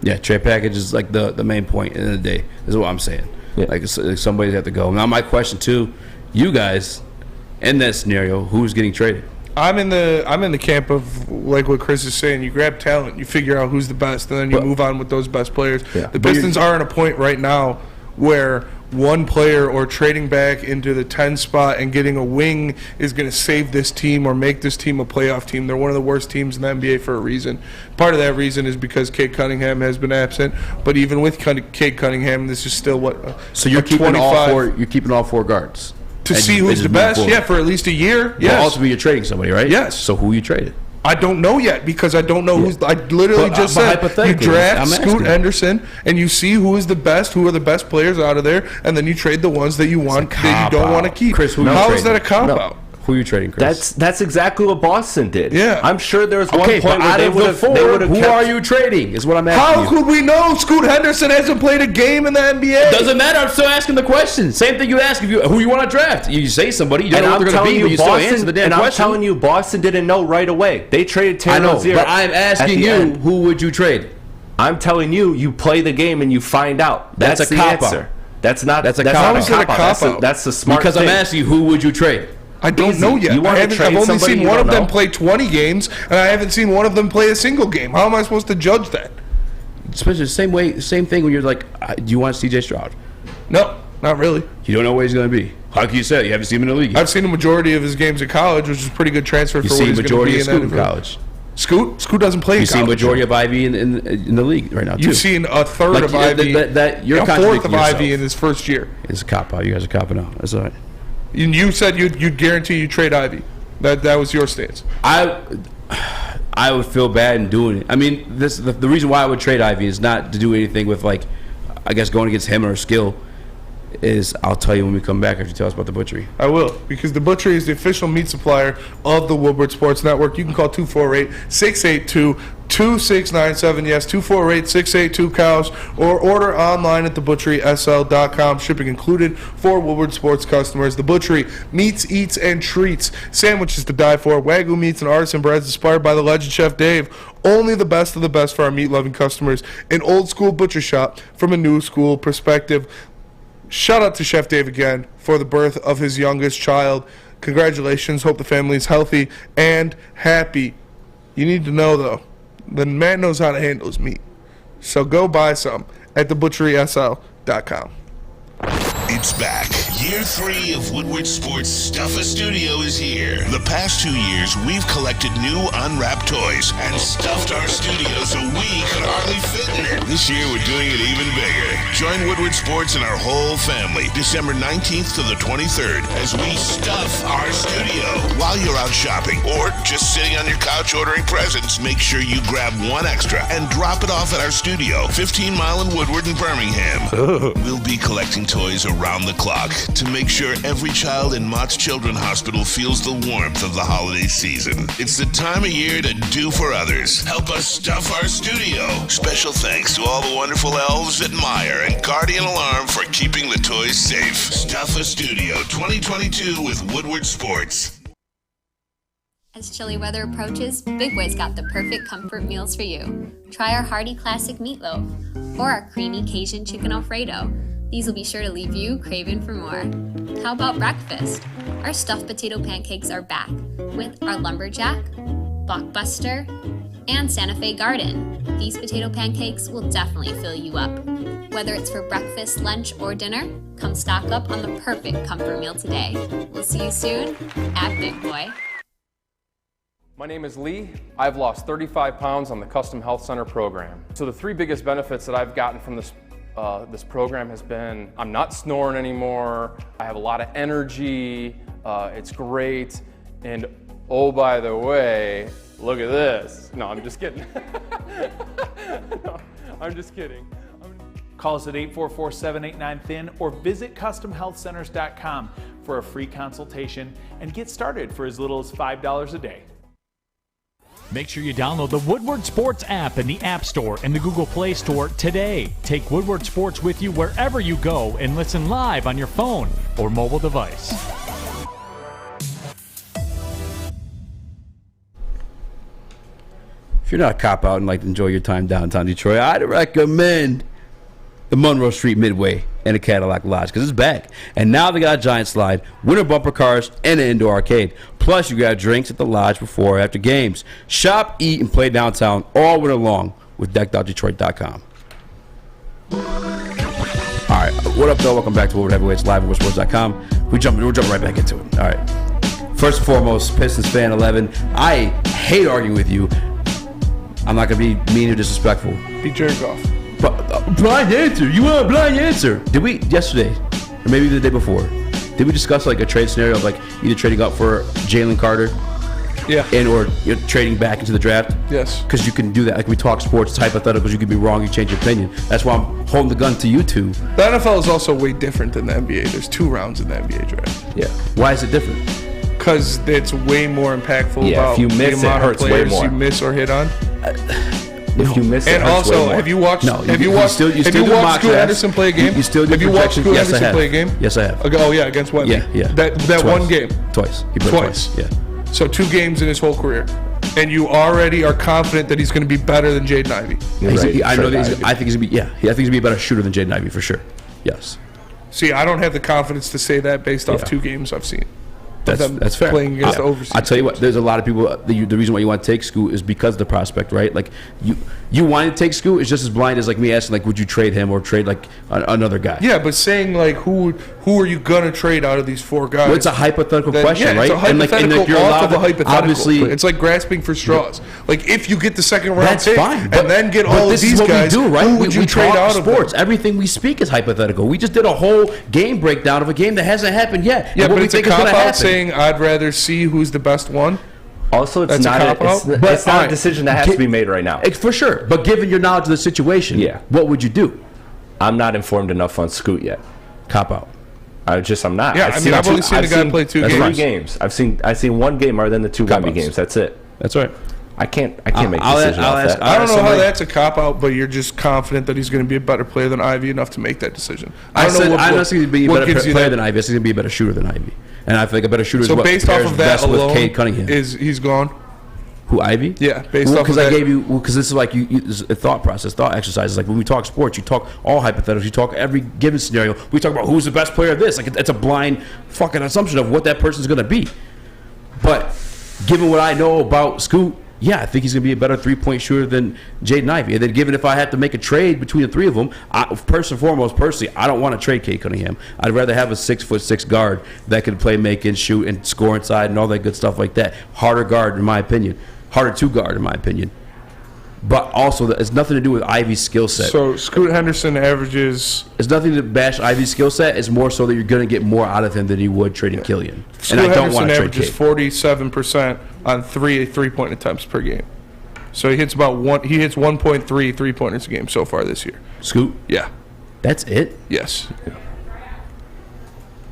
Yeah, trade package is the main point in the day, is what I'm saying. Yeah. Like somebody's have to go. Now my question to you guys, in that scenario, who's getting traded? I'm in the camp of like what Chris is saying. You grab talent, you figure out who's the best, and then you move on with those best players. Yeah. The Pistons are at a point right now where one player or trading back into the 10 spot and getting a wing is going to save this team or make this team a playoff team. They're one of the worst teams in the NBA for a reason. Part of that reason is because Cade Cunningham has been absent. But even with Cade Cunningham, this is still So you're keeping all four guards to see who's the best. Yeah, for at least a year. Yes. Well, ultimately, you're trading somebody, right? Yes. So who you traded? I don't know yet because I don't know who's. I literally just said you draft Scoot Henderson and you see who is the best, who are the best players out of there, and then you trade the ones that you want that you don't want to keep. Chris, how is that a cop out? Who are you trading, Chris? That's exactly what Boston did. Yeah, I'm sure there was one okay, point but where out of the four, who are you trading? Is what I'm asking. How could we know Scoot Henderson hasn't played a game in the NBA? Doesn't matter. I'm still asking the question. Same thing you ask who you want to draft. You say somebody, you don't know what they're going to be, but you still answer the damn question. And I'm telling you, Boston didn't know right away. They traded Terry Rozier. But I'm asking you, who would you trade? I'm telling you, you play the game and you find out. That's a the cop answer. out. That's not a cop out. That's the smart because thing. I'm asking you, who would you trade? I don't know yet. I've only seen one of them play 20 games, and I haven't seen one of them play a single game. How am I supposed to judge that? Especially the same thing when you're like, do you want C.J. Stroud? No, not really. You don't know where he's going to be. How can you say? You haven't seen him in the league yet. I've seen the majority of his games at college, which is a pretty good transfer for what he's going to be in Scoot in college. Scoot doesn't play in college. You've seen majority of Ivy in the league right now, too. You've seen a third of Ivy, you're a fourth of Ivy in his first year. It's a cop-out. You guys are copping out. That's all right. You said you'd guarantee you trade Ivy. That was your stance. I would feel bad in doing it. I mean, the reason why I would trade Ivy is not to do anything with, like, I guess going against him or skill. Is I'll tell you when we come back after you tell us about the butchery. I will, because the butchery is the official meat supplier of the Woodward Sports Network. You can call 248-682-2697. Yes, 248-682-COWS, or order online at thebutcherysl.com. Shipping included for Woodward Sports customers. The Butchery, meats, eats, and treats. Sandwiches to die for. Wagyu meats and artisan breads inspired by the legend Chef Dave. Only the best of the best for our meat-loving customers. An old-school butcher shop from a new-school perspective. Shout out to Chef Dave again for the birth of his youngest child. Congratulations. Hope the family is healthy and happy. You need to know, though, the man knows how to handle his meat. So go buy some at thebutcherysl.com. It's back. Year 3 of Woodward Sports Stuff a Studio is here. The past 2 years, we've collected new unwrapped toys and stuffed our studio so we could hardly fit in it. This year, we're doing it even bigger. Join Woodward Sports and our whole family December 19th to the 23rd as we stuff our studio. While you're out shopping or just sitting on your couch ordering presents, make sure you grab one extra and drop it off at our studio, 15 Mile in Woodward in Birmingham. We'll be collecting toys around the clock to make sure every child in Mott's Children's Hospital feels the warmth of the holiday season. It's the time of year to do for others. Help us stuff our studio. Special thanks to all the wonderful elves at Meyer and Guardian Alarm for keeping the toys safe. Stuff a Studio 2022 with Woodward Sports. As chilly weather approaches, Big Boy's got the perfect comfort meals for you. Try our hearty classic meatloaf or our creamy Cajun chicken Alfredo. These will be sure to leave you craving for more. How about breakfast? Our stuffed potato pancakes are back with our lumberjack, blockbuster, and Santa Fe garden. These potato pancakes will definitely fill you up. Whether it's for breakfast, lunch, or dinner, come stock up on the perfect comfort meal today. We'll see you soon at Big Boy. My name is Lee. I've lost 35 pounds on the Custom Health Center program. So the 3 biggest benefits that I've gotten from this program has been, I'm not snoring anymore, I have a lot of energy, it's great, and oh, by the way, look at this. No, I'm just kidding. No, I'm just kidding. Call us at 844-789-THIN or visit CustomHealthCenters.com for a free consultation and get started for as little as $5 a day. Make sure you download the Woodward Sports app in the App Store and the Google Play Store today. Take Woodward Sports with you wherever you go and listen live on your phone or mobile device. If you're not a cop out and like to enjoy your time downtown Detroit, I'd recommend the Monroe Street Midway and the Cadillac Lodge, because it's back. And now they got a giant slide, winter bumper cars, and an indoor arcade. Plus, you got drinks at the lodge before or after games. Shop, eat, and play downtown all winter long with deckedoutdetroit.com. All right, what up, though? Welcome back to Woodward Heavyweights live at woodsports.com. We're jumping right back into it. All right. First and foremost, Pistons fan 11. I hate arguing with you. I'm not going to be mean or disrespectful. Be Jared Goff. But blind answer. You want a blind answer? Did we yesterday, or maybe the day before? Did we discuss like a trade scenario of like either trading up for Jalen Carter, and or trading back into the draft? Yes. Because you can do that. Like we talk sports, it's hypotheticals. You can be wrong. You change your opinion. That's why I'm holding the gun to you two. The NFL is also way different than the NBA. There's 2 rounds in the NBA draft. Yeah. Why is it different? Because it's way more impactful about if you miss, the amount it hurts of players way more. you miss or hit on. If you miss it, And hurts way also, more. have you watched? No, have you watched? still Have do you mock watched Scoot drafts. Henderson play a game? You still do have you watched projections. Scoot Yes, I Henderson have. play a game? Yes, I have. Oh yeah, against Wemby. Yeah. That Twice. one game. Twice. He played twice. Yeah. So 2 games in his whole career, and you already are confident that he's going to be better than Jaden Ivey. I know that I think he's gonna be. Yeah. I think he's gonna be a better shooter than Jaden Ivey for sure. Yes. See, I don't have the confidence to say that based off 2 games I've seen. That's fair. Playing against the overseas. I tell you what, there's a lot of people. The reason why you want to take Scoot is because of the prospect, right? Like you want to take Scoot is just as blind as like me asking like, would you trade him or trade like another guy? Yeah, but saying like who are you gonna trade out of these 4 guys? Well, it's a hypothetical question, right? It's a hypothetical and you're off allowed of a hypothetical. Obviously, it's like grasping for straws. Like if you get the second round that's pick fine, and then get all of this these is what guys, we do, right? who would you we trade talk out of sports. them? Everything we speak is hypothetical. We just did a whole game breakdown of a game that hasn't happened yet. Yeah, and what but we it's a think is gonna cop out happen. saying I'd rather see who's the best one. Also, it's That's not a cop-out? it's not a decision that has to be made right now. For sure. But given your knowledge of the situation, what would you do? I'm not informed enough on Scoot yet. Cop out. I'm not. Yeah, I've only seen the guy play 2 games. 3 games. I've seen 1 game other than the 2 Wemby games. That's it. That's right. I can't make a decision off that. I don't know how that's a cop out, but you're just confident that he's going to be a better player than Ivy enough to make that decision. I don't know what I'm not saying he's going to be a better player that. than Ivy. I think he's going to be a better shooter than Ivy. And I think a better shooter So is what based off pairs of that best with alone, Cade Cunningham. he's gone. Who, Ivy? Yeah, based off of because that. I gave you because this is like this is a thought process, thought exercises. Like when we talk sports, you talk all hypotheticals, you talk every given scenario. We talk about who's the best player of this. Like it's a blind fucking assumption of what that person's going to be. But given what I know about Scoot, yeah, I think he's going to be a better 3-point shooter than Jaden Ivey. And then given if I had to make a trade between the 3 of them, first and foremost, personally, I don't want to trade Cade Cunningham. I'd rather have a 6'6" guard that can play, make, and shoot, and score inside, and all that good stuff like that. Harder guard, in my opinion. Harder to guard, in my opinion. But also, it's nothing to do with Ivy's skill set. So Scoot Henderson averages. It's nothing to bash Ivy's skill set. It's more so that you're going to get more out of him than you would trading Killian. Scoot And I don't Henderson want to trade averages Cade. 47% on 3-point attempts per game. So he hits about 1.3 3-pointers a game so far this year. Scoot? Yeah. That's it? Yes.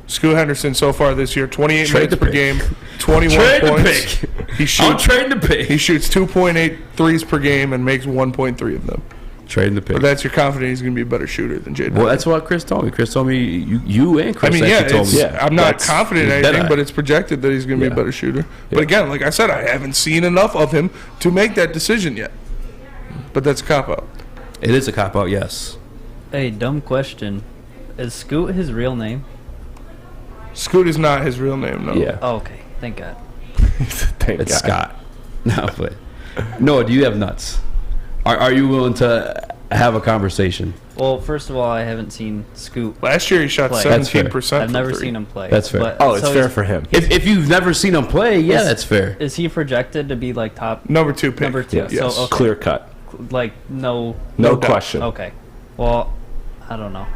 Scoot Henderson so far this year, 28 minutes per game, 21 Trade the points. pick. He shoots, I'm trading the pick. He shoots 2.8 threes per game and makes 1.3 of them. Trading the pick. But that's your confidence he's going to be a better shooter than Jaden. Well, that's what Chris told me. Chris told me you and Chris told me. I'm not confident in anything, but it's projected that he's going to be a better shooter. But again, like I said, I haven't seen enough of him to make that decision yet. But that's a cop-out. It is a cop-out, yes. Hey, dumb question. Is Scoot his real name? Scoot is not his real name, no. Yeah. Oh, okay. Thank God. It's Scott. No, but Noah, do you have nuts? Are you willing to have a conversation? Well, first of all, I haven't seen Scoot. Last year he shot play. 17%. I've never from 3. seen him play. That's fair. But, it's fair for him. If you've never seen him play, yeah, that's fair. Is he projected to be like top number 2 pick? Number 2. Yes. So, okay. Clear cut. Like no question. Okay. Well, I don't know.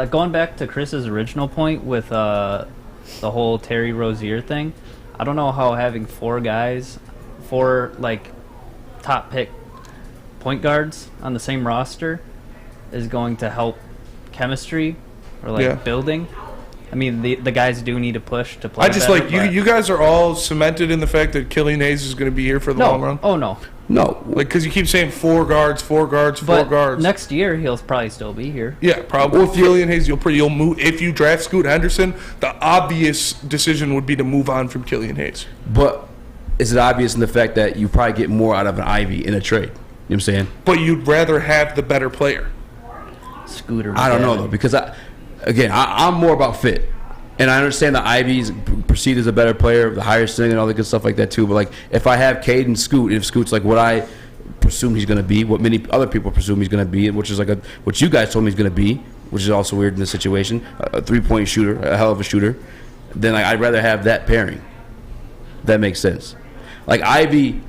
Going back to Chris's original point with the whole Terry Rozier thing, I don't know how having 4 like top pick point guards on the same roster is going to help chemistry or like building. I mean, the guys do need to push to play. I just better, like you guys are all cemented in the fact that Killian Hayes is going to be here for the long run. Oh no. No, like because you keep saying 4 guards. But next year he'll probably still be here. Yeah, probably. With Killian Hayes, you'll move. If you draft Scoot Henderson, the obvious decision would be to move on from Killian Hayes. But is it obvious in the fact that you probably get more out of an Ivy in a trade? You know what I'm saying? But you'd rather have the better player. Scooter. I don't know though, because I'm more about fit, and I understand that Ivy's perceived as a better player, the higher ceiling and all the good stuff like that too. But like, if I have Cade and Scoot, if Scoot's like what I presume he's going to be, what many other people presume he's going to be, which is like what you guys told me he's going to be, which is also weird in this situation, a 3-point shooter, a hell of a shooter, then like I'd rather have that pairing. That makes sense. Like Ivy,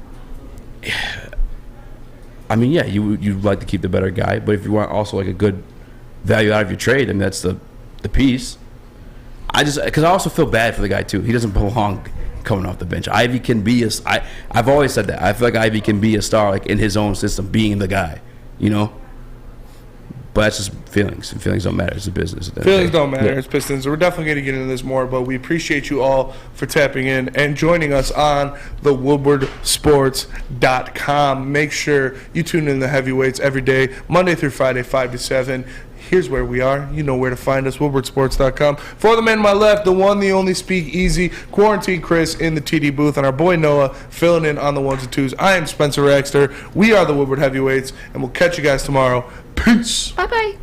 I mean, yeah, you'd like to keep the better guy, but if you want also like a good value out of your trade, I mean that's the piece. Because I also feel bad for the guy too. He doesn't belong coming off the bench. Ivy can be I've always said that. I feel like Ivy can be a star like in his own system, being the guy, you know. But that's just feelings, and feelings don't matter. It's a business. Feelings don't matter. It's Pistons. We're definitely going to get into this more, but we appreciate you all for tapping in and joining us on the WoodwardSports.com. Make sure you tune in the heavyweights every day, Monday through Friday, 5 to 7. Here's where we are. You know where to find us, WoodwardSports.com. For the man to my left, the one, the only Speak Easy, Quarantine Chris in the TD booth, and our boy Noah filling in on the ones and twos. I am Spencer Raxter. We are the Woodward Heavyweights, and we'll catch you guys tomorrow. Peace. Bye-bye.